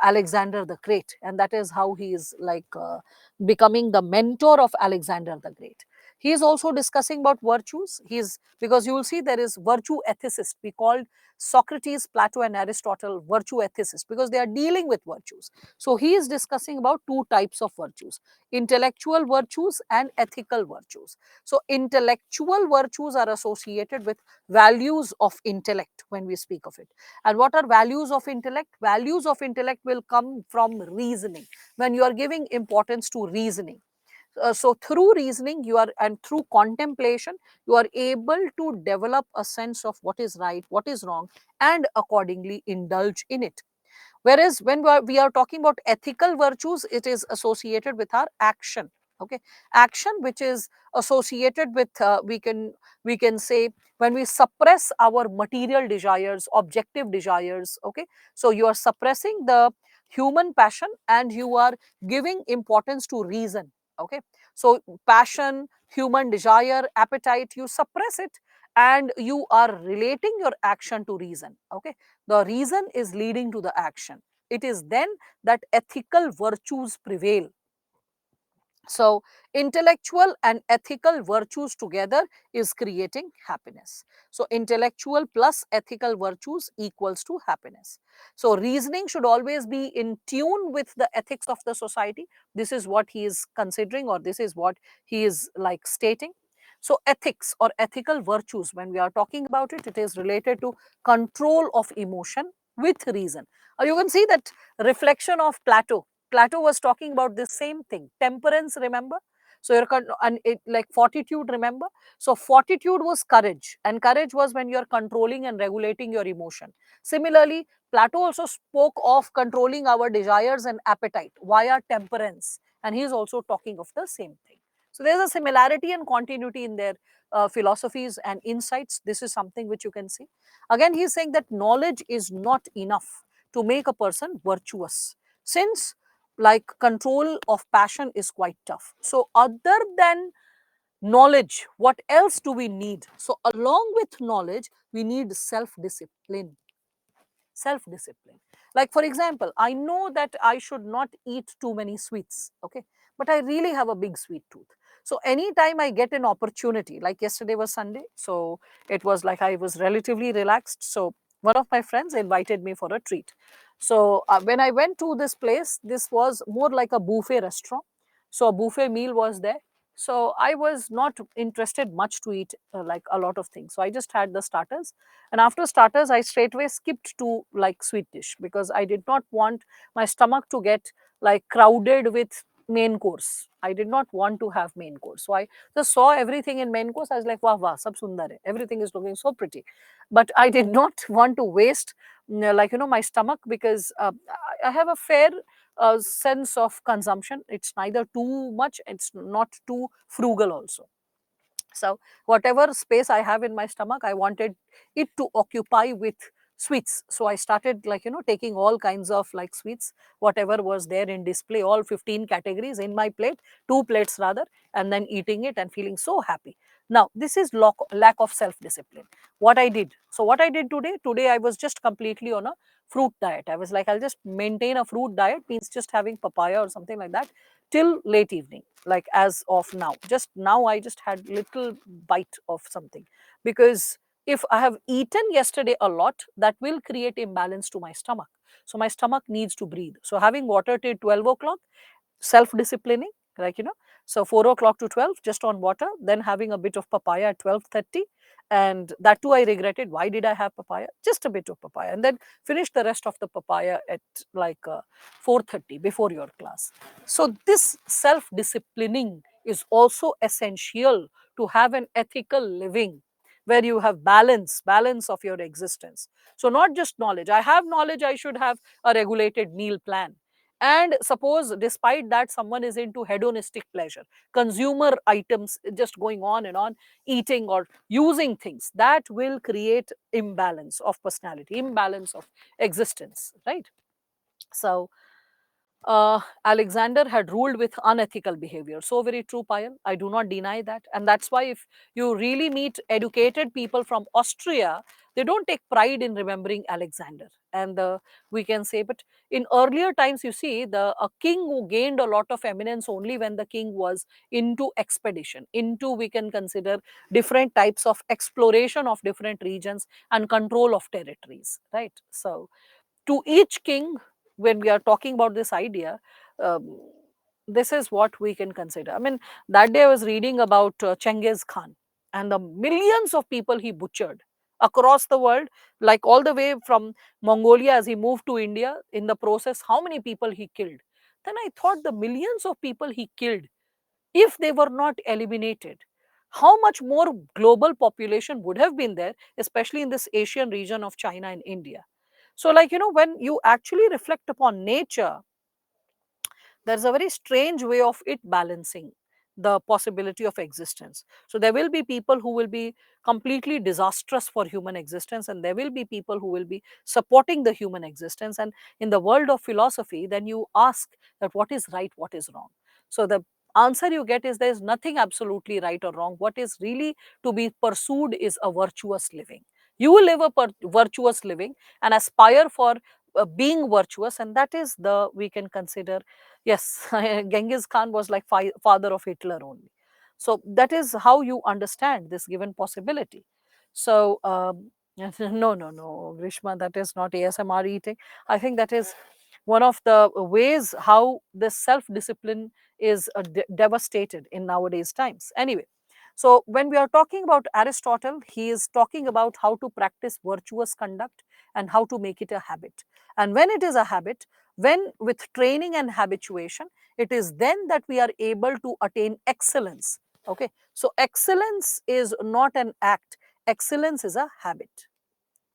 Alexander the Great, and that is how he is becoming the mentor of Alexander the Great. He is also discussing about virtues. He is, because you will see there is virtue ethicist. We called Socrates, Plato, and Aristotle virtue ethicists because they are dealing with virtues. So he is discussing about two types of virtues: intellectual virtues and ethical virtues. So, intellectual virtues are associated with values of intellect when we speak of it. And what are values of intellect? Values of intellect will come from reasoning, when you are giving importance to reasoning. So through reasoning you are, and through contemplation, you are able to develop a sense of what is right, what is wrong, and accordingly indulge in it. Whereas when we are talking about ethical virtues, it is associated with our action. Okay, action which is associated with we can say when we suppress our material desires, objective desires. Okay, so you are suppressing the human passion and you are giving importance to reason. Okay, so passion, human desire, appetite, you suppress it and you are relating your action to reason. Okay, the reason is leading to the action. It is then that ethical virtues prevail. So, intellectual and ethical virtues together is creating happiness. So, intellectual plus ethical virtues equals to happiness. So, reasoning should always be in tune with the ethics of the society. This is what he is considering, or this is what he is like stating. So, ethics or ethical virtues, when we are talking about it, it is related to control of emotion with reason. You can see that reflection of Plato. Plato was talking about this same thing, temperance, remember? So and it like fortitude, remember? So fortitude was courage, and courage was when you are controlling and regulating your emotion. Similarly, Plato also spoke of controlling our desires and appetite via temperance, and he is also talking of the same thing. So there's a similarity and continuity in their philosophies and insights. This is something which you can see. Again, he is saying that knowledge is not enough to make a person virtuous, since like control of passion is quite tough. So other than knowledge, what else do we need? So along with knowledge, we need self discipline. Self discipline, like for example, I know that I should not eat too many sweets, okay, but I really have a big sweet tooth. So anytime I get an opportunity, like yesterday was Sunday, so it was like I was relatively relaxed, so one of my friends invited me for a treat. So when I went to this place, this was more like a buffet restaurant, so a buffet meal was there. So I was not interested much to eat like a lot of things, so I just had the starters, and after starters I straightway skipped to like sweet dish, because I did not want my stomach to get like crowded with main course. I did not want to have main course, so I just saw everything in main course. I was like, wow, wow, sab sundar hai, everything is looking so pretty, but I did not want to waste like my stomach, because I have a fair sense of consumption. It's neither too much, it's not too frugal also. So whatever space I have in my stomach, I wanted it to occupy with sweets. So I started like taking all kinds of like sweets, whatever was there in display, all 15 categories in my plate, two plates rather, and then eating it and feeling so happy. Now this is lack of self discipline. What I did, so what I did today I was just completely on a fruit diet. I was like, I'll just maintain a fruit diet, means just having papaya or something like that till late evening, like as of now. Just now I just had little bite of something, because if I have eaten yesterday a lot, that will create imbalance to my stomach. So my stomach needs to breathe. So having water till 12 o'clock, self disciplining, like so 4 o'clock to 12 just on water, then having a bit of papaya at 12:30, and that too I regretted, why did I have papaya, just a bit of papaya, and then finish the rest of the papaya at like 4:30 before your class. So this self disciplining is also essential to have an ethical living, where you have balance of your existence. So not just knowledge, I have knowledge, I should have a regulated meal plan. And suppose despite that someone is into hedonistic pleasure, consumer items, just going on and on, eating or using things, that will create imbalance of personality, imbalance of existence, right? So Alexander had ruled with unethical behavior. So very true, Payal. I do not deny that. And that's why if you really meet educated people from Austria, they don't take pride in remembering Alexander. And we can say, but in earlier times, you see, a king who gained a lot of eminence only when the king was into expedition, into, we can consider, different types of exploration of different regions and control of territories, right? So to each king, when we are talking about this idea, um, this is what we can consider. I mean, that day I was reading about Chengiz Khan and the millions of people he butchered across the world, like all the way from Mongolia as he moved to India. In the process, how many people he killed? Then I thought, the millions of people he killed, if they were not eliminated, how much more global population would have been there, especially in this Asian region of China and India. So, like, when you actually reflect upon nature, there's a very strange way of it balancing the possibility of existence. So there will be people who will be completely disastrous for human existence, and there will be people who will be supporting the human existence. And in the world of philosophy, then you ask that what is right, what is wrong. So the answer you get is, there is nothing absolutely right or wrong. What is really to be pursued is a virtuous living. You will live a virtuous living and aspire for being virtuous, and that is the, we can consider, yes, Genghis Khan was like father of Hitler only. So that is how you understand this given possibility. So no, no, no, Grishma, that is not ASMR eating. I think that is one of the ways how this self-discipline is devastated in nowadays times. Anyway, so when we are talking about Aristotle, he is talking about how to practice virtuous conduct and how to make it a habit. And when it is a habit, when with training and habituation, it is then that we are able to attain excellence. Okay, so excellence is not an act, excellence is a habit,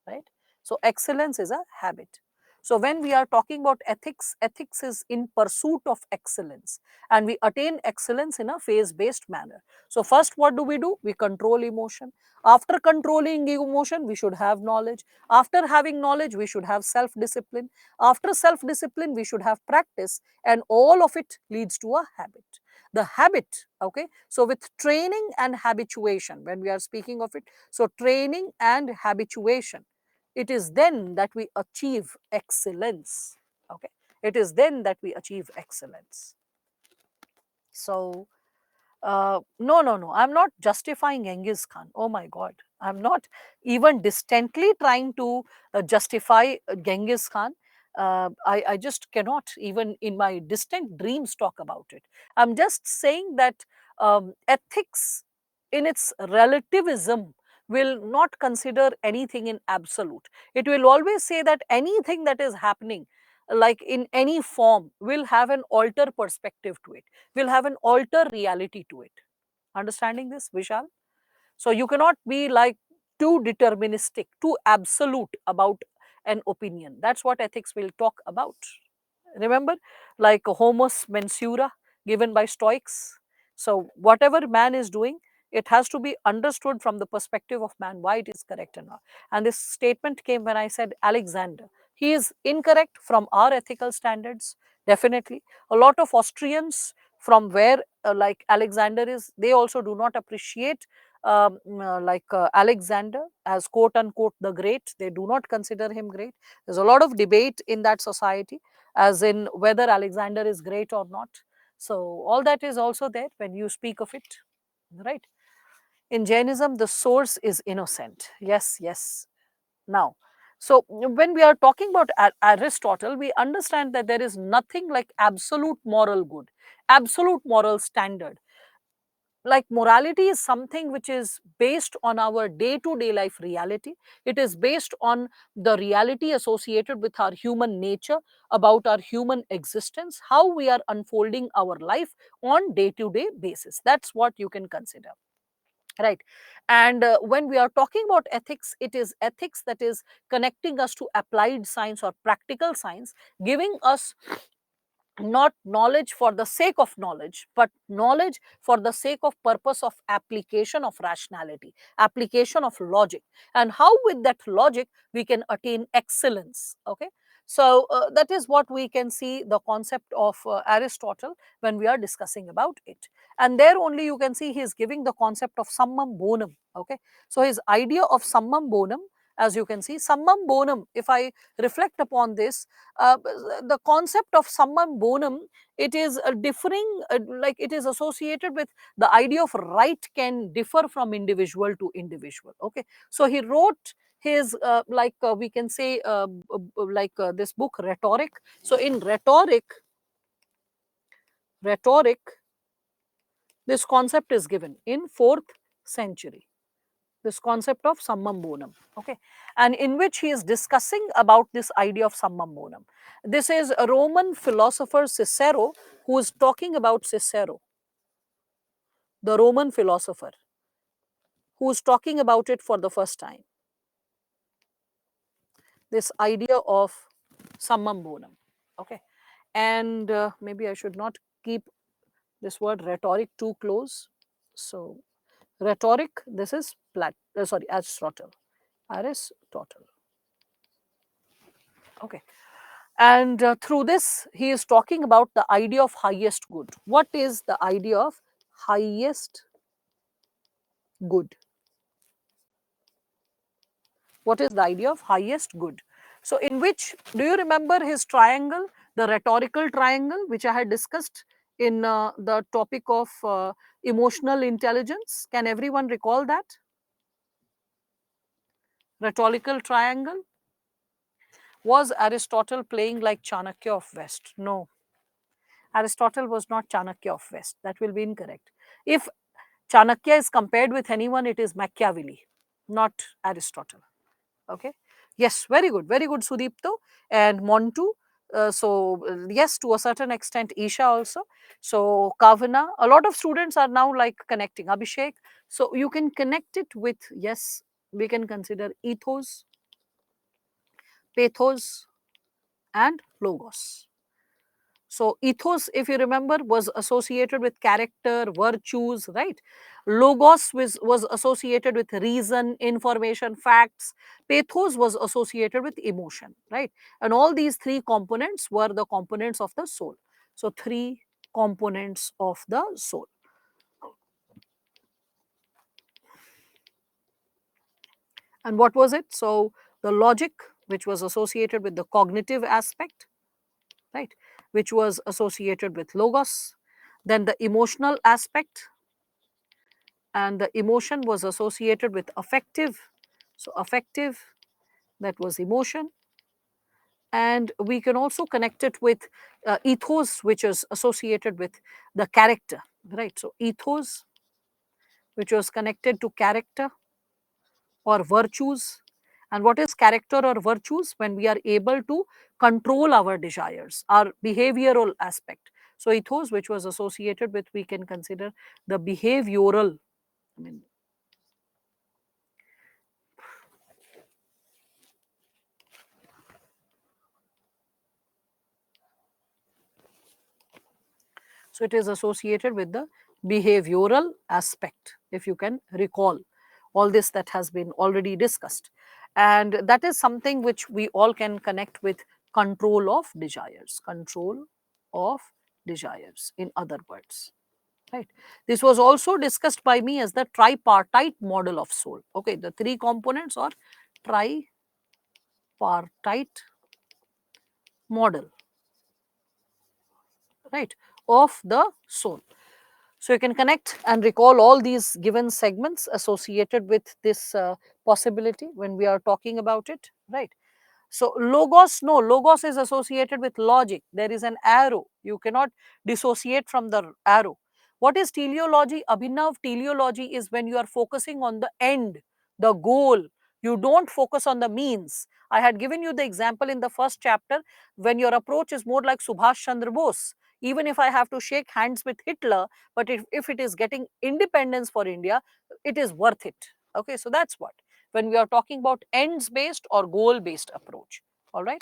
right? So excellence is a habit. So when we are talking about ethics, ethics is in pursuit of excellence, and we attain excellence in a phase based manner. So first, what do? We control emotion. After controlling emotion, we should have knowledge. After having knowledge, we should have self discipline. After self discipline, we should have practice, and all of it leads to a habit. The habit, okay, so with training and habituation, when we are speaking of it, so training and habituation, it is then that we achieve excellence. Okay, it is then that we achieve excellence. So no, I'm not justifying Genghis Khan. Oh my God, I'm not even distantly trying to justify Genghis Khan. I just cannot even in my distant dreams talk about it. I'm just saying that ethics in its relativism will not consider anything in absolute. It will always say that anything that is happening, like in any form, will have an alter perspective to it, will have an alter reality to it. Understanding this, Vishal? So you cannot be like too deterministic, too absolute about an opinion. That's what ethics will talk about. Remember, like Homus Mensura given by Stoics. So whatever man is doing, it has to be understood from the perspective of man, why it is correct or not. And this statement came when I said Alexander. He is incorrect from our ethical standards, definitely. A lot of Austrians from where like Alexander is, they also do not appreciate Alexander as quote unquote the great. They do not consider him great. There's a lot of debate in that society as in whether Alexander is great or not. So all that is also there when you speak of it, right? In Jainism, the source is innocent. Yes, yes. Now, so when we are talking about Aristotle, we understand that there is nothing like absolute moral good, absolute moral standard. Like morality is something which is based on our day to day life reality. It is based on the reality associated with our human nature, about our human existence, how we are unfolding our life on day to day basis. That's what you can consider, right? And when we are talking about ethics, it is ethics that is connecting us to applied science or practical science, giving us not knowledge for the sake of knowledge, but knowledge for the sake of purpose of application of rationality, application of logic, and how with that logic we can attain excellence. Okay, so that is what we can see the concept of Aristotle when we are discussing about it. And there only you can see he is giving the concept of summum bonum. Okay, so his idea of summum bonum, as you can see, summum bonum, if I reflect upon this, the concept of summum bonum, it is differing, like it is associated with the idea of right can differ from individual to individual. Okay, so he wrote his we can say this book Rhetoric. So in rhetoric, this concept is given in 4th century, this concept of summum bonum. Okay, and in which he is discussing about this idea of summum bonum. This is a Roman philosopher Cicero who is talking about Cicero, the Roman philosopher, who is talking about it for the first time, this idea of summum bonum. Okay, and maybe I should not keep this word rhetoric too close. So rhetoric, this is Aristotle. Aristotle. Okay, and through this he is talking about the idea of highest good. What is the idea of highest good? What is the idea of highest good? So in which, do you remember his triangle, the rhetorical triangle, which I had discussed in the topic of emotional intelligence? Can everyone recall that rhetorical triangle? Was Aristotle playing like Chanakya of West? No, Aristotle was not Chanakya of West. That will be incorrect. If Chanakya is compared with anyone, it is Machiavelli, not Aristotle. Okay. Yes, very good, Sudipto and Montu. Yes, to a certain extent, Isha also. So Kavana, a lot of students are now like connecting. Abhishek. So you can connect it with, yes, we can consider ethos, pathos, and logos. So ethos, if you remember, was associated with character, virtues, right? Logos was associated with reason, information, facts. Pathos was associated with emotion, right? And all these three components were the components of the soul. So three components of the soul. And what was it? So the logic, which was associated with the cognitive aspect, right, which was associated with logos. Then the emotional aspect, and the emotion was associated with affective. So affective, that was emotion. And we can also connect it with ethos, which is associated with the character, right? So ethos, which was connected to character or virtues. And what is character or virtues? When we are able to control our desires, our behavioral aspect. So ethos, which was associated with, we can consider the behavioral, I mean, so it is associated with the behavioral aspect, if you can recall all this that has been already discussed. And that is something which we all can connect with control of desires, control of desires, in other words. Right. This was also discussed by me as the tripartite model of soul. Okay, the three components are tripartite model, right, of the soul. So you can connect and recall all these given segments associated with this possibility when we are talking about it, right? So logos, no, logos is associated with logic. There is an arrow. You cannot dissociate from the arrow. What is teleology? Abhinav, teleology is when you are focusing on the end, the goal. You don't focus on the means. I had given you the example in the first chapter when your approach is more like Subhash Chandra Bose. Even if I have to shake hands with Hitler, but if it is getting independence for India, it is worth it. Okay, so that's what when we are talking about ends based or goal based approach. All right.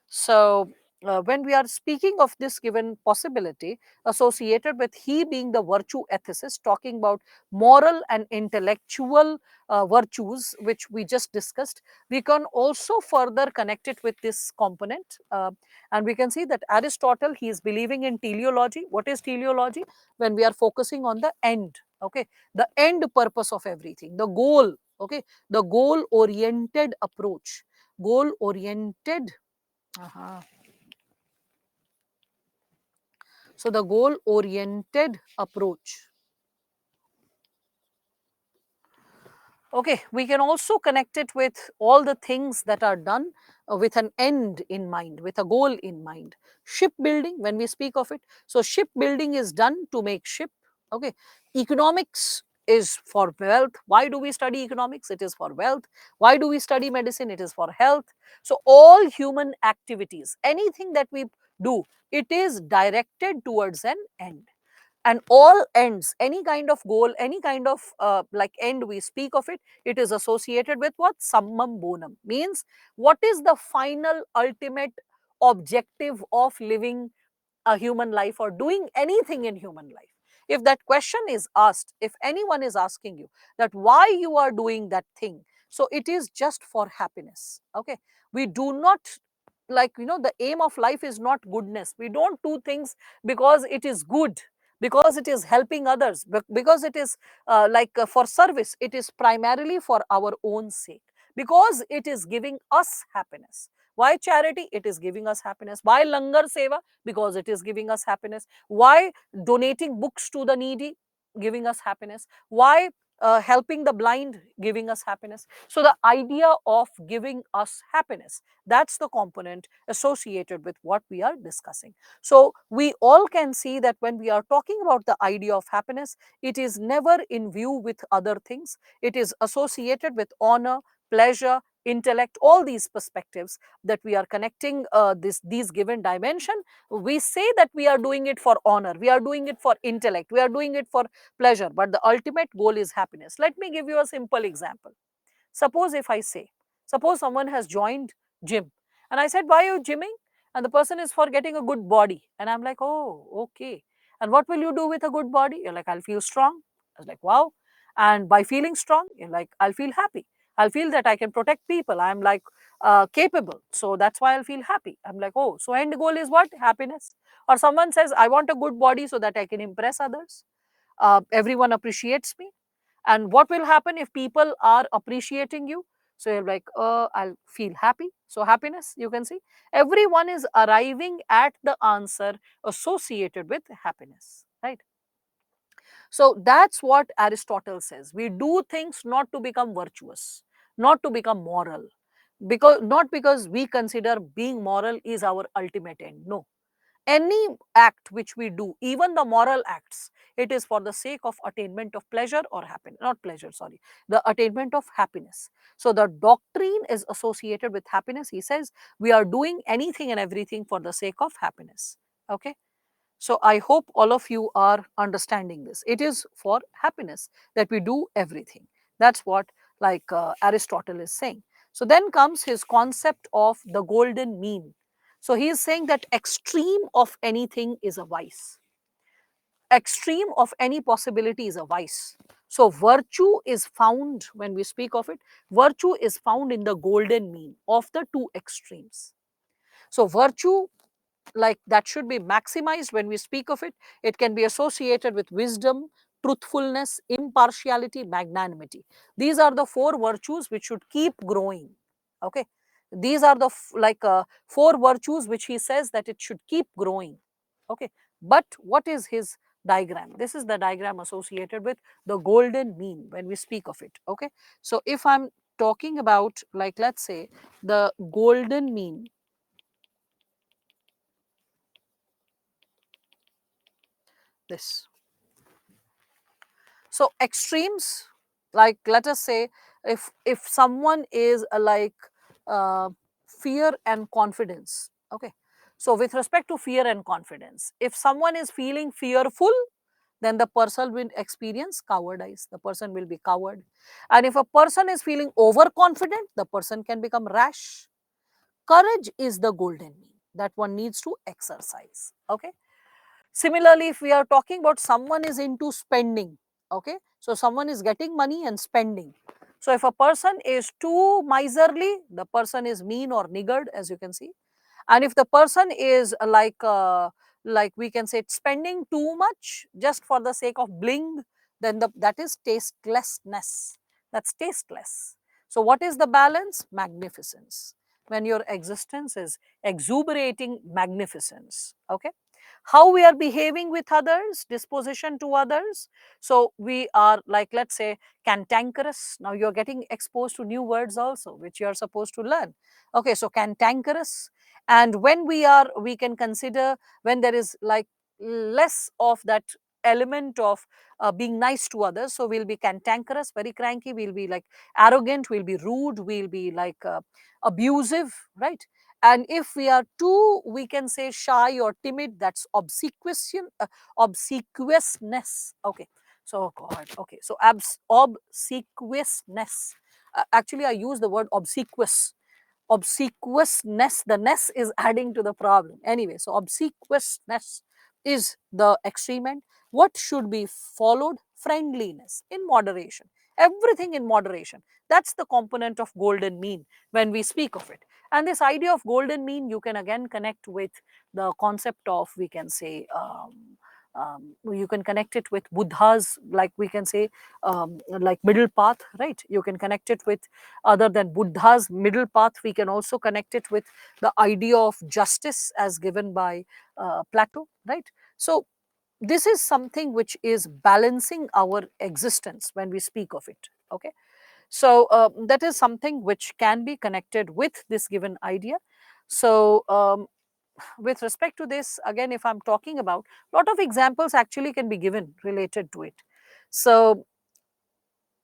So when we are speaking of this given possibility associated with he being the virtue ethicist, talking about moral and intellectual virtues, which we just discussed, we can also further connect it with this component. And we can see that Aristotle, he is believing in teleology. What is teleology? When we are focusing on the end, okay, the end purpose of everything, the goal, okay, the goal oriented approach, goal oriented. So the goal oriented approach. Okay, we can also connect it with all the things that are done with an end in mind, with a goal in mind. Shipbuilding, when we speak of it, so shipbuilding is done to make ship. Okay, economics is for wealth. Why do we study economics? It is for wealth. Why do we study medicine? It is for health. So all human activities, anything that we do, it is directed towards an end. And all ends, any kind of goal, any kind of like end we speak of it, it is associated with what? Summum bonum, means what is the final ultimate objective of living a human life or doing anything in human life. If that question is asked, if anyone is asking you that why you are doing that thing, so it is just for happiness. Okay, we do not, like, the aim of life is not goodness. We don't do things because it is good, because it is helping others, because it is for service. It is primarily for our own sake, because it is giving us happiness. Why charity? It is giving us happiness. Why langar seva? Because it is giving us happiness. Why donating books to the needy? Giving us happiness. Why helping the blind? Giving us happiness. So the idea of giving us happiness, that's the component associated with what we are discussing. So we all can see that when we are talking about the idea of happiness, it is never in view with other things. It is associated with honor, pleasure, intellect, all these perspectives that we are connecting these given dimension. We say that we are doing it for honor, we are doing it for intellect, we are doing it for pleasure, but the ultimate goal is happiness. Let me give you a simple example. Suppose if I say, suppose someone has joined gym, and I said, why are you gymming? and the person is for getting a good body. And I'm like, oh, okay. And what will you do with a good body? You're like, I'll feel strong. I was like, wow. And by feeling strong, you're like, I'll feel happy. I'll feel that I can protect people. I'm like capable. So that's why I'll feel happy. I'm like, oh, so end goal is what? Happiness. Or someone says, I want a good body so that I can impress others. Everyone appreciates me. And what will happen if people are appreciating you? So you're like, I'll feel happy. So happiness, you can see, everyone is arriving at the answer associated with happiness, right? So that's what Aristotle says. We do things not to become virtuous, not to become moral, because not because we consider being moral is our ultimate end. No, any act which we do, even the moral acts, it is for the sake of attainment of pleasure or happiness, not pleasure, sorry, the attainment of happiness. So the doctrine is associated with happiness. He says we are doing anything and everything for the sake of happiness. Okay. So I hope all of you are understanding this. It is for happiness that we do everything. That's what like Aristotle is saying. So then comes his concept of the golden mean. So he is saying that extreme of anything is a vice. Extreme of any possibility is a vice. So virtue is found, when we speak of it, virtue is found in the golden mean of the two extremes. So virtue, like that should be maximized when we speak of it. It can be associated with wisdom, truthfulness, impartiality, magnanimity. These are the four virtues which should keep growing. Okay. These are the four virtues which he says that it should keep growing. Okay. But what is his diagram? This is the diagram associated with the golden mean when we speak of it. Okay. So if I'm talking about, like, let's say the golden mean, this. So extremes, like let us say, if someone is uh, fear and confidence. Okay. So with respect to fear and confidence, if someone is feeling fearful, then the person will experience cowardice. The person will be coward. And if a person is feeling overconfident, the person can become rash. Courage is the golden mean that one needs to exercise. Okay. Similarly, if we are talking about someone is into spending, okay, so someone is getting money and spending. So if a person is too miserly, the person is mean or niggard, as you can see. And if the person is like we can say spending too much just for the sake of bling, then that is tastelessness. That's tasteless. So what is the balance? Magnificence. When your existence is exuberating magnificence. Okay. How we are behaving with others, disposition to others. So we are like, let's say, cantankerous. Now you're getting exposed to new words also, which you are supposed to learn. Okay, so cantankerous. And when we can consider when there is like less of that element of being nice to others. So we'll be cantankerous, very cranky. We'll be like arrogant. We'll be rude. We'll be like abusive, right? And if we are too, we can say shy or timid, that's obsequiousness. Okay. So God, okay. So obsequiousness. Actually, I use the word obsequious. Obsequiousness, the ness is adding to the problem. Anyway, so obsequiousness is the extreme end. What should be followed? Friendliness in moderation. Everything in moderation. That's the component of golden mean when we speak of it. And this idea of golden mean, you can again connect with the concept of, we can say, you can connect it with Buddha's, like we can say, like middle path, right? You can connect it with, other than Buddha's middle path, we can also connect it with the idea of justice as given by Plato, right? So this is something which is balancing our existence when we speak of it. Okay. So that is something which can be connected with this given idea. So with respect to this, again, if I'm talking about, lot of examples actually can be given related to it. So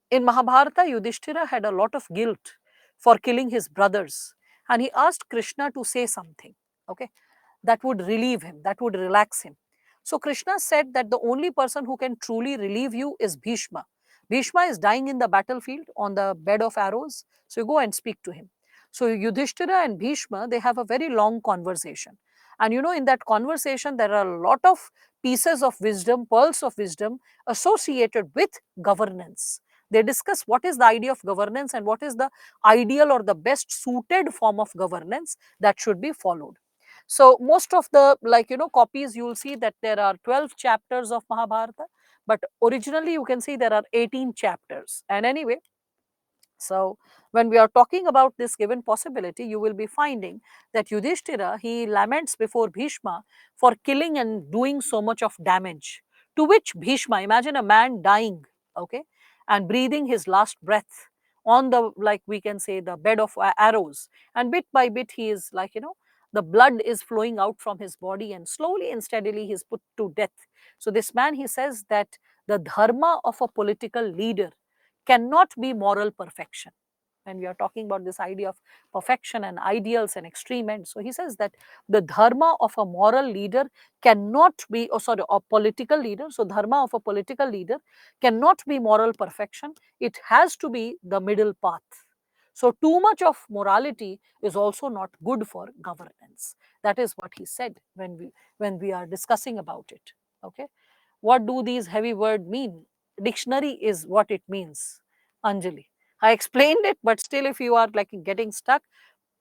in Mahabharata, Yudhishthira had a lot of guilt for killing his brothers, and he asked Krishna to say something, okay, that would relieve him, that would relax him. So Krishna said that the only person who can truly relieve you is Bhishma. Bhishma is dying in the battlefield on the bed of arrows, so you go and speak to him. So Yudhishthira and Bhishma, they have a very long conversation. And in that conversation, there are a lot of pieces of wisdom, pearls of wisdom associated with governance. They discuss what is the idea of governance and what is the ideal or the best suited form of governance that should be followed. So most of the copies, you will see that there are 12 chapters of Mahabharata, but originally you can see there are 18 chapters. And anyway, so when we are talking about this given possibility, you will be finding that Yudhishthira, he laments before Bhishma for killing and doing so much of damage. To which Bhishma, imagine a man dying, okay, and breathing his last breath on the, like we can say, the bed of arrows, and bit by bit he is the blood is flowing out from his body, and slowly and steadily he is put to death. So this man, he says that the dharma of a political leader cannot be moral perfection. When we are talking about this idea of perfection and ideals and extreme ends, so he says that the dharma of a moral leader cannot be, a political leader, so dharma of a political leader cannot be moral perfection. It has to be the middle path. So too much of morality is also not good for governance. That is what he said when we are discussing about it. Okay, what do these heavy words mean? Dictionary is what it means, Anjali. I explained it, but still, if you are like getting stuck,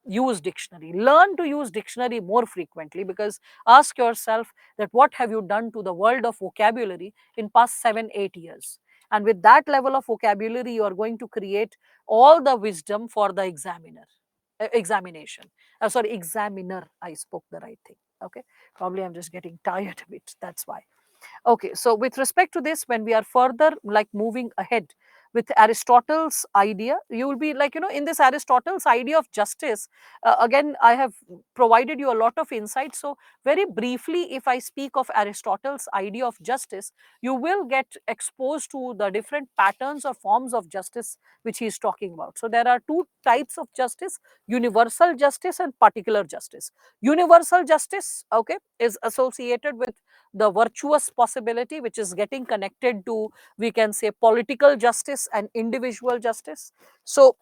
use dictionary. Learn to use dictionary more frequently, because ask yourself that what have you done to the world of vocabulary in past 7-8 years, and with that level of vocabulary you are going to create all the wisdom for the examination. Sorry, examiner, I spoke the right thing. Okay, probably I'm just getting tired a bit, that's why. Okay, so with respect to this, when we are further like moving ahead with Aristotle's idea, you will be like, in this Aristotle's idea of justice, again, I have provided you a lot of insight. So, very briefly, if I speak of Aristotle's idea of justice, you will get exposed to the different patterns or forms of justice which he is talking about. So, there are two types of justice: universal justice and particular justice. Universal justice, okay, is associated with the virtuous possibility, which is getting connected to, we can say, political justice and individual justice. So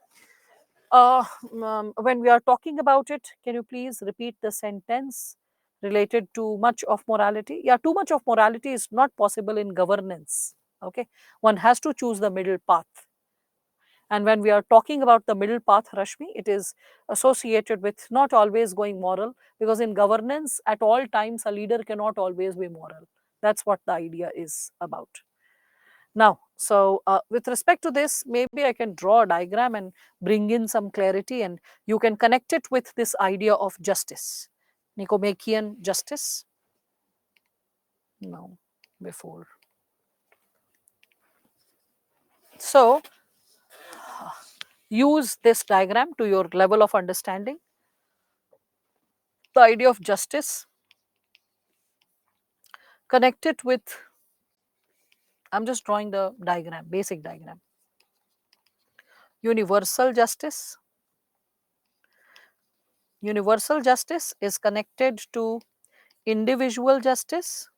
when we are talking about it, can you please repeat the sentence related to much of morality? Yeah, too much of morality is not possible in governance. Okay, one has to choose the middle path. And when we are talking about the middle path, Rashmi, it is associated with not always going moral, because in governance, at all times, a leader cannot always be moral. That's what the idea is about. Now, so with respect to this, maybe I can draw a diagram and bring in some clarity, and you can connect it with this idea of justice, Nicomachean justice. No, before. So, use this diagram to your level of understanding. The idea of justice, connect it with, I'm just drawing the diagram, basic diagram. Universal justice. Universal justice is connected to individual justice.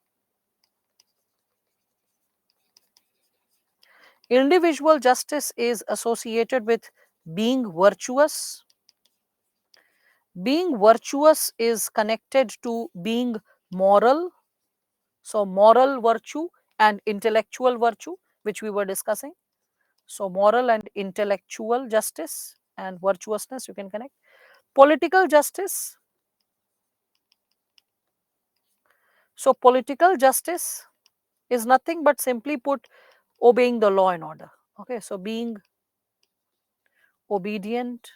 Individual justice is associated with being virtuous. Being virtuous is connected to being moral. So, moral virtue and intellectual virtue, which we were discussing. So, moral and intellectual justice and virtuousness, you can connect. Political justice. So, political justice is nothing but, simply put, obeying the law and order. Okay, so being obedient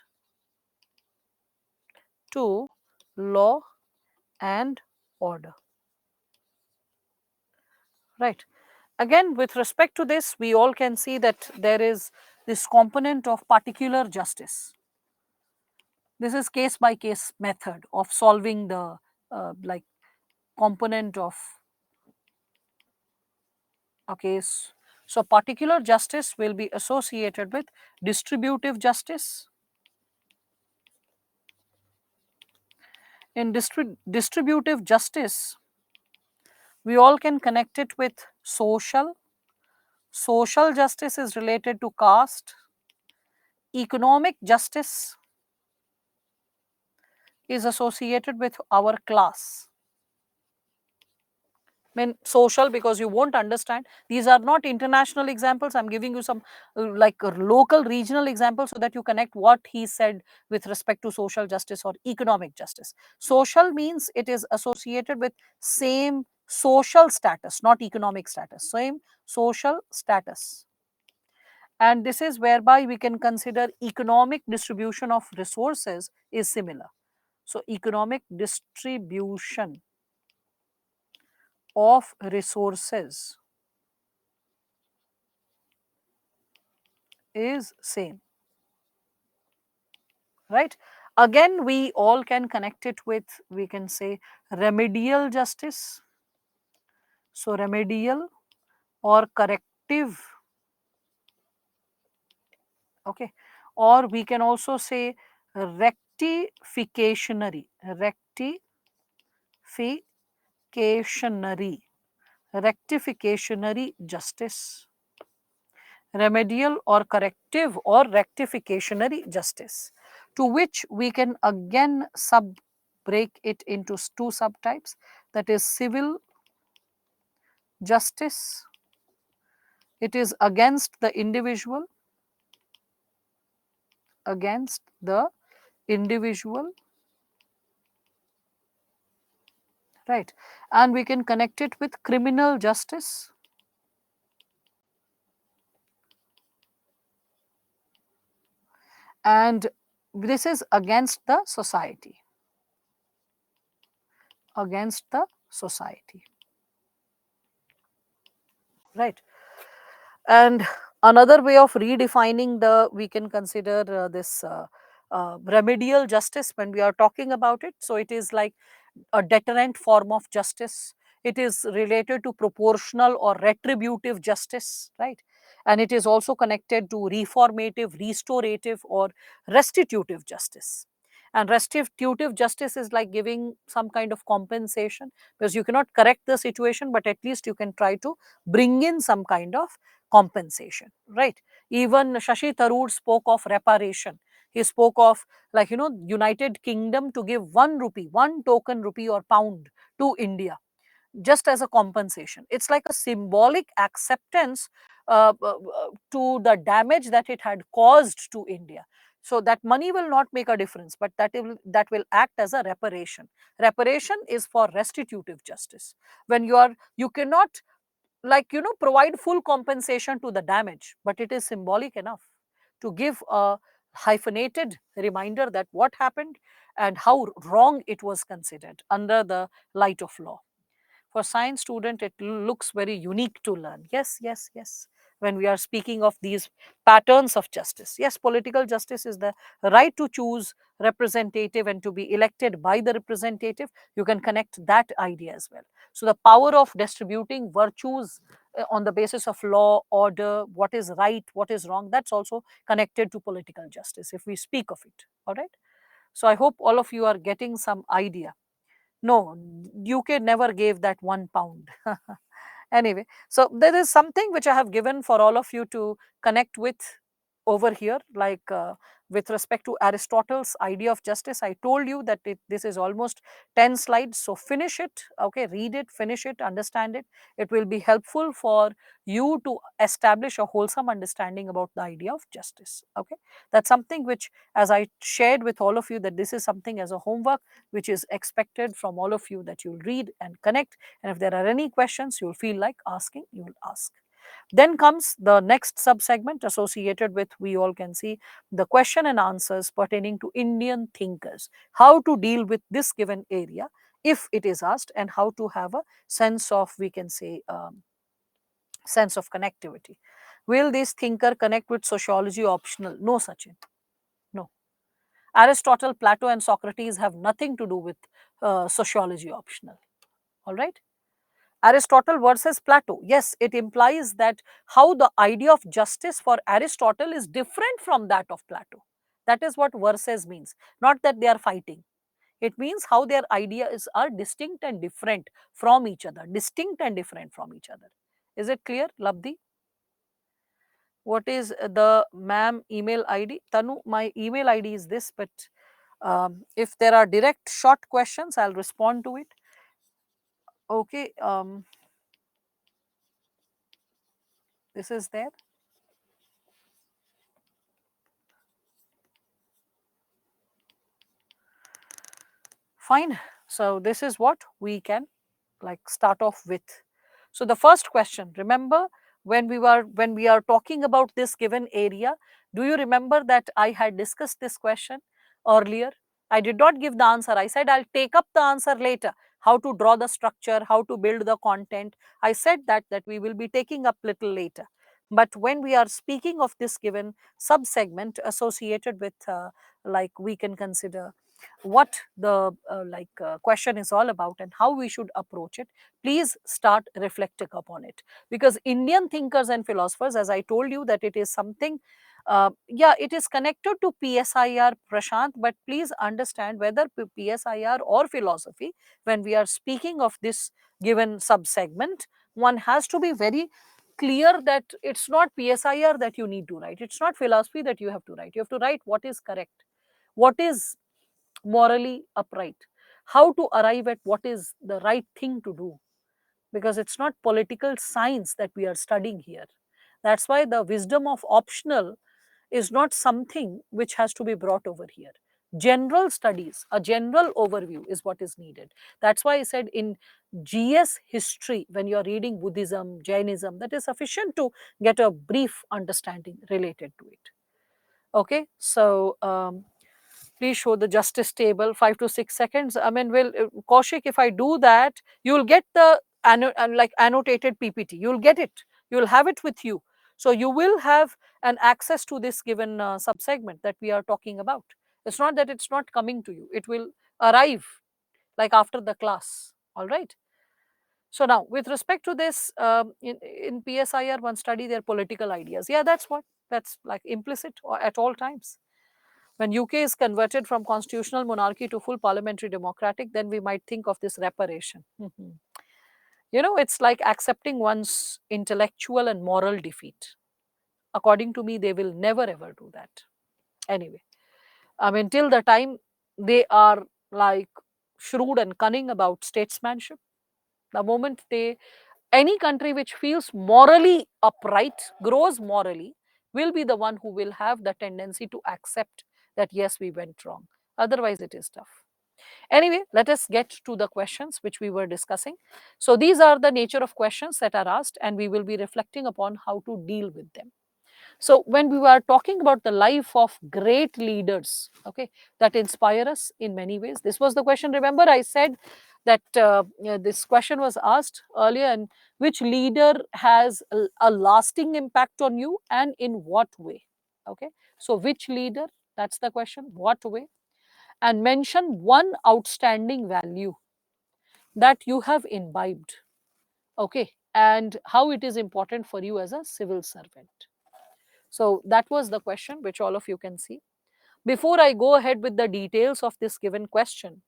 to law and order. Right. Again, with respect to this, we all can see that there is this component of particular justice. This is case by case method of solving the like component of a case. So, particular justice will be associated with distributive justice. In distributive justice, we all can connect it with social. Social justice is related to caste. Economic justice is associated with our class. I mean social, because you won't understand. These are not international examples. I'm giving you some like local regional examples so that you connect what he said with respect to social justice or economic justice. Social means it is associated with same social status, not economic status, same social status. And this is whereby we can consider economic distribution of resources is similar. So economic distribution of resources is same, right? Again, we all can connect it with, we can say, remedial justice. So remedial or corrective, okay, or we can also say rectificationary, rectificationary, rectificationary justice, remedial or corrective or rectificationary justice, to which we can again break it into two subtypes, that is civil justice. It is against the individual, against the individual, right? And we can connect it with criminal justice, and this is against the society, against the society, right? And another way of redefining the, we can consider this remedial justice when we are talking about it. So it is like a deterrent form of justice. It is related to proportional or retributive justice, right? And it is also connected to reformative, restorative, or restitutive justice. And restitutive justice is like giving some kind of compensation, because you cannot correct the situation, but at least you can try to bring in some kind of compensation, right? Even Shashi Tharoor spoke of reparation. He spoke of, like, United Kingdom to give 1 rupee, 1 token rupee or pound to India just as a compensation. It's like a symbolic acceptance to the damage that it had caused to India. So that money will not make a difference, but that will act as a reparation. Reparation is for restitutive justice. When you cannot, like, provide full compensation to the damage, but it is symbolic enough to give a hyphenated reminder that what happened and how wrong it was considered under the light of law. For science student, it looks very unique to learn. Yes, yes, yes. When we are speaking of these patterns of justice, yes, political justice is the right to choose representative and to be elected by the representative. You can connect that idea as well. So the power of distributing virtues on the basis of law, order, what is right, what is wrong, that's also connected to political justice if we speak of it. All right. So I hope all of you are getting some idea. No, UK never gave that £1. Anyway, so there is something which I have given for all of you to connect with over here, like with respect to Aristotle's idea of justice. I told you that this is almost 10 slides, so finish it, okay, read it, finish it, understand it. It will be helpful for you to establish a wholesome understanding about the idea of justice, okay. That's something which, as I shared with all of you, that this is something as a homework which is expected from all of you, that you'll read and connect, and if there are any questions you'll feel like asking, you will ask. Then comes the next sub-segment associated with, we all can see, the question and answers pertaining to Indian thinkers, how to deal with this given area if it is asked, and how to have a sense of, we can say, sense of connectivity. Will this thinker connect with sociology optional? No, Sachin, no. Aristotle, Plato and Socrates have nothing to do with sociology optional, all right. Aristotle versus Plato. Yes, it implies that how the idea of justice for Aristotle is different from that of Plato. That is what versus means, not that they are fighting. It means how their ideas are distinct and different from each other, distinct and different from each other. Is it clear, Labdi? What is the ma'am email ID? Tanu, my email ID is this, but If there are direct short questions, I'll respond to it. Okay, this is there. Fine. So this is what we can like start off with. So the first question, remember when we are talking about this given area, do you remember that I had discussed this question earlier? I did not give the answer. I said I'll take up the answer later. How to draw the structure, how to build the content. I said that we will be taking up little later. But when we are speaking of this given sub-segment associated with like we can consider what the question is all about and how we should approach it, please start reflecting upon it, because Indian thinkers and philosophers, as I told you, that it is something, yeah, it is connected to PSIR, Prashant, but please understand whether PSIR or philosophy, when we are speaking of this given sub-segment, one has to be very clear that it's not PSIR that you need to write, it's not philosophy that you have to write. You have to write what is correct, what is morally upright, how to arrive at what is the right thing to do, because it's not political science that we are studying here. That's why the wisdom of optional is not something which has to be brought over here. General studies, a general overview is what is needed. That's why I said in GS history, when you are reading Buddhism, Jainism, that is sufficient to get a brief understanding related to it. Okay, so please show the justice table, 5 to 6 seconds. I mean, well, Kaushik, if I do that, you'll get the like annotated PPT. You'll get it. You'll have it with you. So you will have an access to this given subsegment that we are talking about. It's not that it's not coming to you. It will arrive like after the class. All right. So now, with respect to this, in PSIR, one study their political ideas. Yeah, that's like implicit at all times. When UK is converted from constitutional monarchy to full parliamentary democratic, then we might think of this reparation. You know, it's like accepting one's intellectual and moral defeat. According to me, they will never ever do that. Anyway, I mean, till the time they are like shrewd and cunning about statesmanship, the moment they, any country which feels morally upright, grows morally, will be the one who will have the tendency to accept that yes, we went wrong. Otherwise, it is tough. Anyway, let us get to the questions which we were discussing. So these are the nature of questions that are asked, and we will be reflecting upon how to deal with them. So when we were talking about the life of great leaders, okay, that inspire us in many ways, this was the question. Remember, I said that this question was asked earlier, and which leader has a lasting impact on you and in what way? Okay, so which leader? That's the question. What way? And mention one outstanding value that you have imbibed. Okay, and how it is important for you as a civil servant. So that was the question which all of you can see. Before I go ahead with the details of this given question,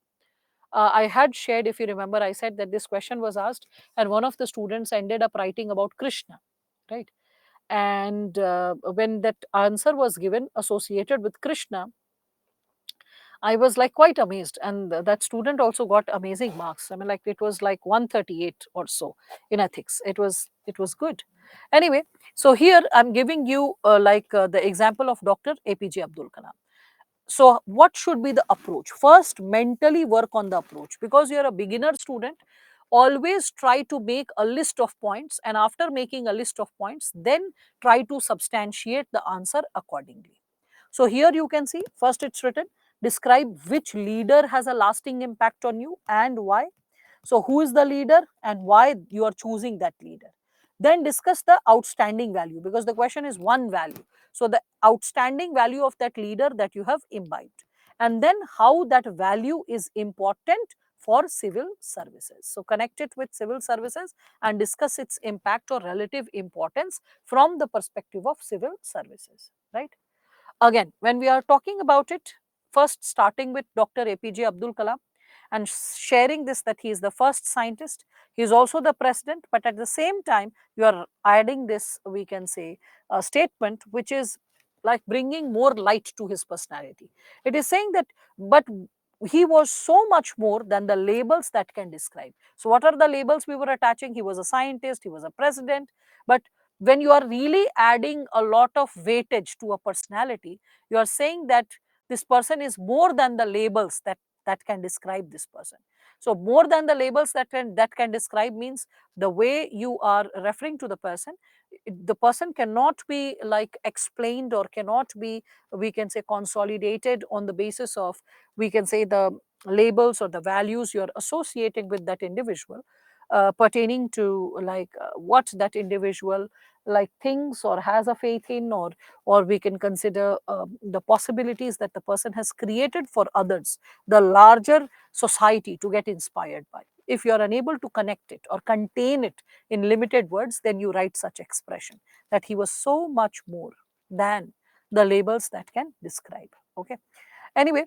I had shared, if you remember, I said that this question was asked, and one of the students ended up writing about Krishna, right? And when that answer was given associated with Krishna, I was like quite amazed, and that student also got amazing marks. I mean, like it was like 138 or so in ethics. It was good. Anyway, so here I'm giving you the example of Dr. APJ Abdul Kalam. So what should be the approach? First, mentally work on the approach, because you're a beginner student. Always try to make a list of points, and after making a list of points, then try to substantiate the answer accordingly. So here you can see, first it's written, describe which leader has a lasting impact on you and why. So who is the leader and why you are choosing that leader. Then discuss the outstanding value, because the question is one value. So the outstanding value of that leader that you have imbibed. And then how that value is important for civil services. So connect it with civil services and discuss its impact or relative importance from the perspective of civil services, right? Again, when we are talking about it, first starting with Dr. APJ Abdul Kalam and sharing this, that he is the first scientist, he is also the president, but at the same time, you are adding this, we can say, a statement which is like bringing more light to his personality. It is saying that, but he was so much more than the labels that can describe. So, what are the labels we were attaching? He was a scientist, he was a president, but when you are really adding a lot of weightage to a personality, you are saying that this person is more than the labels that can describe this person. So more than the labels that can describe means the way you are referring to the person, the person cannot be like explained or cannot be, we can say, consolidated on the basis of, we can say, the labels or the values you are associating with that individual, pertaining to like what that individual like thinks or has a faith in, or we can consider the possibilities that the person has created for others, the larger society to get inspired by. If you are unable to connect it or contain it in limited words, then you write such expression that he was so much more than the labels that can describe. Okay. Anyway,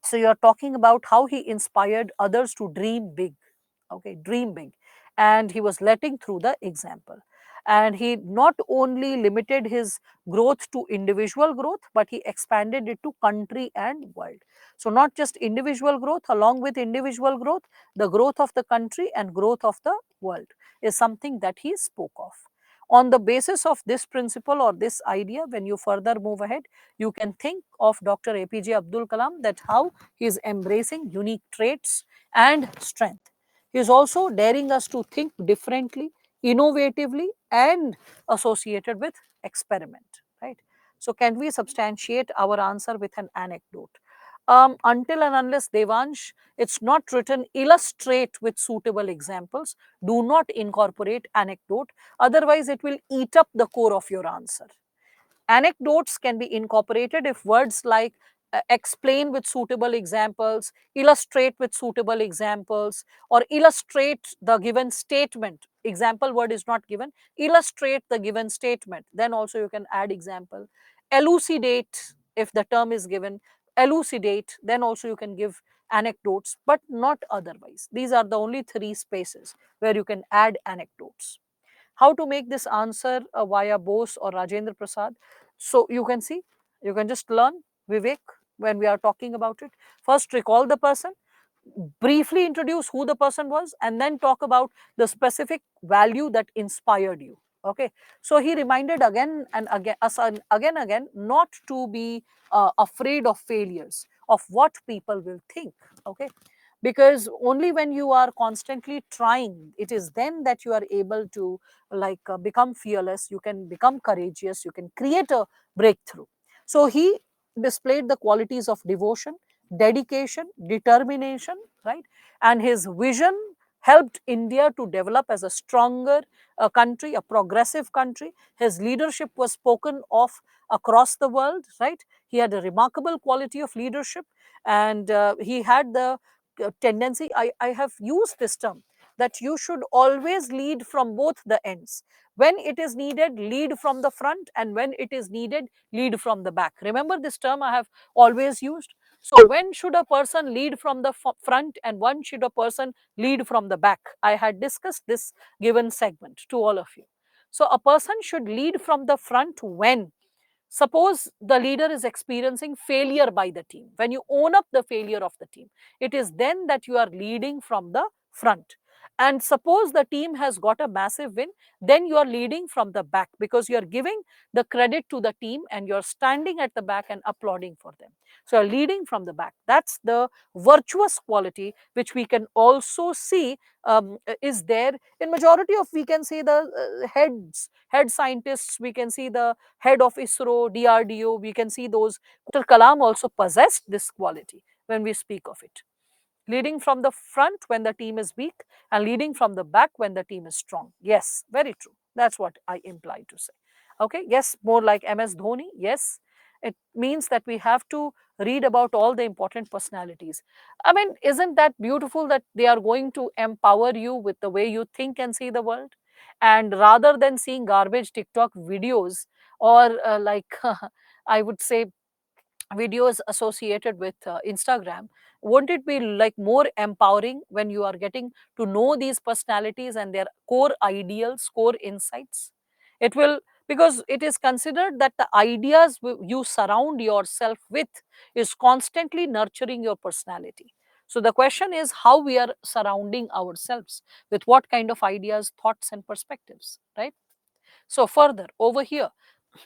so you are talking about how he inspired others to dream big. Okay, dream big. And he was letting through the example. And he not only limited his growth to individual growth, but he expanded it to country and world. So not just individual growth, along with individual growth, the growth of the country and growth of the world is something that he spoke of. On the basis of this principle or this idea, when you further move ahead, you can think of Dr. APJ Abdul Kalam, that how he is embracing unique traits and strength. He is also daring us to think differently, innovatively, and associated with experiment, right? So, can we substantiate our answer with an anecdote? Until and unless, Devansh, it's not written illustrate with suitable examples, do not incorporate anecdote, otherwise it will eat up the core of your answer. Anecdotes can be incorporated if words like explain with suitable examples, illustrate with suitable examples, or illustrate the given statement. Example word is not given. Illustrate the given statement. Then also you can add example. Elucidate if the term is given. Elucidate. Then also you can give anecdotes, but not otherwise. These are the only three spaces where you can add anecdotes. How to make this answer via Bose or Rajendra Prasad? So you can see, you can just learn Vivek when we are talking about it. First, recall the person, briefly introduce who the person was, and then talk about the specific value that inspired you. Okay, so he reminded again and again us again not to be afraid of failures, of what people will think. Okay, because only when you are constantly trying, it is then that you are able to like become fearless, you can become courageous, you can create a breakthrough. So he displayed the qualities of devotion, dedication, determination, right? And his vision helped India to develop as a stronger country, a progressive country. His leadership was spoken of across the world, right? He had a remarkable quality of leadership, and he had the tendency, I have used this term, that you should always lead from both the ends. When it is needed, lead from the front, and when it is needed, lead from the back. Remember this term I have always used. So when should a person lead from the front, and when should a person lead from the back? I had discussed this given segment to all of you. So a person should lead from the front when, suppose the leader is experiencing failure by the team. When you own up the failure of the team, it is then that you are leading from the front. And suppose the team has got a massive win, then you are leading from the back, because you are giving the credit to the team and you're standing at the back and applauding for them. So you're leading from the back. That's the virtuous quality which we can also see is there in majority of, we can say, the head scientists. We can see the head of ISRO, DRDO, we can see those. Dr. Kalam also possessed this quality when we speak of it. Leading from the front when the team is weak, and leading from the back when the team is strong. Yes, very true. That's what I imply to say. Okay, yes, more like MS Dhoni. Yes, it means that we have to read about all the important personalities. I mean, isn't that beautiful that they are going to empower you with the way you think and see the world? And rather than seeing garbage TikTok videos, or like I would say videos associated with Instagram, won't it be like more empowering when you are getting to know these personalities and their core ideals, core insights? It will because it is considered that the ideas you surround yourself with is constantly nurturing your personality. So the question is how we are surrounding ourselves, with what kind of ideas, thoughts and perspectives, right? So further over here,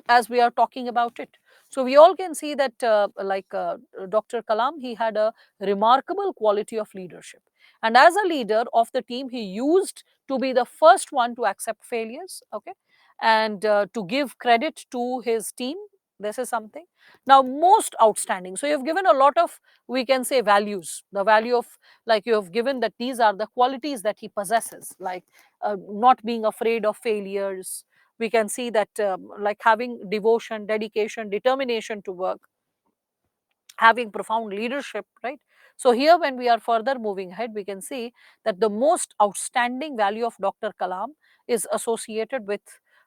as we are talking about it, so we all can see that Dr. Kalam, he had a remarkable quality of leadership, and as a leader of the team he used to be the first one to accept failures, okay, and to give credit to his team. This is something. Now most outstanding, so you have given a lot of, we can say, values, the value of, like, you have given that these are the qualities that he possesses, like not being afraid of failures. We can see that like having devotion, dedication, determination to work, having profound leadership, right? So here when we are further moving ahead, we can see that the most outstanding value of Dr. Kalam is associated with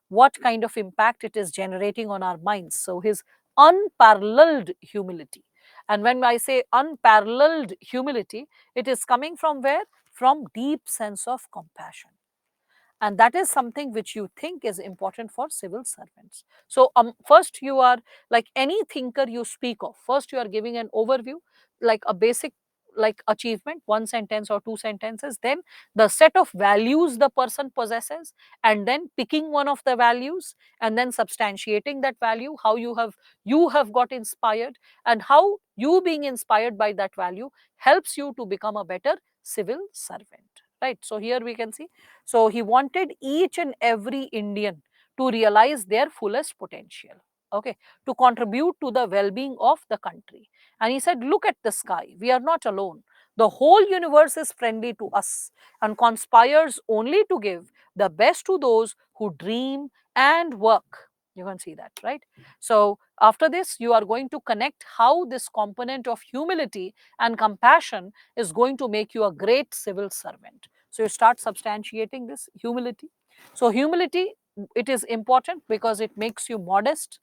what kind of impact it is generating on our minds. So his unparalleled humility, and when I say unparalleled humility, it is coming from where? From deep sense of compassion, and that is something which you think is important for civil servants. So first you are, like any thinker you speak of, first you are giving an overview, like a basic, like achievement, one sentence or two sentences, then the set of values the person possesses, and then picking one of the values and then substantiating that value, how you have got inspired, and how you being inspired by that value helps you to become a better civil servant, right? So here we can see, so he wanted each and every Indian to realize their fullest potential, okay, to contribute to the well being of the country. And he said, look at the sky, we are not alone. The whole universe is friendly to us and conspires only to give the best to those who dream and work. You can see that, right? So, after this, you are going to connect how this component of humility and compassion is going to make you a great civil servant. So you start substantiating this humility. So humility, it is important because it makes you modest.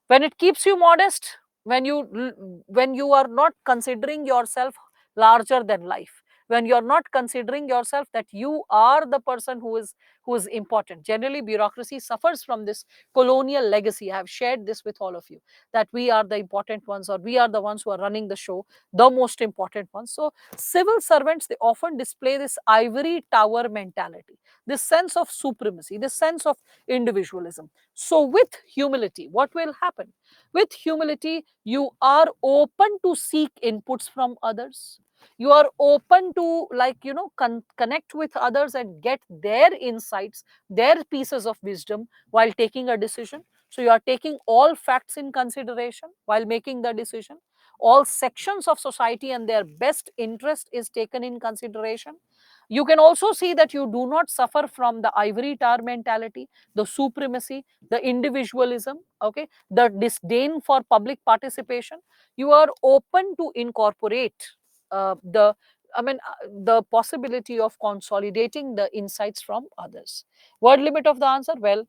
When it keeps you modest, when you are not considering yourself larger than life, when you are not considering yourself that you are the person who is important. Generally bureaucracy suffers from this colonial legacy. I have shared this with all of you, that we are the important ones, or we are the ones who are running the show, the most important ones. So civil servants, they often display this ivory tower mentality, this sense of supremacy, this sense of individualism. So with humility, what will happen? With humility, you are open to seek inputs from others. You are open to, like, connect with others and get their insights, their pieces of wisdom while taking a decision. So you are taking all facts in consideration while making the decision. All sections of society and their best interest is taken in consideration. You can also see that you do not suffer from the ivory tower mentality, the supremacy, the individualism, okay, the disdain for public participation. You are open to incorporate the the possibility of consolidating the insights from others. Word limit of the answer? Well,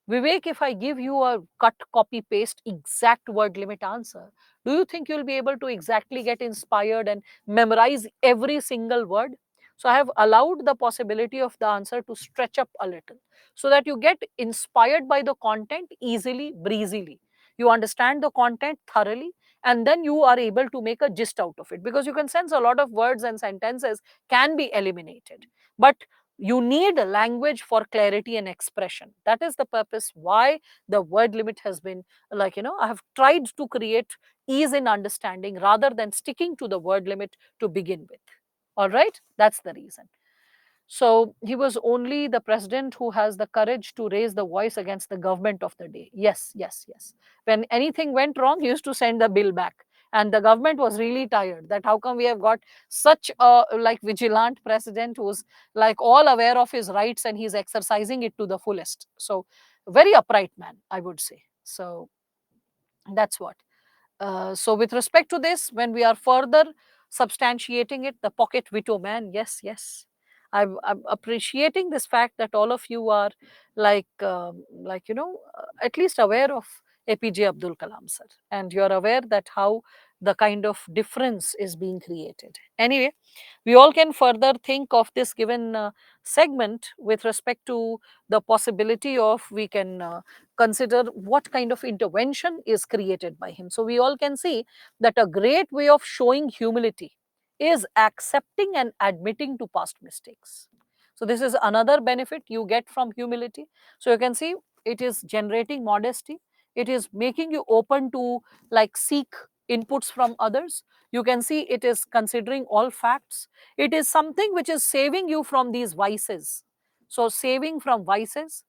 Vivek, if I give you a cut, copy, paste exact word limit answer, do you think you'll be able to exactly get inspired and memorize every single word? So I have allowed the possibility of the answer to stretch up a little, so that you get inspired by the content easily, breezily. You understand the content thoroughly, and then you are able to make a gist out of it, because you can sense a lot of words and sentences can be eliminated. But you need a language for clarity and expression. That is the purpose why the word limit has been, like, I have tried to create ease in understanding rather than sticking to the word limit to begin with. All right, that's the reason. So he was only the president who has the courage to raise the voice against the government of the day. Yes, yes, yes. When anything went wrong, he used to send the bill back. And the government was really tired that how come we have got such a, like, vigilant president who's, like, all aware of his rights and he's exercising it to the fullest. So very upright man, I would say. So that's what. So with respect to this, when we are further substantiating it, the pocket veto man, yes, yes. I'm appreciating this fact that all of you are, at least aware of APJ Abdul Kalam sir, and you are aware that how the kind of difference is being created. Anyway, we all can further think of this given segment with respect to the possibility of, we can consider what kind of intervention is created by him. So we all can see that a great way of showing humility is accepting and admitting to past mistakes. So this is another benefit you get from humility. So you can see it is generating modesty, it is making you open to like seek inputs from others. You can see it is considering all facts. It is something which is saving you from these vices. So saving from vices,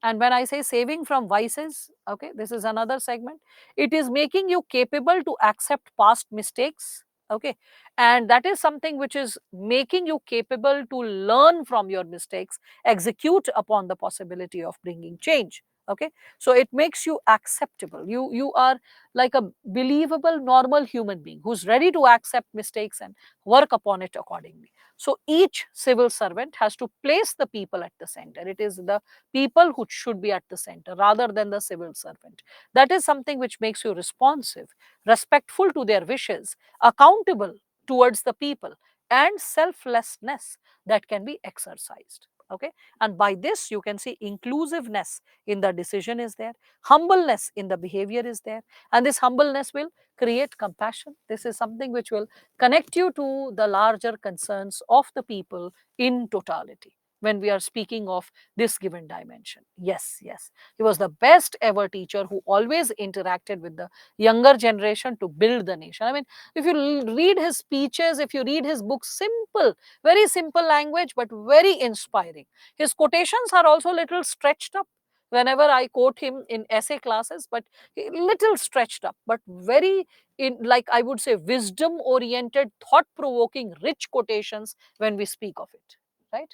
and when I say saving from vices, okay, this is another segment. It is making you capable to accept past mistakes, okay, and that is something which is making you capable to learn from your mistakes, execute upon the possibility of bringing change. Okay, so it makes you acceptable. You are like a believable normal human being who's ready to accept mistakes and work upon it accordingly. So each civil servant has to place the people at the center. It is the people who should be at the center rather than the civil servant. That is something which makes you responsive, respectful to their wishes, accountable towards the people, and selflessness that can be exercised. Okay, and by this you can see inclusiveness in the decision is there, humbleness in the behavior is there, and this humbleness will create compassion. This is something which will connect you to the larger concerns of the people in totality when we are speaking of this given dimension. Yes, yes. He was the best ever teacher who always interacted with the younger generation to build the nation. I mean, if you read his speeches, if you read his books, simple, very simple language, but very inspiring. His quotations are also little stretched up whenever I quote him in essay classes, but little stretched up, but very in, like I would say, wisdom oriented, thought provoking, rich quotations when we speak of it, right?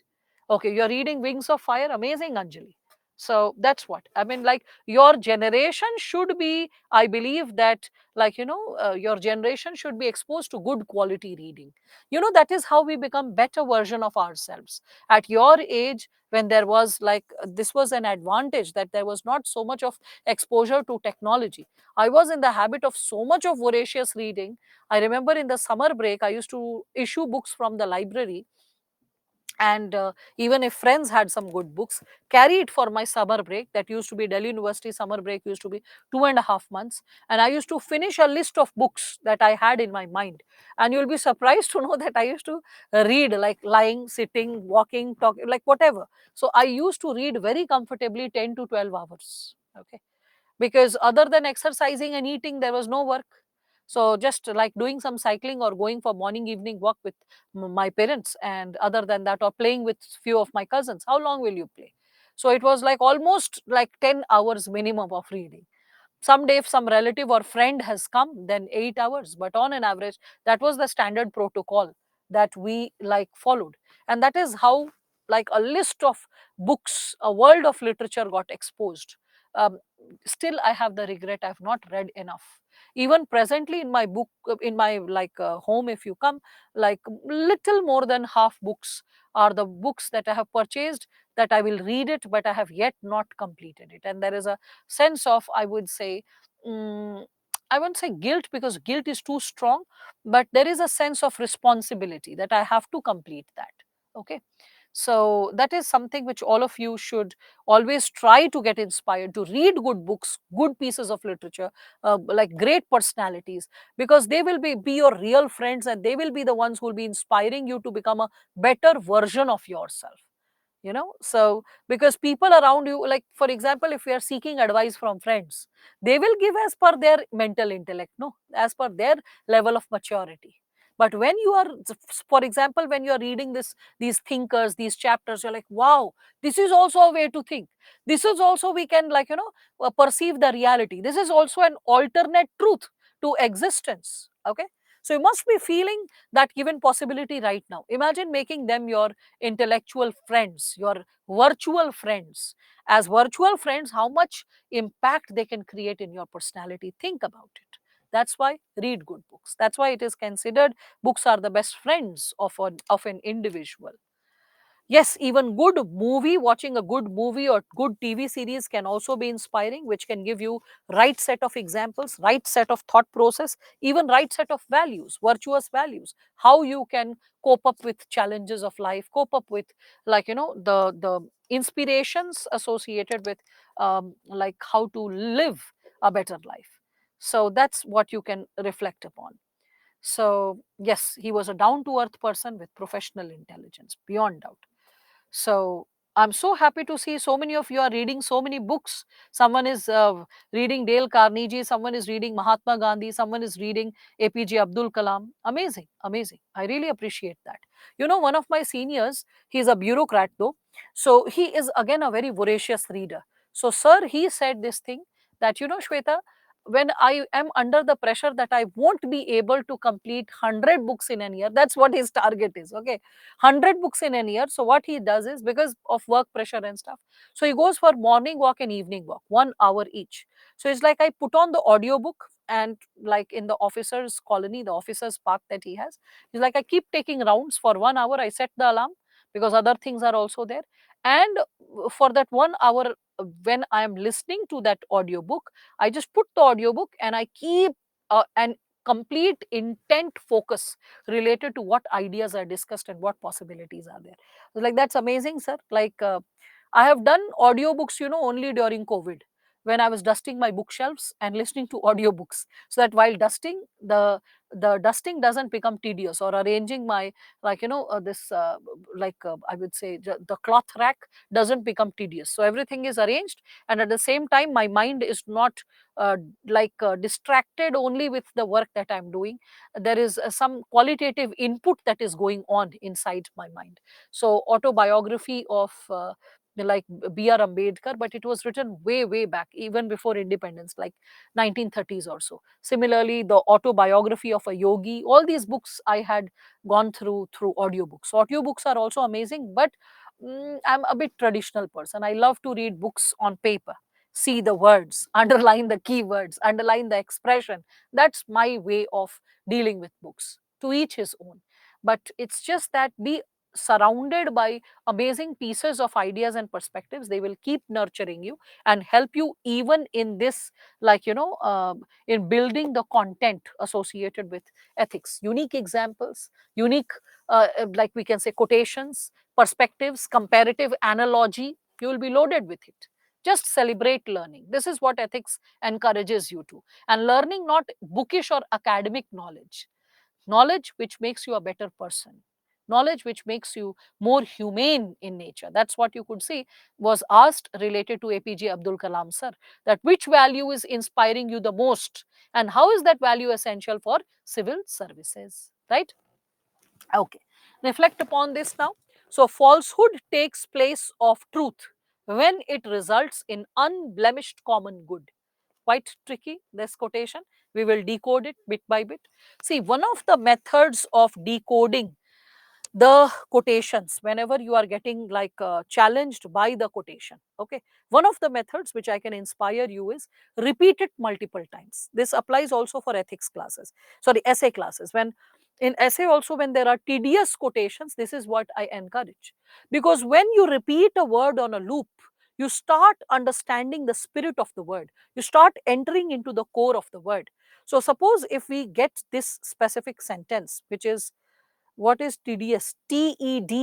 Okay, you're reading Wings of Fire, amazing, Anjali. So that's what I mean. Like your generation should be, I believe that, like, your generation should be exposed to good quality reading. That is how we become better version of ourselves. At your age, when there was like, this was an advantage that there was not so much of exposure to technology. I was in the habit of so much of voracious reading. I remember in the summer break, I used to issue books from the library, and even if friends had some good books, carry it for my summer break. That used to be Delhi University summer break, used to be 2.5 months, and I used to finish a list of books that I had in my mind. And you'll be surprised to know that I used to read like lying, sitting, walking, talking, like whatever. So I used to read very comfortably 10 to 12 hours. Okay, because other than exercising and eating, there was no work. So just like doing some cycling or going for morning evening walk with my parents, and other than that, or playing with few of my cousins. How long will you play? So it was like almost like 10 hours minimum of reading. Someday if some relative or friend has come, then 8 hours, but on an average, that was the standard protocol that we like followed. And that is how like a list of books, a world of literature got exposed. um, Still I have the regret I've not read enough. Even presently in my book, in my like home, if you come, like little more than half books are the books that I have purchased, that I will read it, but I have yet not completed it. And there is a sense of, I would say, mm, I won't say guilt, because guilt is too strong, but there is a sense of responsibility that I have to complete that. Okay, so that is something which all of you should always try to get inspired to read good books, good pieces of literature, like great personalities, because they will be your real friends, and they will be the ones who will be inspiring you to become a better version of yourself. So because people around you, like for example, if you are seeking advice from friends, they will give as per their mental intellect, no, as per their level of maturity. But when you are, for example, when you are reading these thinkers, these chapters, you're like, wow, this is also a way to think. This is also, we can, like, perceive the reality. This is also an alternate truth to existence. Okay, so you must be feeling that given possibility right now. Imagine making them your intellectual friends, your virtual friends. As virtual friends, how much impact they can create in your personality. Think about it. That's why read good books. That's why it is considered books are the best friends of an individual. Yes, even good movie, watching a good movie or good TV series can also be inspiring, which can give you right set of examples, right set of thought process, even right set of values, virtuous values, how you can cope up with challenges of life, cope up with, like, the inspirations associated with, like, how to live a better life. So that's what you can reflect upon. So yes, he was a down to earth person with professional intelligence, beyond doubt. So I'm so happy to see so many of you are reading so many books. Someone is reading Dale Carnegie, someone is reading Mahatma Gandhi, someone is reading APJ Abdul Kalam. Amazing, amazing. I really appreciate that. One of my seniors, he's a bureaucrat though. So he is again a very voracious reader. So, sir, he said this thing that, Shweta, when I am under the pressure that I won't be able to complete 100 books in a year, that's what his target is. Okay, 100 books in a year. So what he does is, because of work pressure and stuff, so he goes for morning walk and evening walk, 1 hour each. So it's like I put on the audiobook, and like in the officers colony, the officers park that he has, he's like, I keep taking rounds for 1 hour. I set the alarm because other things are also there. And for that 1 hour, when I am listening to that audiobook, I just put the audiobook and I keep an complete intent focus related to what ideas are discussed and what possibilities are there. Like, that's amazing, sir. Like, I have done audiobooks, only during COVID, when I was dusting my bookshelves and listening to audiobooks, so that while dusting, the dusting doesn't become tedious, or arranging my, like, this like, I would say, the cloth rack doesn't become tedious. So everything is arranged, and at the same time my mind is not distracted only with the work that I'm doing. There is some qualitative input that is going on inside my mind. So autobiography of like B.R. Ambedkar, but it was written way, way back, even before independence, like 1930s or so. Similarly, the autobiography of a yogi, all these books I had gone through audiobooks. Audiobooks are also amazing, but I'm a bit traditional person. I love to read books on paper, see the words, underline the keywords, underline the expression. That's my way of dealing with books. To each his own. But it's just that, be surrounded by amazing pieces of ideas and perspectives. They will keep nurturing you and help you even in this, like, in building the content associated with ethics. Unique examples, unique, like we can say, quotations, perspectives, comparative analogy. You will be loaded with it. Just celebrate learning. This is what ethics encourages you to. And learning, not bookish or academic knowledge, knowledge which makes you a better person, knowledge which makes you more humane in nature. That's what you could see was asked related to APJ Abdul Kalam, sir, that which value is inspiring you the most, and how is that value essential for civil services, right? Okay, reflect upon this now. So falsehood takes place of truth when it results in unblemished common good. Quite tricky, this quotation. We will decode it bit by bit. See, one of the methods of decoding the quotations, whenever you are getting like challenged by the quotation, okay, one of the methods which I can inspire you is repeat it multiple times. This applies also for ethics classes, sorry, essay classes. When in essay also, when there are tedious quotations, this is what I encourage, because when you repeat a word on a loop, you start understanding the spirit of the word, you start entering into the core of the word. So suppose if we get this specific sentence, which is, what is tedious? Tedious,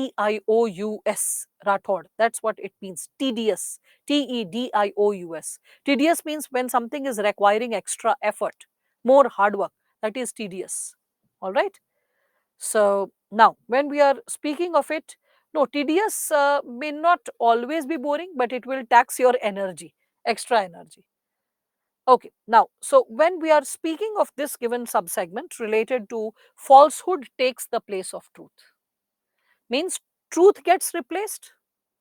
Rathod. That's what it means. Tedious. Tedious. Tedious means when something is requiring extra effort, more hard work. That is tedious. All right. So now, when we are speaking of it, no, tedious may not always be boring, but it will tax your energy, extra energy. Okay, now, so when we are speaking of this given subsegment related to falsehood takes the place of truth, means truth gets replaced.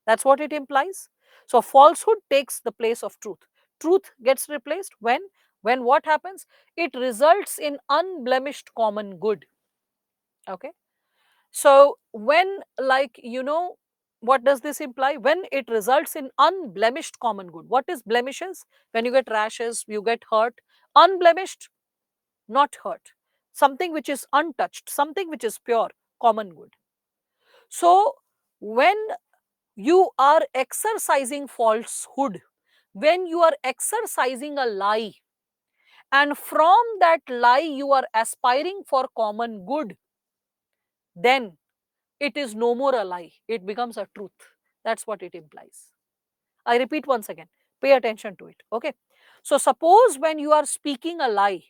That's what it implies. So falsehood takes the place of truth. Truth gets replaced when what happens? It results in unblemished common good. Okay. So when, like, what does this imply? When it results in unblemished common good. What is blemishes? When you get rashes, you get hurt. Unblemished, not hurt. Something which is untouched, something which is pure, common good. So when you are exercising falsehood, when you are exercising a lie, and from that lie you are aspiring for common good, then it is no more a lie, it becomes a truth. That's what it implies. I repeat once again, pay attention to it. Okay. So, suppose when you are speaking a lie,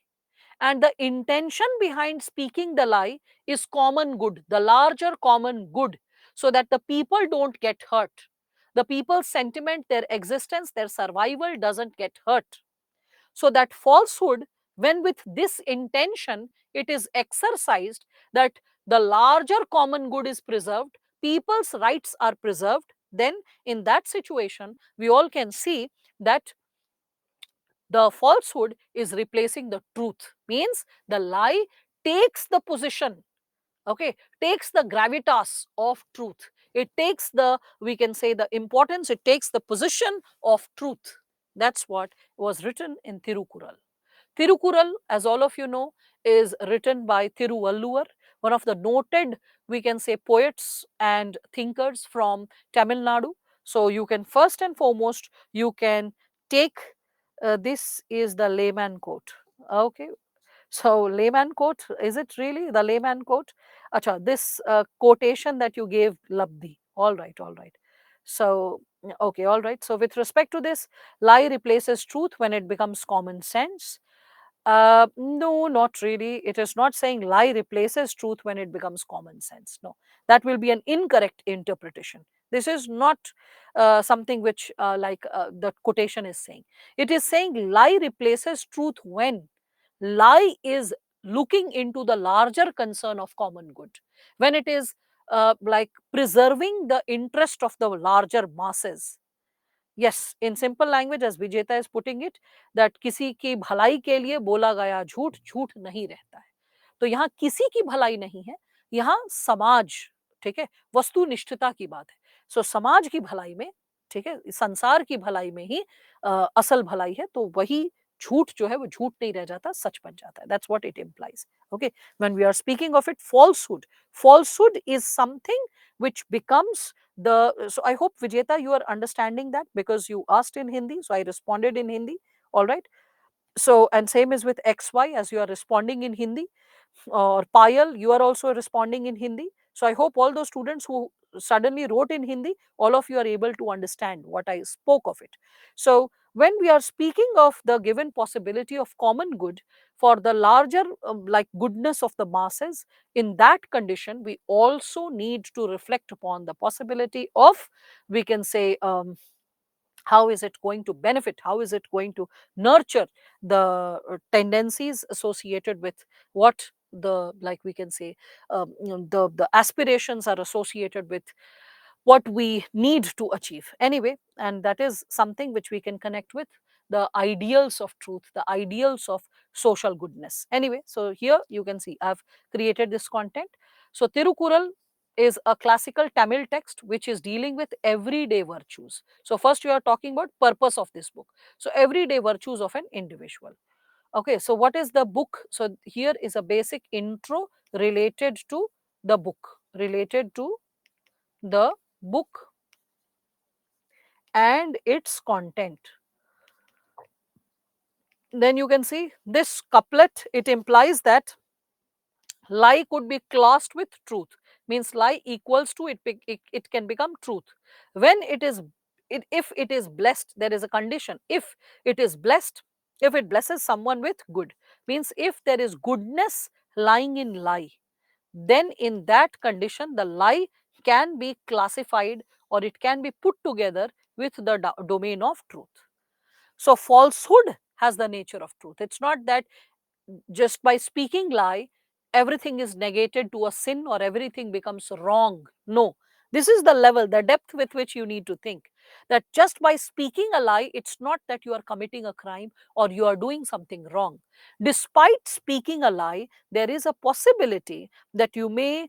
and the intention behind speaking the lie is common good, the larger common good, so that the people don't get hurt. The people's sentiment, their existence, their survival doesn't get hurt. So that falsehood, when with this intention it is exercised, that the larger common good is preserved, people's rights are preserved, then in that situation, we all can see that the falsehood is replacing the truth. Means the lie takes the position, okay, takes the gravitas of truth. It takes the, we can say, the importance, it takes the position of truth. That's what was written in Tirukural. Tirukural, as all of you know, is written by Thiruvalluvar, one of the noted, we can say, poets and thinkers from Tamil Nadu. So you can first and foremost, you can take, this is the layman quote. Okay. So layman quote, is it really the layman quote? Acha, this quotation that you gave, Labdi. All right, all right. So, okay, all right. So with respect to this, lie replaces truth when it becomes common sense. No, not really. It is not saying lie replaces truth when it becomes common sense. No, that will be an incorrect interpretation. This is not something which, the quotation is saying. It is saying lie replaces truth when lie is looking into the larger concern of common good, when it is like preserving the interest of the larger masses. Yes, in simple language, as Vijeta is putting it, that किसी की भलाई के लिए बोला गया झूठ झूठ नहीं रहता है. तो यहाँ किसी की भलाई नहीं है, यहाँ समाज, ठीक है, वस्तुनिष्ठता की बात है. सो समाज की भलाई में, ठीक है, संसार की भलाई में ही असल भलाई है, तो वही झूठ जो है वो झूठ नहीं रह जाता, सच बन जाता है. That's what it implies. Okay, when we are speaking of it, falsehood is something which becomes the, so I hope, Vijeta, you are understanding that, because you asked in Hindi, so I responded in Hindi. All right. So, and same is with XY, as you are responding in Hindi, or Payal, you are also responding in Hindi. So I hope all those students who suddenly wrote in Hindi, all of you are able to understand what I spoke of it. So when we are speaking of the given possibility of common good for the larger like goodness of the masses, in that condition, we also need to reflect upon the possibility of, we can say, how is it going to benefit, how is it going to nurture the tendencies associated with what the, like we can say, the aspirations are associated with what we need to achieve anyway. And that is something which we can connect with the ideals of truth, the ideals of social goodness anyway. So here you can see I've created this content. So Tirukural is a classical Tamil text which is dealing with everyday virtues. So first you are talking about purpose of this book. So everyday virtues of an individual. Okay, so what is the book? So here is a basic intro related to the book, related to the book and its content. Then you can see this couplet, it implies that lie could be classed with truth, means lie equals to it, it can become truth when it is, if it is blessed. There is a condition, if it is blessed, if it blesses someone with good, means if there is goodness lying in lie, then in that condition the lie can be classified, or it can be put together with the domain of truth. So falsehood has the nature of truth. It's not that just by speaking lie everything is negated to a sin or everything becomes wrong. No, this is the level, the depth with which you need to think, that just by speaking a lie, it's not that you are committing a crime or you are doing something wrong. Despite speaking a lie, there is a possibility that you may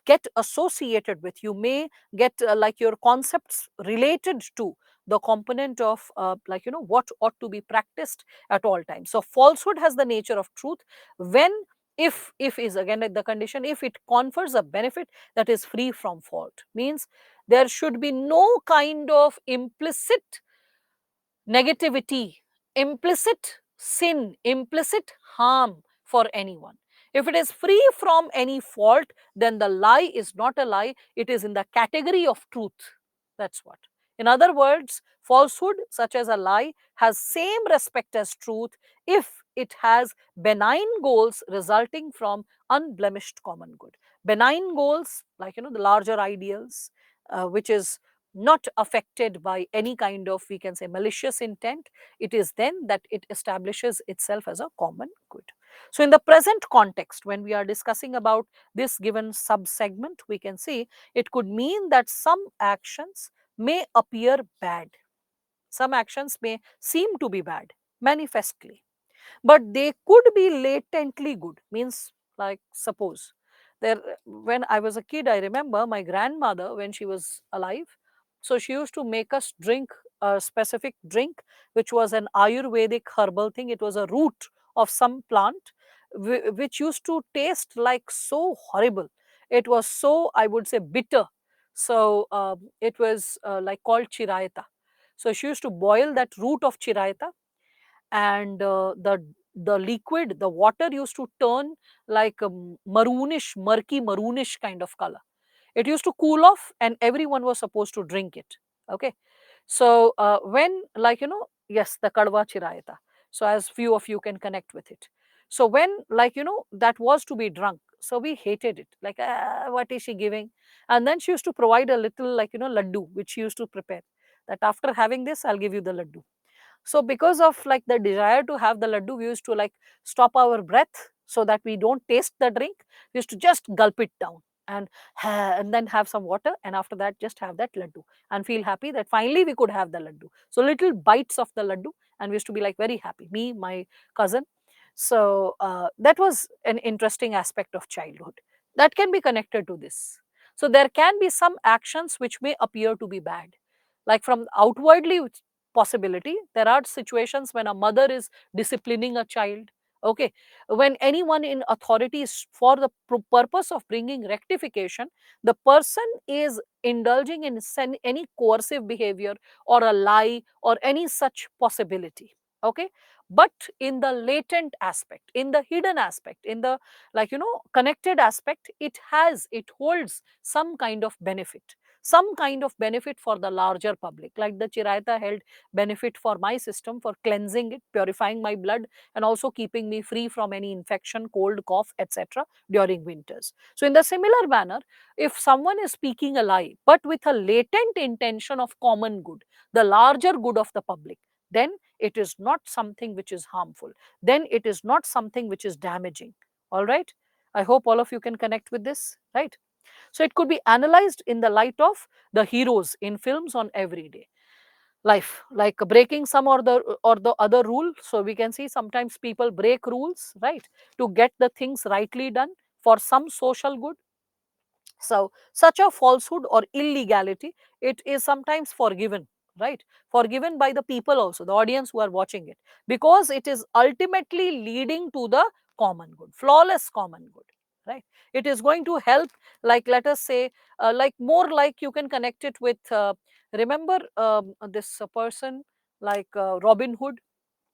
get associated with, you may get like your concepts related to the component of like what ought to be practiced at all times. So falsehood has the nature of truth when if is again the condition, if it confers a benefit that is free from fault, means there should be no kind of implicit negativity, implicit sin, implicit harm for anyone. If it is free from any fault, then the lie is not a lie, it is in the category of truth. That's what. In other words, falsehood, such as a lie, has same respect as truth if it has benign goals resulting from unblemished common good. Benign goals, like the larger ideals, which is not affected by any kind of, we can say, malicious intent, it is then that it establishes itself as a common good. So in the present context, when we are discussing about this given sub-segment, we can see it could mean that some actions may appear bad. Some actions may seem to be bad, manifestly, but they could be latently good. Means, like, suppose there, when I was a kid, I remember my grandmother, when she was alive, so she used to make us drink a specific drink, which was an ayurvedic herbal thing. It was a root of some plant, which used to taste like so horrible. It was so, I would say, bitter. So it was like called chirayata. So she used to boil that root of chirayata, and the liquid, the water used to turn like a maroonish, murky maroonish kind of color. It used to cool off, and everyone was supposed to drink it. Okay, so when, like, yes, the kadwa chirayata. So as few of you can connect with it. So when, like, that was to be drunk, so we hated it, like, what is she giving? And then she used to provide a little, like, laddu, which she used to prepare, that after having this, I'll give you the laddu. So because of, like, the desire to have the laddu, we used to, like, stop our breath so that we don't taste the drink. We used to just gulp it down, and and then have some water, and after that just have that laddu and feel happy that finally we could have the laddu. So little bites of the laddu, and we used to be like very happy, me, my cousin. So that was an interesting aspect of childhood that can be connected to this. So there can be some actions which may appear to be bad, like from outwardly possibility. There are situations when a mother is disciplining a child. Okay, when anyone in authority is, for the purpose of bringing rectification, the person is indulging in any coercive behavior or a lie or any such possibility. Okay, but in the latent aspect, in the hidden aspect, in the, like, connected aspect, it holds some kind of benefit, some kind of benefit for the larger public, like the chirayata held benefit for my system, for cleansing it, purifying my blood, and also keeping me free from any infection, cold, cough, etc. during winters. So in the similar manner, if someone is speaking a lie but with a latent intention of common good, the larger good of the public, then it is not something which is harmful, then it is not something which is damaging. All right, I hope all of you can connect with this, right? So it could be analyzed in the light of the heroes in films on everyday life, like breaking some or the other rule. So we can see sometimes people break rules, right, to get the things rightly done for some social good. So such a falsehood or illegality, it is sometimes forgiven, right? Forgiven by the people also, the audience who are watching it, because it is ultimately leading to the common good, flawless common good, right? It is going to help, like, let us say, like, more like you can connect it with, remember this person, like Robin Hood.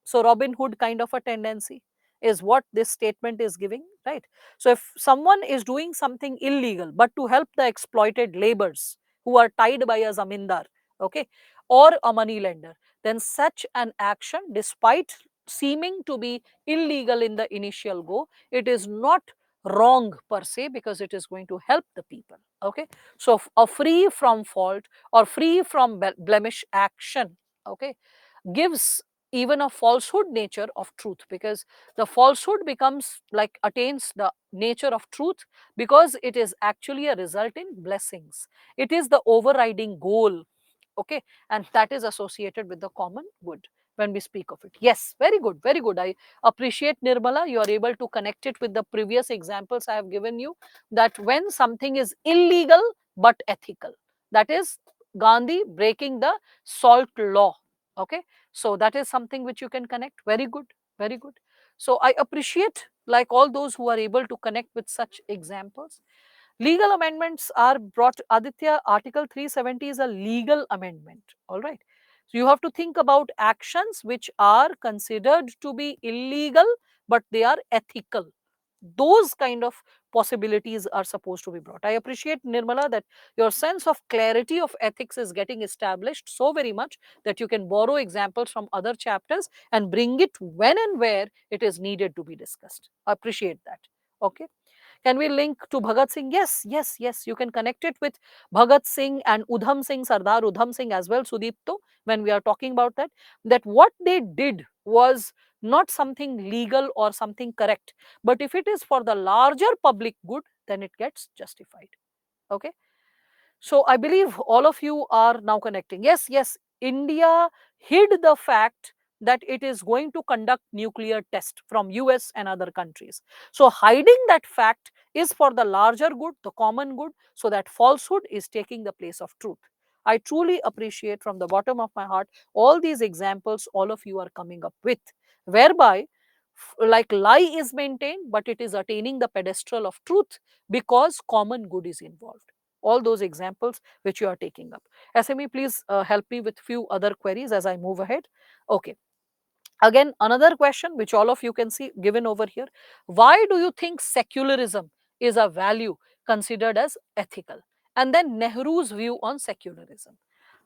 So Robin Hood kind of a tendency is what this statement is giving, right? So if someone is doing something illegal, but to help the exploited laborers who are tied by a zamindar, okay, or a money lender, then such an action, despite seeming to be illegal in the initial go, it is not wrong per se, because it is going to help the people. Okay, so a free from fault or free from blemish action, okay, gives even a falsehood nature of truth, because the falsehood becomes, like, attains the nature of truth, because it is actually a result in blessings. It is the overriding goal. Okay, and that is associated with the common good when we speak of it. Yes, very good, very good. I appreciate, Nirmala, you are able to connect it with the previous examples I have given you, that when something is illegal but ethical, that is Gandhi breaking the salt law. Okay, so that is something which you can connect. Very good, very good. So I appreciate like all those who are able to connect with such examples. Legal amendments are brought. Aditya, Article 370 is a legal amendment. All right. So you have to think about actions which are considered to be illegal, but they are ethical. Those kind of possibilities are supposed to be brought. I appreciate, Nirmala, that your sense of clarity of ethics is getting established so very much that you can borrow examples from other chapters and bring it when and where it is needed to be discussed. I appreciate that. Okay. Can we link to Bhagat Singh? Yes, yes, yes. You can connect it with Bhagat Singh and Udham Singh, Sardar Udham Singh as well, Sudipto, when we are talking about that. That what they did was not something legal or something correct. But if it is for the larger public good, then it gets justified. Okay. So I believe all of you are now connecting. Yes, yes, India hid the fact that it is going to conduct nuclear test from US and other countries. So hiding that fact is for the larger good, the common good, so that falsehood is taking the place of truth. I truly appreciate from the bottom of my heart all these examples all of you are coming up with, whereby like lie is maintained, but it is attaining the pedestal of truth because common good is involved. All those examples which you are taking up. SME, please help me with few other queries as I move ahead. Okay. Again, another question which all of you can see given over here. Why do you think secularism is a value considered as ethical? And then Nehru's view on secularism.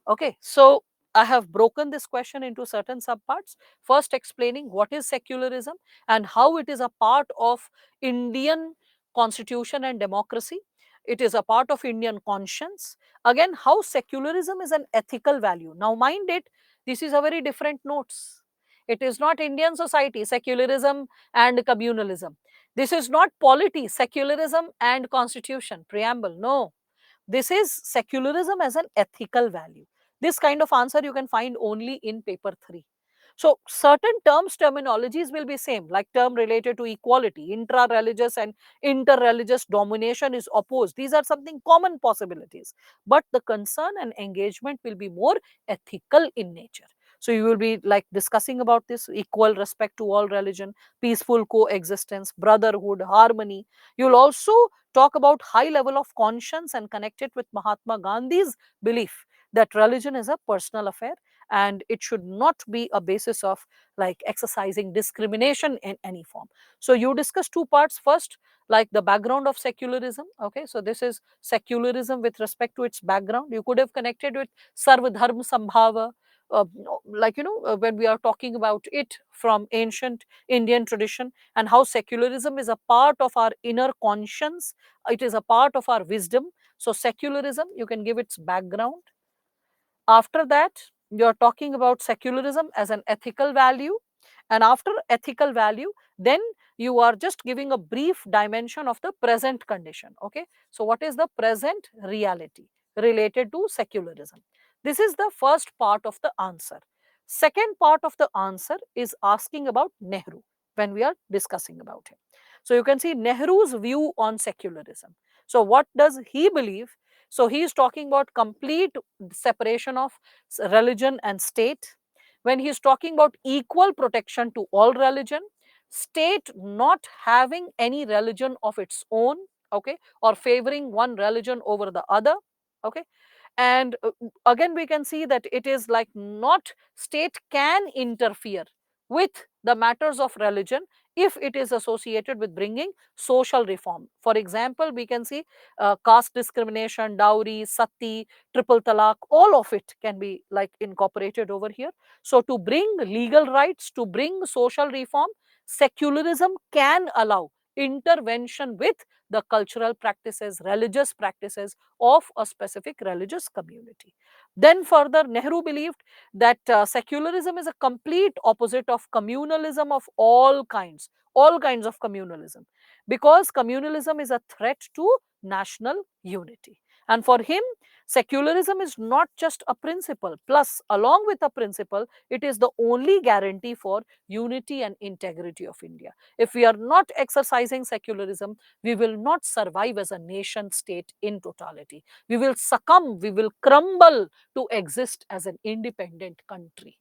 Okay, so I have broken this question into certain subparts. First, explaining what is secularism and how it is a part of Indian constitution and democracy. It is a part of Indian conscience. Again, how secularism is an ethical value. Now, mind it, this is a very different notes. It is not Indian society, secularism and communalism. This is not polity, secularism and constitution, preamble. No, this is secularism as an ethical value. This kind of answer you can find only in paper 3. So certain terms, terminologies will be same, like term related to equality, intra-religious and inter-religious domination is opposed. These are something common possibilities, but the concern and engagement will be more ethical in nature. So you will be like discussing about this equal respect to all religion, peaceful coexistence, brotherhood, harmony. You'll also talk about high level of conscience and connect it with Mahatma Gandhi's belief that religion is a personal affair and it should not be a basis of like exercising discrimination in any form. So you discuss two parts. First, like the background of secularism. Okay, so this is secularism with respect to its background. You could have connected with Sarva Dharma Sambhava, when we are talking about it from ancient Indian tradition, and how secularism is a part of our inner conscience, it is a part of our wisdom. So secularism, you can give its background. After that, you're talking about secularism as an ethical value. And after ethical value, then you are just giving a brief dimension of the present condition. Okay. So what is the present reality related to secularism? This is the first part of the answer. Second part of the answer is asking about Nehru when we are discussing about him. So you can see Nehru's view on secularism. So what does he believe? So he is talking about complete separation of religion and state. When he is talking about equal protection to all religion, state not having any religion of its own, okay, or favoring one religion over the other, okay. And again we can see that it is like not state can interfere with the matters of religion if it is associated with bringing social reform. For example, we can see caste discrimination, dowry, sati, triple talaq, all of it can be like incorporated over here. So to bring legal rights, to bring social reform, secularism can allow intervention with the cultural practices, religious practices of a specific religious community. Then further, Nehru believed that secularism is a complete opposite of communalism of all kinds of communalism, because communalism is a threat to national unity. And for him, secularism is not just a principle, plus, along with a principle, it is the only guarantee for unity and integrity of India. If we are not exercising secularism, we will not survive as a nation state in totality. We will succumb, we will crumble to exist as an independent country.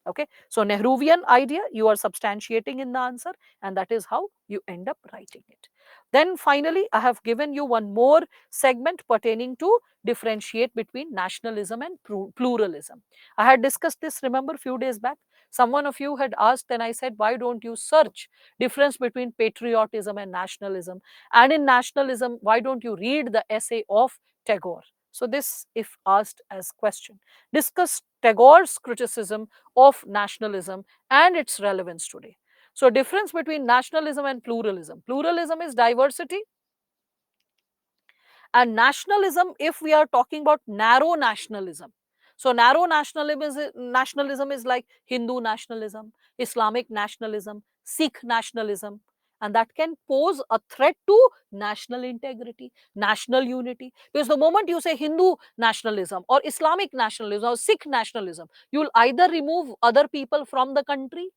Okay, so Nehruvian idea you are substantiating in the answer, and that is how you end up writing it. Then finally, I have given you one more segment pertaining to differentiate between nationalism and pluralism. I had discussed this, remember, few days back. Someone of you had asked, and I said, why don't you search difference between patriotism and nationalism? And in nationalism, why don't you read the essay of Tagore? So this, if asked as question, discuss Tagore's criticism of nationalism and its relevance today. So difference between nationalism and pluralism. Pluralism is diversity, and nationalism, if we are talking about narrow nationalism, so narrow nationalism is like Hindu nationalism, Islamic nationalism, Sikh nationalism, and that can pose a threat to national integrity, national unity. Because the moment you say Hindu nationalism or Islamic nationalism or Sikh nationalism, you'll either remove other people from the country,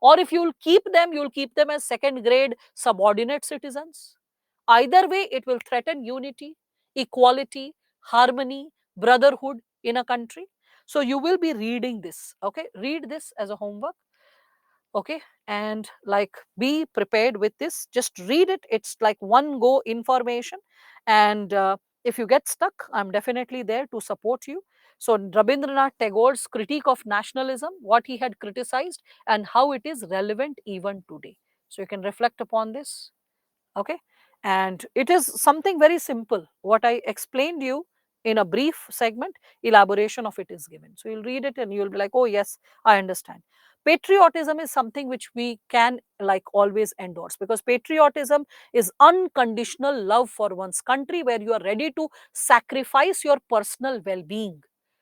or if you'll keep them as second grade subordinate citizens. Either way, it will threaten unity, equality, harmony, brotherhood in a country. So you will be reading this, okay? Read this as a homework, okay? And like be prepared with this. Just read it. It's like one go information. And if you get stuck, I'm definitely there to support you. So Rabindranath Tagore's critique of nationalism, what he had criticized and how it is relevant even today. So you can reflect upon this, okay? And it is something very simple. What I explained you in a brief segment, elaboration of it is given. So you'll read it and you'll be like, oh yes, I understand. Patriotism is something which we can like always endorse, because patriotism is unconditional love for one's country, where you are ready to sacrifice your personal well-being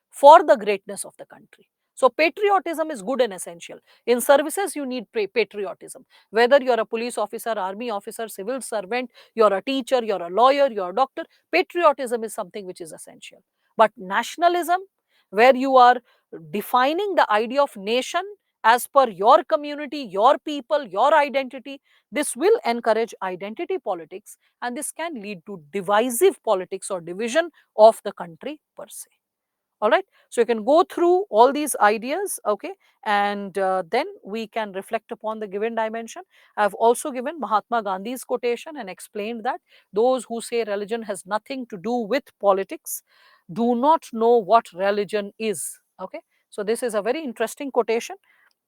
for the greatness of the country. So patriotism is good and essential. In services, you need patriotism. Whether you're a police officer, army officer, civil servant, you're a teacher, you're a lawyer, you're a doctor, patriotism is something which is essential. But nationalism, where you are defining the idea of nation as per your community, your people, your identity, this will encourage identity politics, and this can lead to divisive politics or division of the country per se. All right, so you can go through all these ideas, okay, and then we can reflect upon the given dimension. I have also given Mahatma Gandhi's quotation and explained that those who say religion has nothing to do with politics do not know what religion is, okay. So this is a very interesting quotation.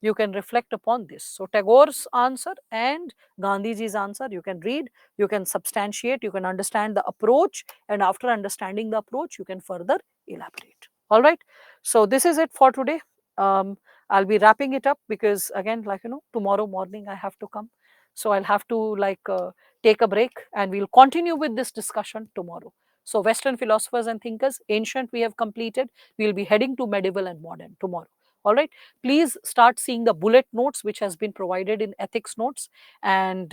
You can reflect upon this. So Tagore's answer and Gandhiji's answer, you can read, you can substantiate, you can understand the approach, and after understanding the approach, you can further elaborate. All right, so this is it for today. I'll be wrapping it up, because again, like tomorrow morning I have to come, so I'll have to take a break, and we'll continue with this discussion tomorrow. So Western philosophers and thinkers, ancient we have completed. We'll be heading to medieval and modern tomorrow. All right, please start seeing the bullet notes which has been provided in ethics notes, and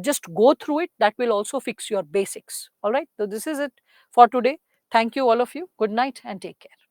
just go through it. That will also fix your basics. All right, so this is it for today. Thank you, all of you. Good night and take care.